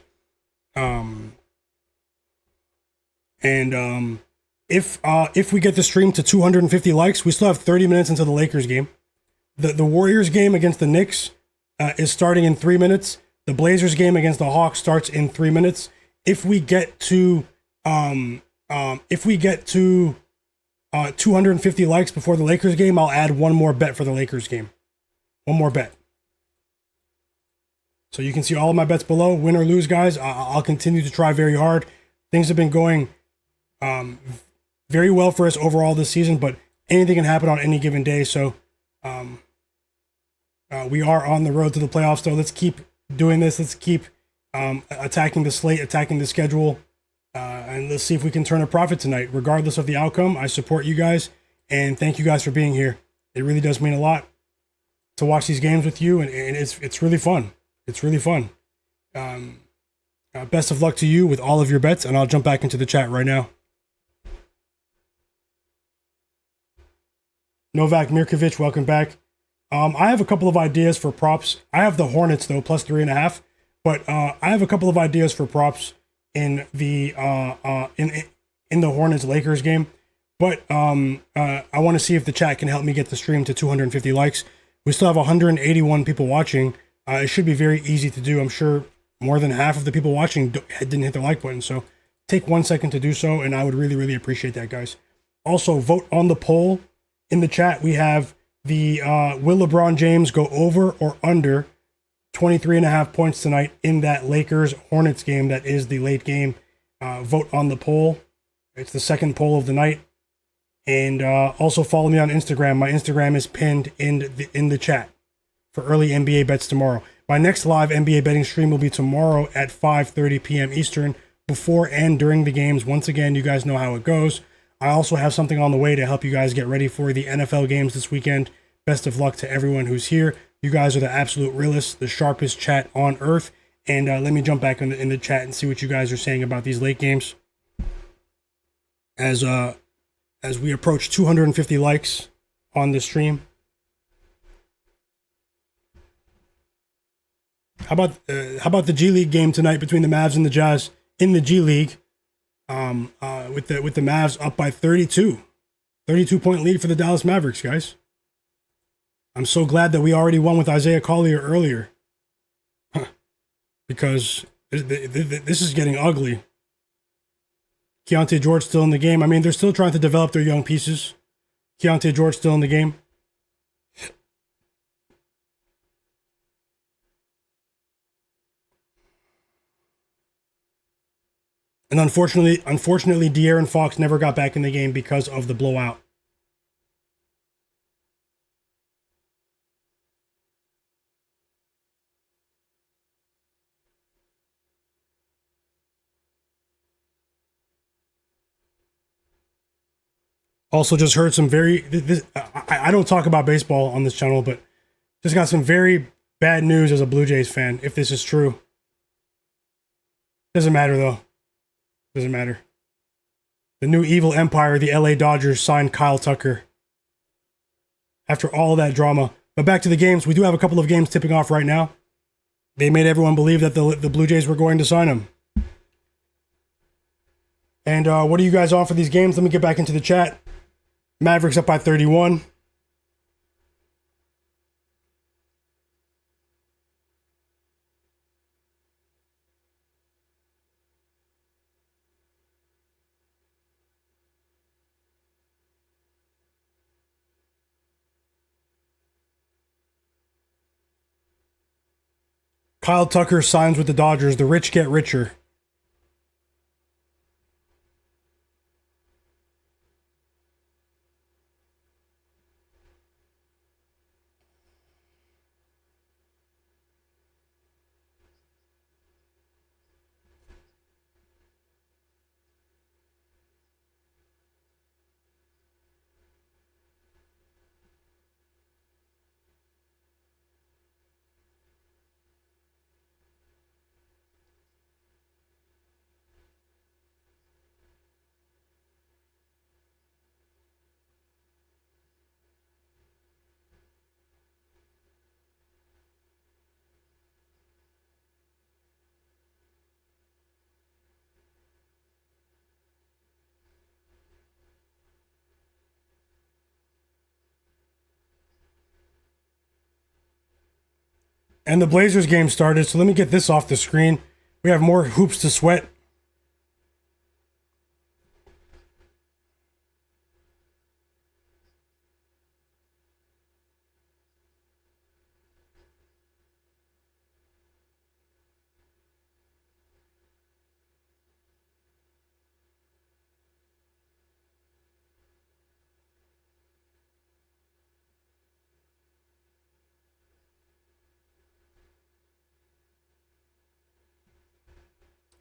If we get the stream to 250 likes, we still have 30 minutes into the Lakers game. The Warriors game against the Knicks is starting in 3 minutes. The Blazers game against the Hawks starts in 3 minutes. If we get to 250 likes before the Lakers game, I'll add 1 more bet for the Lakers game. 1 more bet. So you can see all of my bets below. Win or lose, guys. I'll continue to try very hard. Things have been going very well for us overall this season, but anything can happen on any given day. So we are on the road to the playoffs, though. Let's keep doing this. Let's keep attacking the slate, attacking the schedule. And let's see if we can turn a profit tonight. Regardless of the outcome, I support you guys. And thank you guys for being here. It really does mean a lot to watch these games with you. And it's really fun. It's really fun. Best of luck to you with all of your bets. And I'll jump back into the chat right now. Novak Mirkovic, welcome back. I have a couple of ideas for props. I have the Hornets, though, plus 3.5. But I have a couple of ideas for props in the Hornets Lakers game, but I want to see if the chat can help me get the stream to 250 likes. We still have 181 people watching. It should be very easy to do. I'm sure more than half of the people watching didn't hit the like button, so take 1 second to do so, and I would really, really appreciate that, guys. Also, vote on the poll in the chat. We have the will LeBron James go over or under 23.5 points tonight in that Lakers-Hornets game. That is the late game. Vote on the poll. It's the second poll of the night. And also follow me on Instagram. My Instagram is pinned in the chat for early NBA bets tomorrow. My next live NBA betting stream will be tomorrow at 5:30 p.m. Eastern, before and during the games. Once again, you guys know how it goes. I also have something on the way to help you guys get ready for the NFL games this weekend. Best of luck to everyone who's here. You guys are the absolute realists, the sharpest chat on earth, And let me jump back in the chat and see what you guys are saying about these late games. As we approach 250 likes on the stream. How about the G League game tonight between the Mavs and the Jazz in the G League? With the Mavs up by 32 point lead for the Dallas Mavericks, guys. I'm so glad that we already won with Isaiah Collier earlier, because this is getting ugly. Keyonte George still in the game. I mean, they're still trying to develop their young pieces. Keyonte George still in the game. And unfortunately, De'Aaron Fox never got back in the game because of the blowout. Also, just heard some I don't talk about baseball on this channel, but just got some very bad news as a Blue Jays fan, if this is true. Doesn't matter, though. Doesn't matter. The new evil empire, the LA Dodgers, signed Kyle Tucker. After all that drama. But back to the games. We do have a couple of games tipping off right now. They made everyone believe that the Blue Jays were going to sign him. And what are you guys on for these games? Let me get back into the chat. Mavericks up by 31. Kyle Tucker signs with the Dodgers. The rich get richer. And the Blazers game started, so let me get this off the screen. We have more hoops to sweat.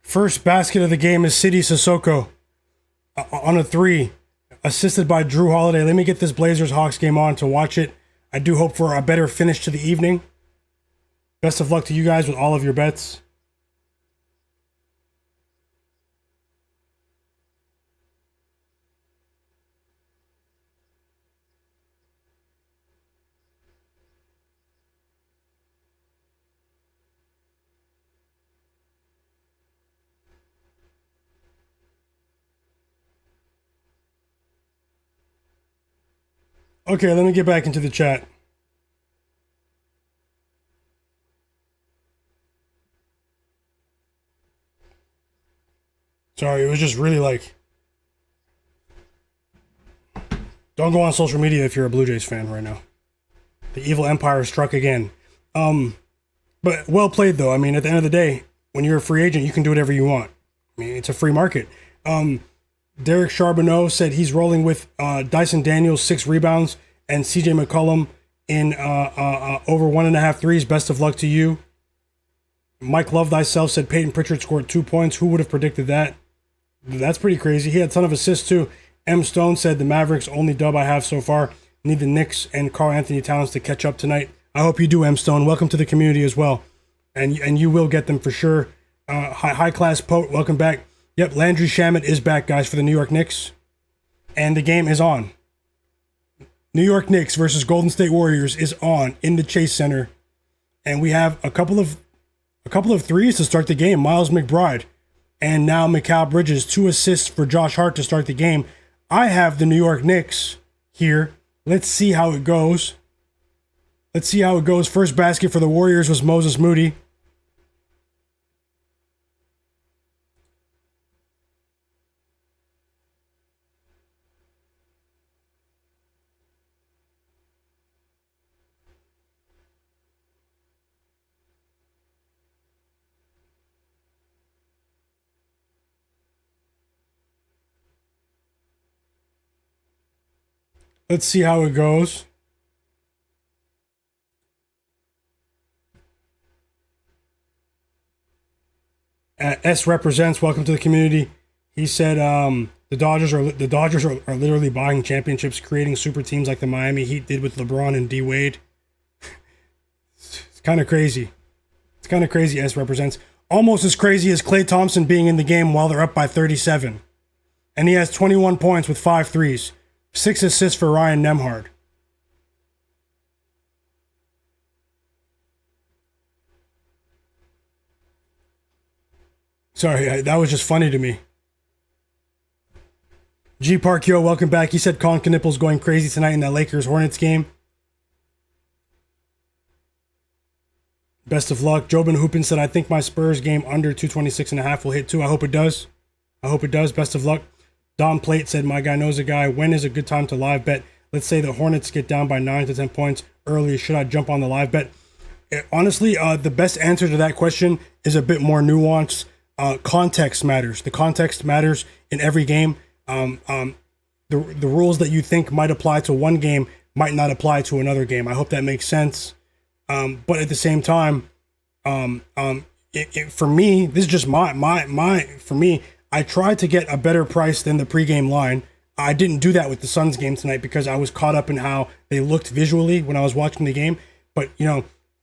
First basket of the game is City Sissoko on a 3, assisted by Drew Holiday. Let me get this Blazers-Hawks game on to watch it. I do hope for a better finish to the evening. Best of luck to you guys with all of your bets. Okay, let me get back into the chat. Sorry, it was just really like... Don't go on social media if you're a Blue Jays fan right now. The evil empire struck again. But well played, though. I mean, at the end of the day, when you're a free agent, you can do whatever you want. I mean, it's a free market. Derek Charbonneau said he's rolling with Dyson Daniels, 6 rebounds, and CJ McCollum in over 1.5 threes. Best of luck to you. Mike Love Thyself said Peyton Pritchard scored 2 points. Who would have predicted that? That's pretty crazy. He had a ton of assists, too. M. Stone said the Mavericks only dub I have so far. Need the Knicks and Karl-Anthony Towns to catch up tonight. I hope you do, M. Stone. Welcome to the community as well. and you will get them for sure. High class Pote, welcome back. Yep, Landry Shamet is back, guys, for the New York Knicks, and the game is on. New York Knicks versus Golden State Warriors is on in the Chase Center, and we have a couple of threes to start the game. Miles McBride and now Mikal Bridges, 2 assists for Josh Hart to start the game. I have the New York Knicks here. Let's see how it goes. First basket for the Warriors was Moses Moody. Let's see how it goes. S represents. Welcome to the community. He said the Dodgers are literally buying championships, creating super teams like the Miami Heat did with LeBron and D Wade. It's kind of crazy. S represents. Almost as crazy as Klay Thompson being in the game while they're up by 37, and he has 21 points with 5 threes. 6 assists for Ryan Nembhard. Sorry, that was just funny to me. G Parkyo, welcome back. He said Colin Knippel's going crazy tonight in that Lakers-Hornets game. Best of luck. Jobin Hoopin said, I think my Spurs game under 226.5 will hit too. I hope it does. Best of luck. Don Plate said, my guy knows a guy. When is a good time to live bet? Let's say the Hornets get down by 9 to 10 points early. Should I jump on the live bet? Honestly, the best answer to that question is a bit more nuanced. Context matters. The context matters in every game. The rules that you think might apply to one game might not apply to another game. I hope that makes sense. But at the same time, for me, this is just for me, I tried to get a better price than the pregame line. I didn't do that with the Suns game tonight because I was caught up in how they looked visually when I was watching the game. But,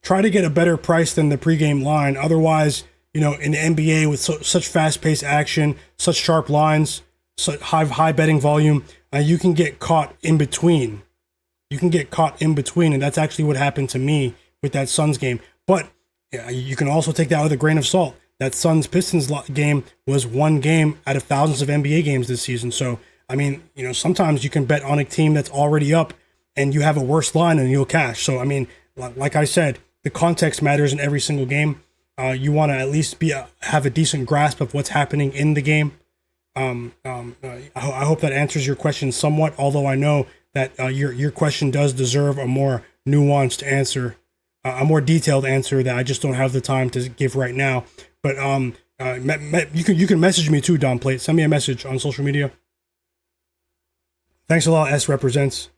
try to get a better price than the pregame line. Otherwise, in the NBA with such fast-paced action, such sharp lines, such high betting volume, you can get caught in between. And that's actually what happened to me with that Suns game. But you can also take that with a grain of salt. That Suns-Pistons game was one game out of thousands of NBA games this season. So, sometimes you can bet on a team that's already up and you have a worse line and you'll cash. So, like I said, the context matters in every single game. You want to at least have a decent grasp of what's happening in the game. I hope that answers your question somewhat, although I know that your question does deserve a more nuanced answer, a more detailed answer that I just don't have the time to give right now. But you can message me too, Don Plate. Send me a message on social media. Thanks a lot, S represents.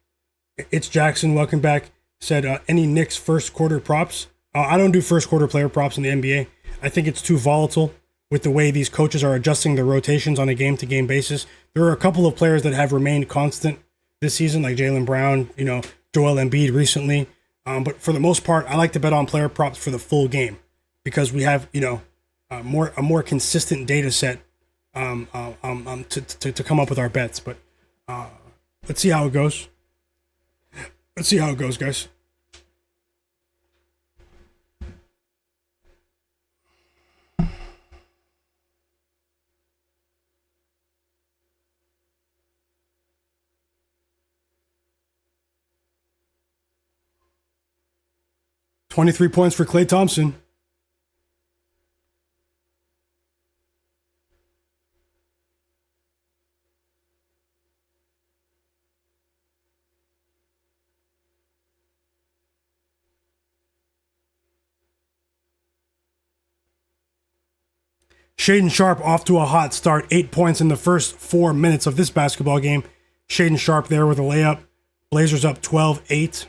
It's Jackson, welcome back. Said, any Knicks first quarter props? I don't do first quarter player props in the NBA. I think it's too volatile with the way these coaches are adjusting their rotations on a game-to-game basis. There are a couple of players that have remained constant this season, like Jaylen Brown, Joel Embiid recently. But for the most part, I like to bet on player props for the full game because we have, a more consistent data set to come up with our bets. But let's see how it goes. Guys. $23 points for Klay Thompson. Shaden Sharp off to a hot start. 8 points in the first 4 minutes of this basketball game. Shaden Sharp there with a layup. Blazers up 12-8.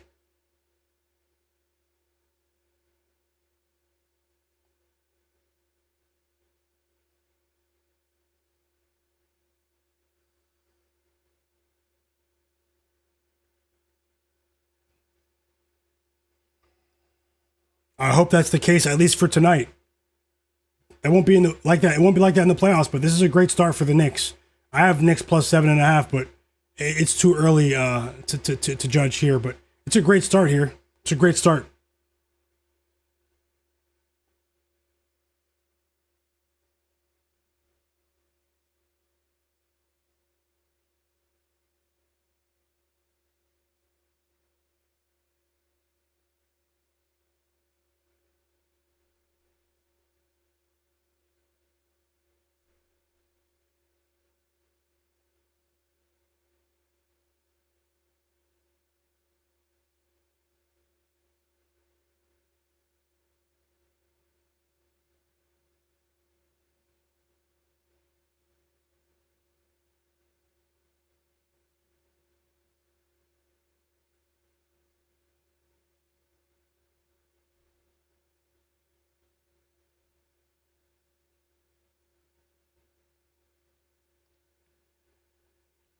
I hope that's the case, at least for tonight. It won't be like that. It won't be like that in the playoffs, but this is a great start for the Knicks. I have Knicks plus 7.5, but it's too early to judge here. But it's a great start here. It's a great start.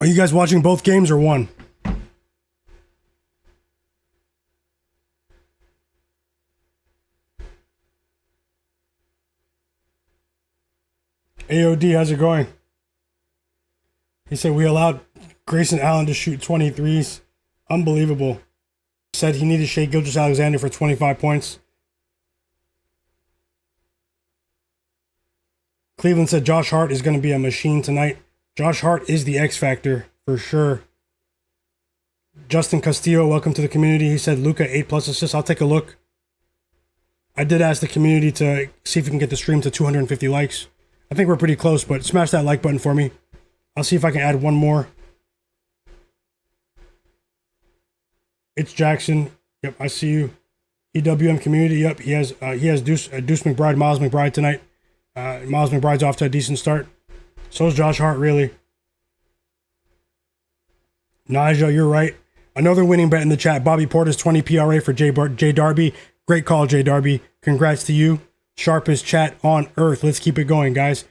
Are you guys watching both games or one? AOD, how's it going? He said we allowed Grayson Allen to shoot 23s. Unbelievable. Said he needed Shai Gilgeous-Alexander for 25 points. Cleveland said Josh Hart is going to be a machine tonight. Josh Hart is the X factor for sure. Justin Castillo, welcome to the community. He said Luka 8+ assists. I'll take a look. I did ask the community to see if we can get the stream to 250 likes. I think we're pretty close, but smash that like button for me. I'll see if I can add one more. It's Jackson. Yep, I see you. EWM community. Yep, he has Deuce McBride, Miles McBride tonight. Miles McBride's off to a decent start. So is Josh Hart, really. Naja, you're right. Another winning bet in the chat. Bobby Porter's 20 PRA for J Darby. Great call, J Darby. Congrats to you. Sharpest chat on earth. Let's keep it going, guys.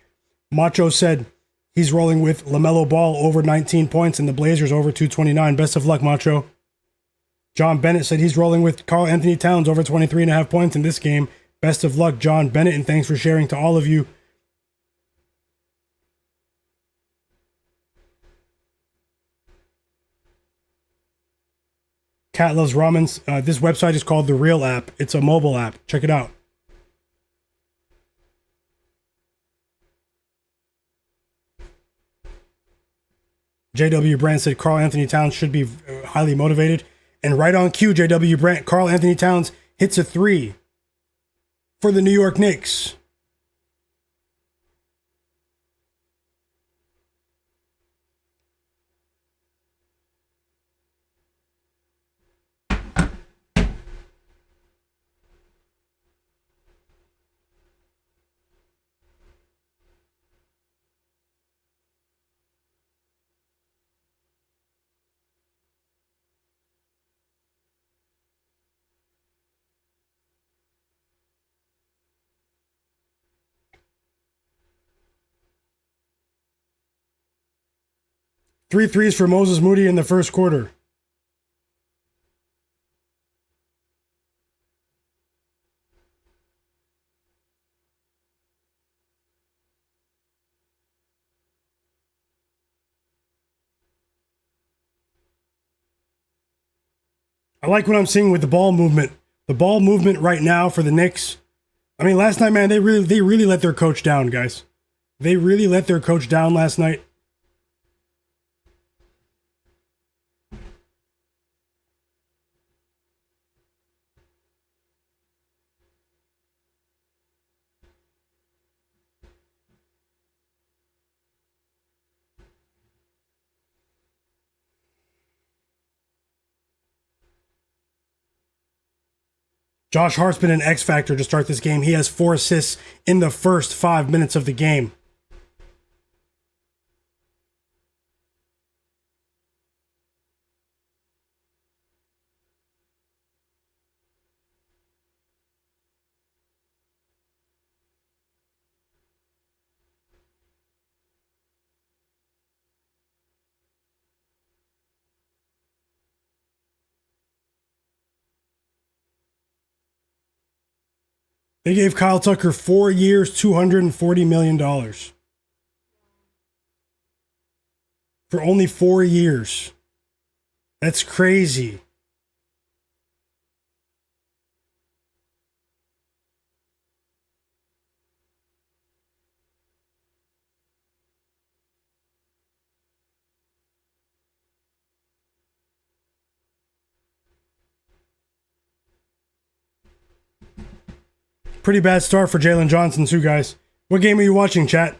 Macho said he's rolling with LaMelo Ball over 19 points and the Blazers over 229. Best of luck, Macho. John Bennett said he's rolling with Karl-Anthony Towns over 23.5 points in this game. Best of luck, John Bennett, and thanks for sharing to all of you. Cat loves ramens. This website is called The Real App. It's a mobile app. Check it out. JW Brandt said Karl-Anthony Towns should be highly motivated. And right on cue, JW Brandt, Karl-Anthony Towns hits a 3 for the New York Knicks. Three threes for Moses Moody in the first quarter. I like what I'm seeing with the ball movement. The ball movement right now for the Knicks. I mean, last night, man, they really let their coach down, guys. They really let their coach down last night. Josh Hart's been an X factor to start this game. He has 4 assists in the first 5 minutes of the game. They gave Kyle Tucker 4 years, $240 million. For only 4 years. That's crazy. Pretty bad start for Jalen Johnson, too, guys. What game are you watching, chat?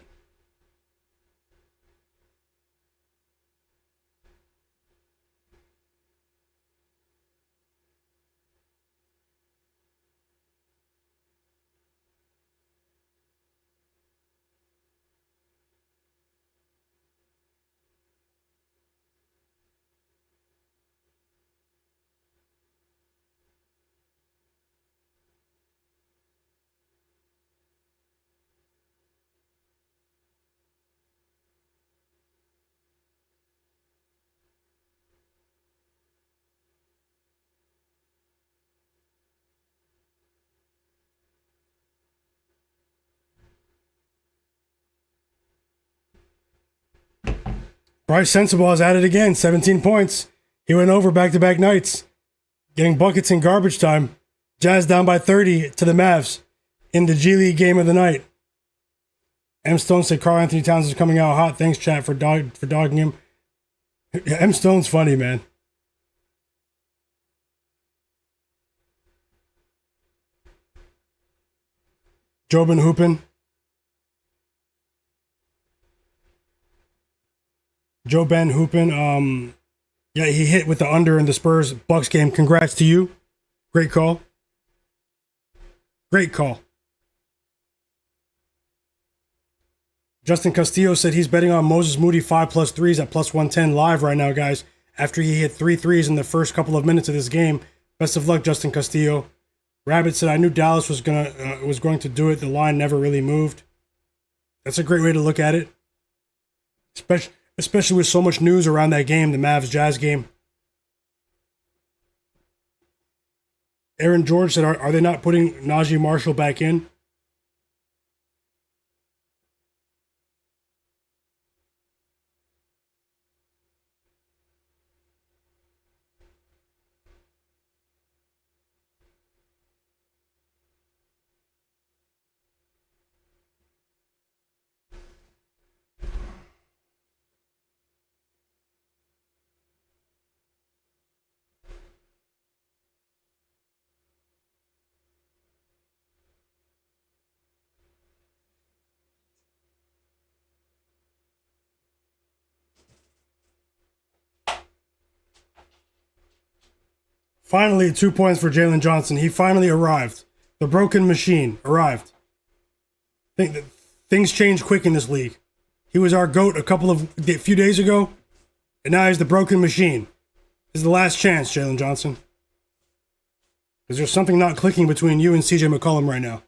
Bryce Sensabaugh is at it again, 17 points. He went over back-to-back nights, getting buckets in garbage time. Jazz down by 30 to the Mavs in the G League game of the night. M. Stone said Karl-Anthony Towns is coming out hot. Thanks, chat, for dogging him. M. Stone's funny, man. Jobin Hoopin. Joe Ben Hoopin. Yeah, he hit with the under in the Spurs Bucks game. Congrats to you. Great call. Great call. Justin Castillo said he's betting on Moses Moody 5+ threes at +110 live right now, guys. After he hit 3 threes in the first couple of minutes of this game. Best of luck, Justin Castillo. Rabbit said I knew Dallas was going to do it. The line never really moved. That's a great way to look at it. Especially with so much news around that game, the Mavs-Jazz game. Aaron George said, are they not putting Najee Marshall back in? Finally, 2 points for Jalen Johnson. He finally arrived. The broken machine arrived. Things change quick in this league. He was our GOAT a few days ago, and now he's the broken machine. This is the last chance, Jalen Johnson. Is there something not clicking between you and CJ McCollum right now?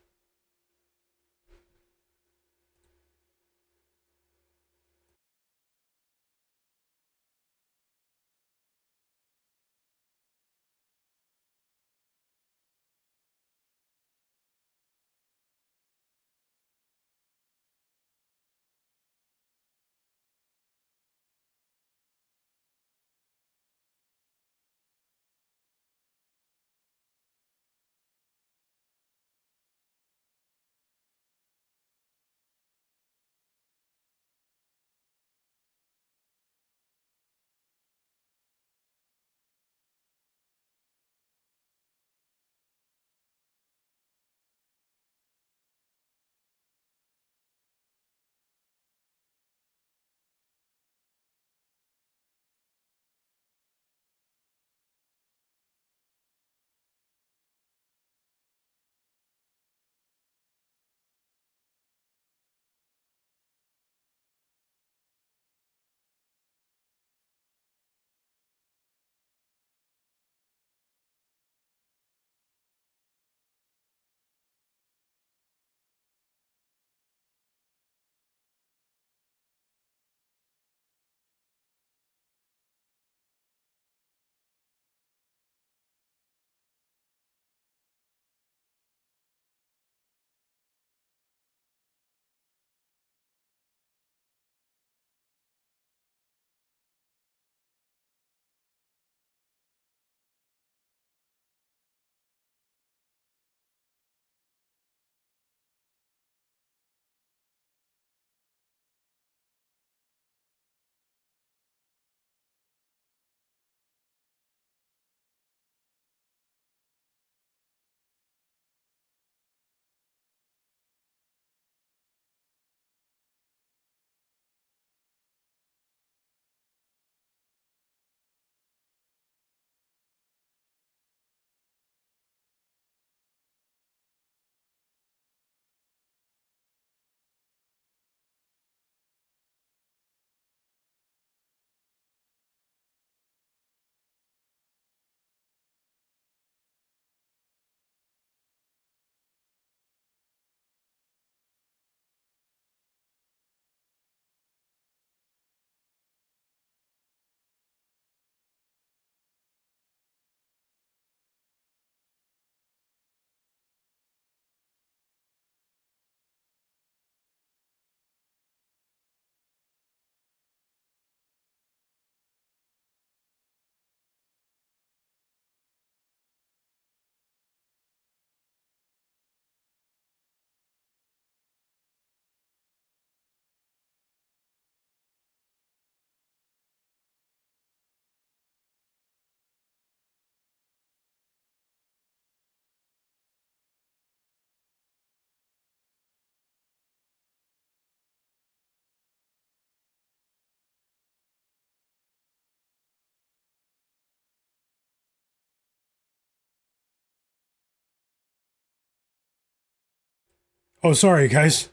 Oh, sorry, guys.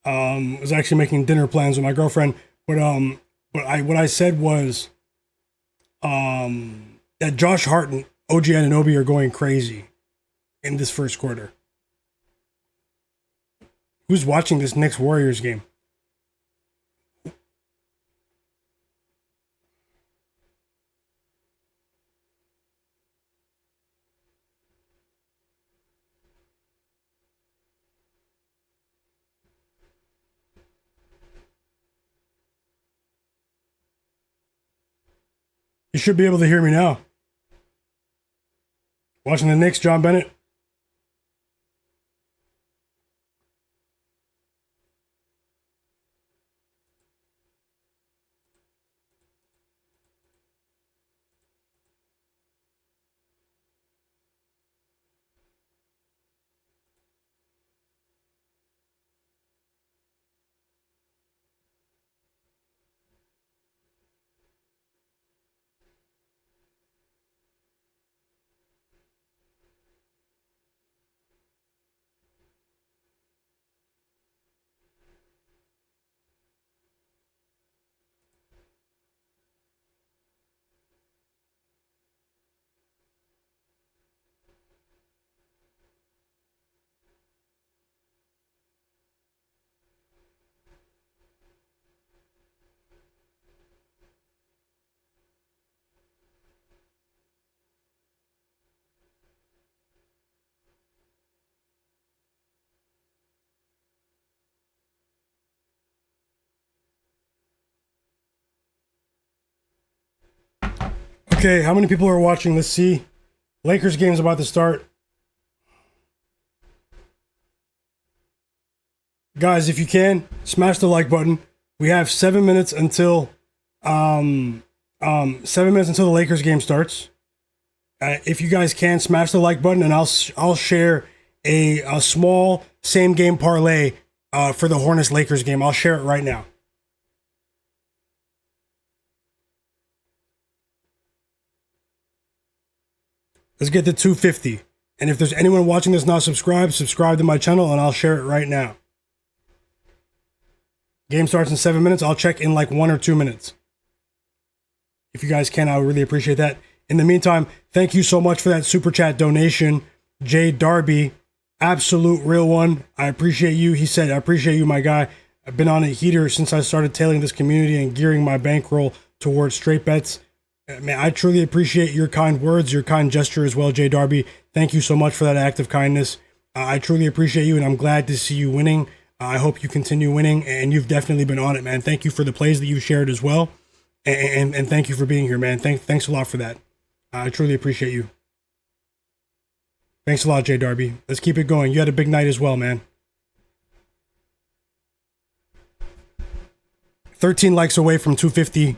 Was actually making dinner plans with my girlfriend, what I said was that Josh Hart and OG Anunoby are going crazy in this first quarter. Who's watching this Knicks Warriors game? You should be able to hear me now. Watching the Knicks, John Bennett. Okay, how many people are watching? Let's see. Lakers game's about to start. Guys, if you can, smash the like button. We have 7 minutes until 7 minutes until the Lakers game starts. If you guys can, smash the like button, and I'll share a small same game parlay for the Hornets Lakers game. I'll share it right now. Let's get to 250. And if there's anyone watching this not subscribed, subscribe to my channel and I'll share it right now. Game starts in 7 minutes. I'll check in like 1 or 2 minutes. If you guys can, I would really appreciate that. In the meantime, thank you so much for that super chat donation. Jay Darby, absolute real one. I appreciate you. He said, I appreciate you, my guy. I've been on a heater since I started tailing this community and gearing my bankroll towards straight bets. Man, I truly appreciate your kind words, your kind gesture as well, Jay Darby. Thank you so much for that act of kindness. I truly appreciate you, and I'm glad to see you winning. I hope you continue winning, and you've definitely been on it, man. Thank you for the plays that you've shared as well, and thank you for being here, man. Thanks a lot for that. I truly appreciate you. Thanks a lot, Jay Darby. Let's keep it going. You had a big night as well, man. 13 likes away from 250.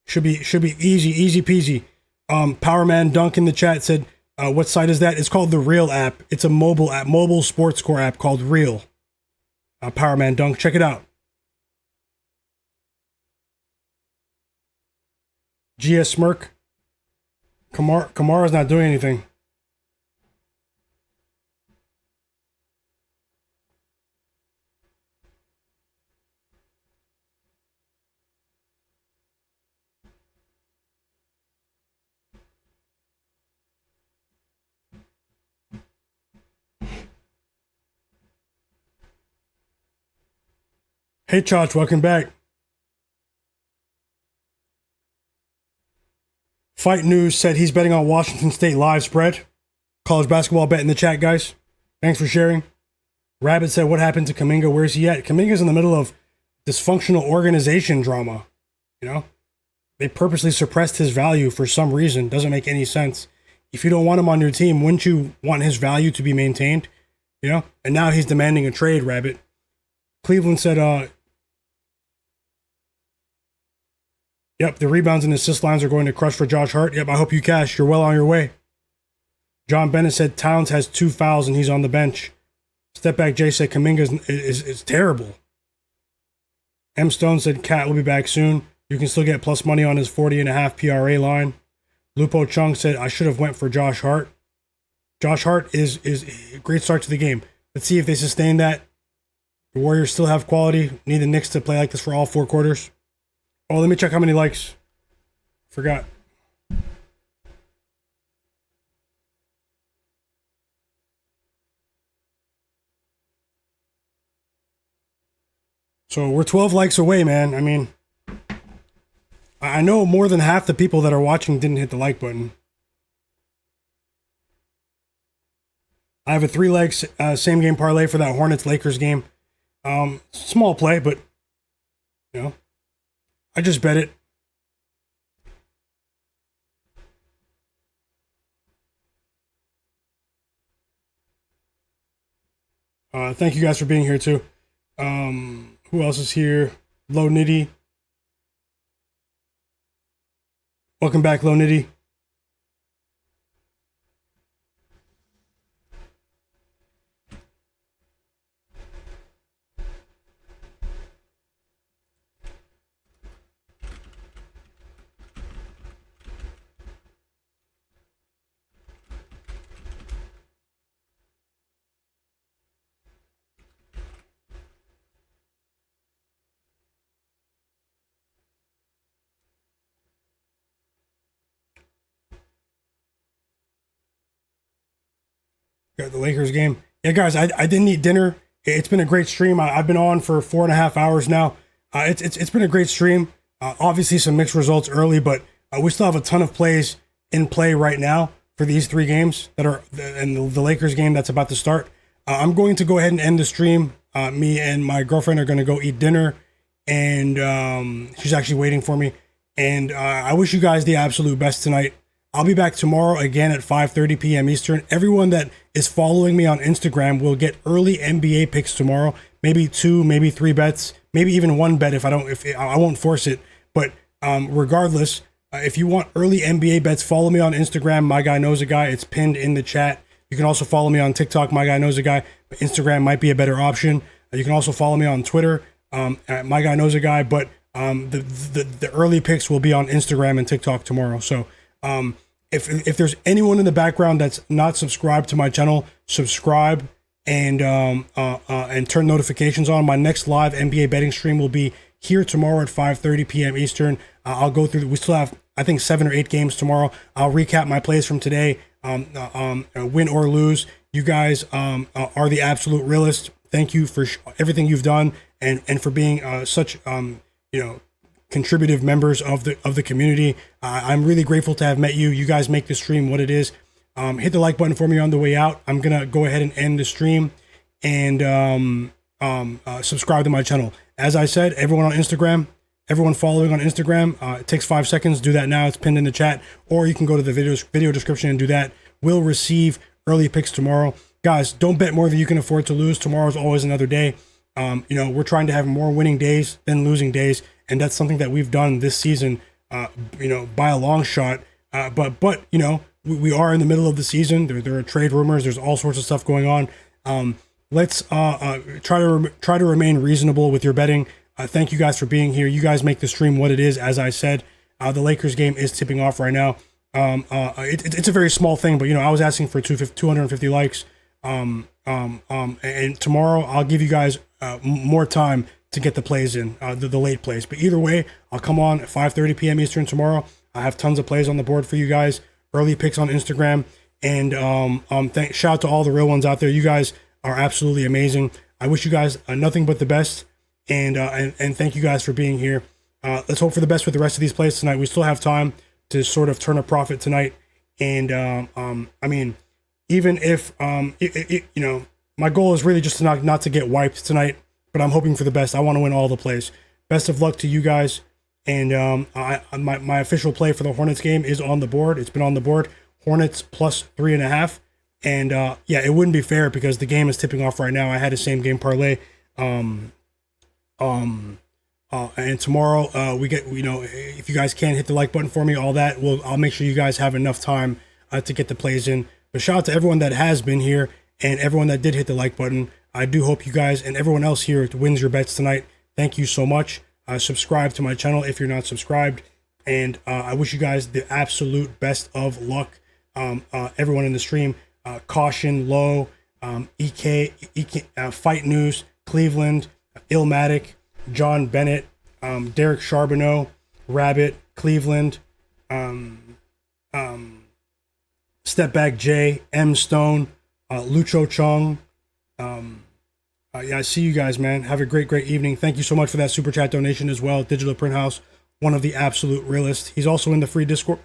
Should be easy peasy. Powerman Dunk in the chat said, what site is that? It's called the Real app. It's a mobile sports score app called Real. Powerman Dunk, check it out. GS Smirk. Kamara's not doing anything. Hey, Chach, welcome back. Fight News said he's betting on Washington State live spread. College basketball bet in the chat, guys. Thanks for sharing. Rabbit said, what happened to Kuminga? Where's he at? Kuminga's in the middle of dysfunctional organization drama. You know? They purposely suppressed his value for some reason. Doesn't make any sense. If you don't want him on your team, wouldn't you want his value to be maintained? You know? And now he's demanding a trade, Rabbit. Cleveland said, yep, the rebounds and assist lines are going to crush for Josh Hart. Yep, I hope you cash. You're well on your way. John Bennett said Towns has 2 fouls and he's on the bench. Step Back Jay said Kuminga is terrible. M. Stone said Cat will be back soon. You can still get plus money on his 40.5 PRA line. Lupo Chung said I should have went for Josh Hart. Josh Hart is a great start to the game. Let's see if they sustain that. The Warriors still have quality. Need the Knicks to play like this for all 4 quarters. Oh, let me check how many likes. Forgot. So we're 12 likes away, man. I mean, I know more than half the people that are watching didn't hit the like button. I have a 3 legs same game parlay for that Hornets Lakers game. Small play, but you know, I just bet it. Thank you guys for being here too. Who else is here? Low Nitty. Welcome back, Low Nitty. Got the Lakers game. Yeah, guys, I didn't eat dinner. It's been a great stream. I've been on for 4.5 hours now. It's been a great stream. Obviously, some mixed results early, but we still have a ton of plays in play right now for these 3 games that are, and the Lakers game that's about to start. I'm going to go ahead and end the stream. Me and my girlfriend are going to go eat dinner, and she's actually waiting for me. And I wish you guys the absolute best tonight. I'll be back tomorrow again at 5:30 p.m. Eastern. Everyone that is following me on Instagram will get early NBA picks tomorrow. Maybe 2, maybe 3 bets, maybe even 1 bet if I won't force it. But regardless, if you want early NBA bets, follow me on Instagram. Myguyknowsaguy. It's pinned in the chat. You can also follow me on TikTok. Myguyknowsaguy. But Instagram might be a better option. You can also follow me on Twitter at Myguyknowsaguy. But the early picks will be on Instagram and TikTok tomorrow. So. If there's anyone in the background that's not subscribed to my channel, subscribe and turn notifications on. My next live NBA betting stream will be here tomorrow at 5:30 p.m. Eastern. I'll go through. We still have, I think, 7 or 8 games tomorrow. I'll recap my plays from today. Win or lose, you guys are the absolute realist. Thank you for everything you've done and for being such contributive members of the community. I'm really grateful to have met you. You guys make the stream what it is. Hit the like button for me on the way out. I'm gonna go ahead and end the stream and subscribe to my channel. As I said, everyone on Instagram, everyone following on Instagram, it takes 5 seconds. Do that now. It's pinned in the chat, or you can go to the video description and do that. We'll receive early picks tomorrow. Guys, don't bet more than you can afford to lose. Tomorrow's always another day. We're trying to have more winning days than losing days. And that's something that we've done this season, by a long shot. But we are in the middle of the season. There are trade rumors. There's all sorts of stuff going on. Let's try to remain reasonable with your betting. Thank you guys for being here. You guys make the stream what it is. As I said, the Lakers game is tipping off right now. It's a very small thing, but I was asking for 250 likes. And tomorrow I'll give you guys more time to get the plays in, the late plays. But either way, I'll come on at 5:30 p.m. Eastern tomorrow. I have tons of plays on the board for you guys, early picks on Instagram, and shout out to all the real ones out there. You guys are absolutely amazing. I wish you guys nothing but the best, and thank you guys for being here. Let's hope for the best with the rest of these plays tonight. We still have time to sort of turn a profit tonight, and even if my goal is really just to not to get wiped tonight. But I'm hoping for the best. I want to win all the plays. Best of luck to you guys. And my official play for the Hornets game is on the board. It's been on the board. Hornets plus 3.5. And it wouldn't be fair because the game is tipping off right now. I had a same game parlay. And tomorrow we get, if you guys can hit the like button for me, all that, I'll make sure you guys have enough time to get the plays in. But shout out to everyone that has been here and everyone that did hit the like button. I do hope you guys and everyone else here wins your bets tonight. Thank you so much. Subscribe to my channel if you're not subscribed. And I wish you guys the absolute best of luck. Everyone in the stream, caution low. Fight News, Cleveland, Illmatic, John Bennett, Derek Charbonneau, Rabbit, Cleveland, Step Back J, M Stone, Lucho Chung. Yeah, I see you guys, man. Have a great evening. Thank you so much for that super chat donation as well. Digital Print House, one of the absolute realists. He's also in the free Discord.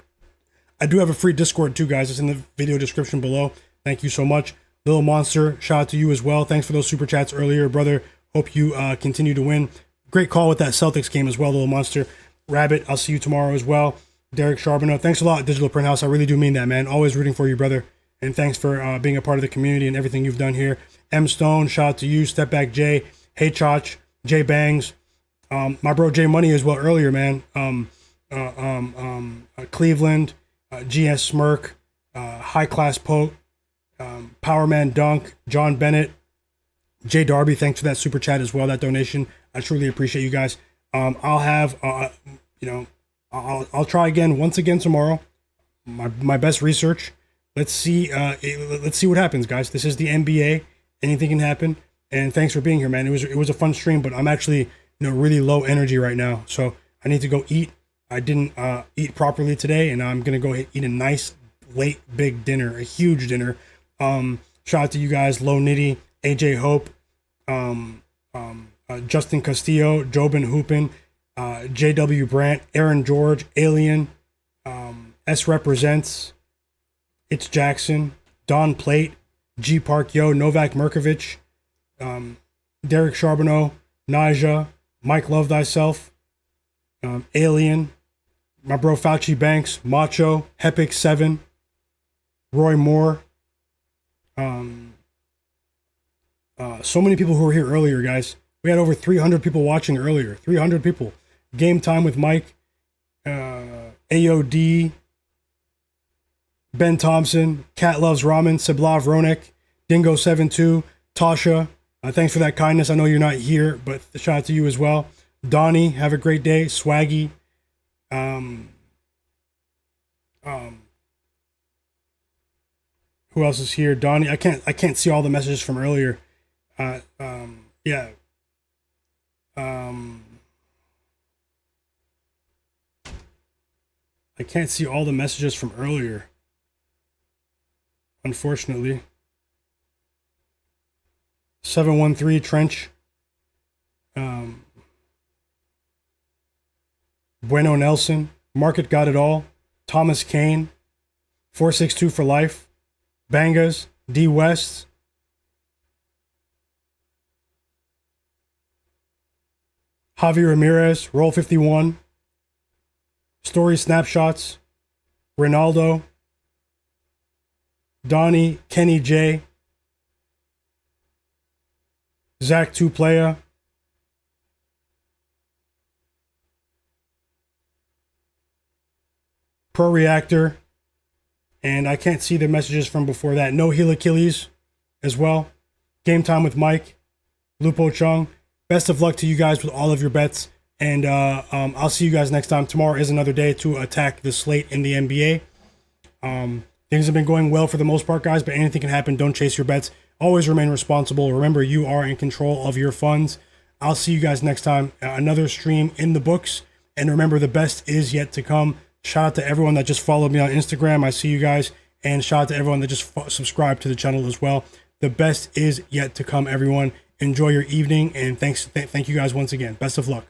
I do have a free Discord too, guys. It's in the video description below. Thank you so much. Little Monster, shout out to you as well. Thanks for those super chats earlier, brother. Hope you continue to win. Great call with that Celtics game as well, Little Monster. Rabbit, I'll see you tomorrow as well. Derek Charbonneau, thanks a lot, Digital Print House. I really do mean that, man. Always rooting for you, brother. And thanks for being a part of the community and everything you've done here. M Stone, shout out to you. Step Back Jay, Hey Chach, Jay Bangs, my bro Jay Money as well earlier, man. Cleveland, GS Smirk, High Class Poke, Powerman Dunk, John Bennett, Jay Darby, thanks for that super chat as well, that donation. I truly appreciate you guys. I'll have, I'll try again once again tomorrow. My best research. Let's see what happens, guys. This is the NBA. Anything can happen. And thanks for being here, man. It was a fun stream, but I'm actually really low energy right now, so I need to go eat. I didn't eat properly today, and I'm gonna go eat a nice late big dinner, a huge dinner. Shout out to you guys, Low Nitty, AJ Hope, Justin Castillo, Jobin Hoopin, JW Brandt, Aaron George, Alien, S Represents, It's Jackson, Don Plate, G Park Yo, Novak Mirkovic, Derek Charbonneau, Naja, Mike Love Thyself, Alien, my bro Fauci Banks, Macho, Hepic 7, Roy Moore. So many people who were here earlier, guys. We had over 300 people watching earlier. 300 people. Game Time with Mike, AOD, Ben Thompson, Cat Loves Ramen, Siblav Ronek, Dingo72, Tasha. Thanks for that kindness. I know you're not here, but shout out to you as well. Donnie, have a great day. Swaggy. Who else is here? Donnie. I can't see all the messages from earlier. Yeah. I can't see all the messages from earlier, unfortunately. 713 Trench. Bueno Nelson. Market Got It All. Thomas Kane. 462 for Life. Bangas. D West. Javi Ramirez. Roll 51. Story Snapshots. Ronaldo. Donnie. Kenny J. Zach 2 Playa. Pro Reactor. And I can't see the messages from before that. No Heel Achilles as well. Game Time with Mike. Lupo Chung. Best of luck to you guys with all of your bets. And I'll see you guys next time. Tomorrow is another day to attack the slate in the NBA. Things have been going well for the most part, guys, but anything can happen. Don't chase your bets. Always remain responsible. Remember, you are in control of your funds. I'll see you guys next time. Another stream in the books. And remember, the best is yet to come. Shout out to everyone that just followed me on Instagram. I see you guys. And shout out to everyone that just subscribed to the channel as well. The best is yet to come, everyone. Enjoy your evening. And thank you guys once again. Best of luck.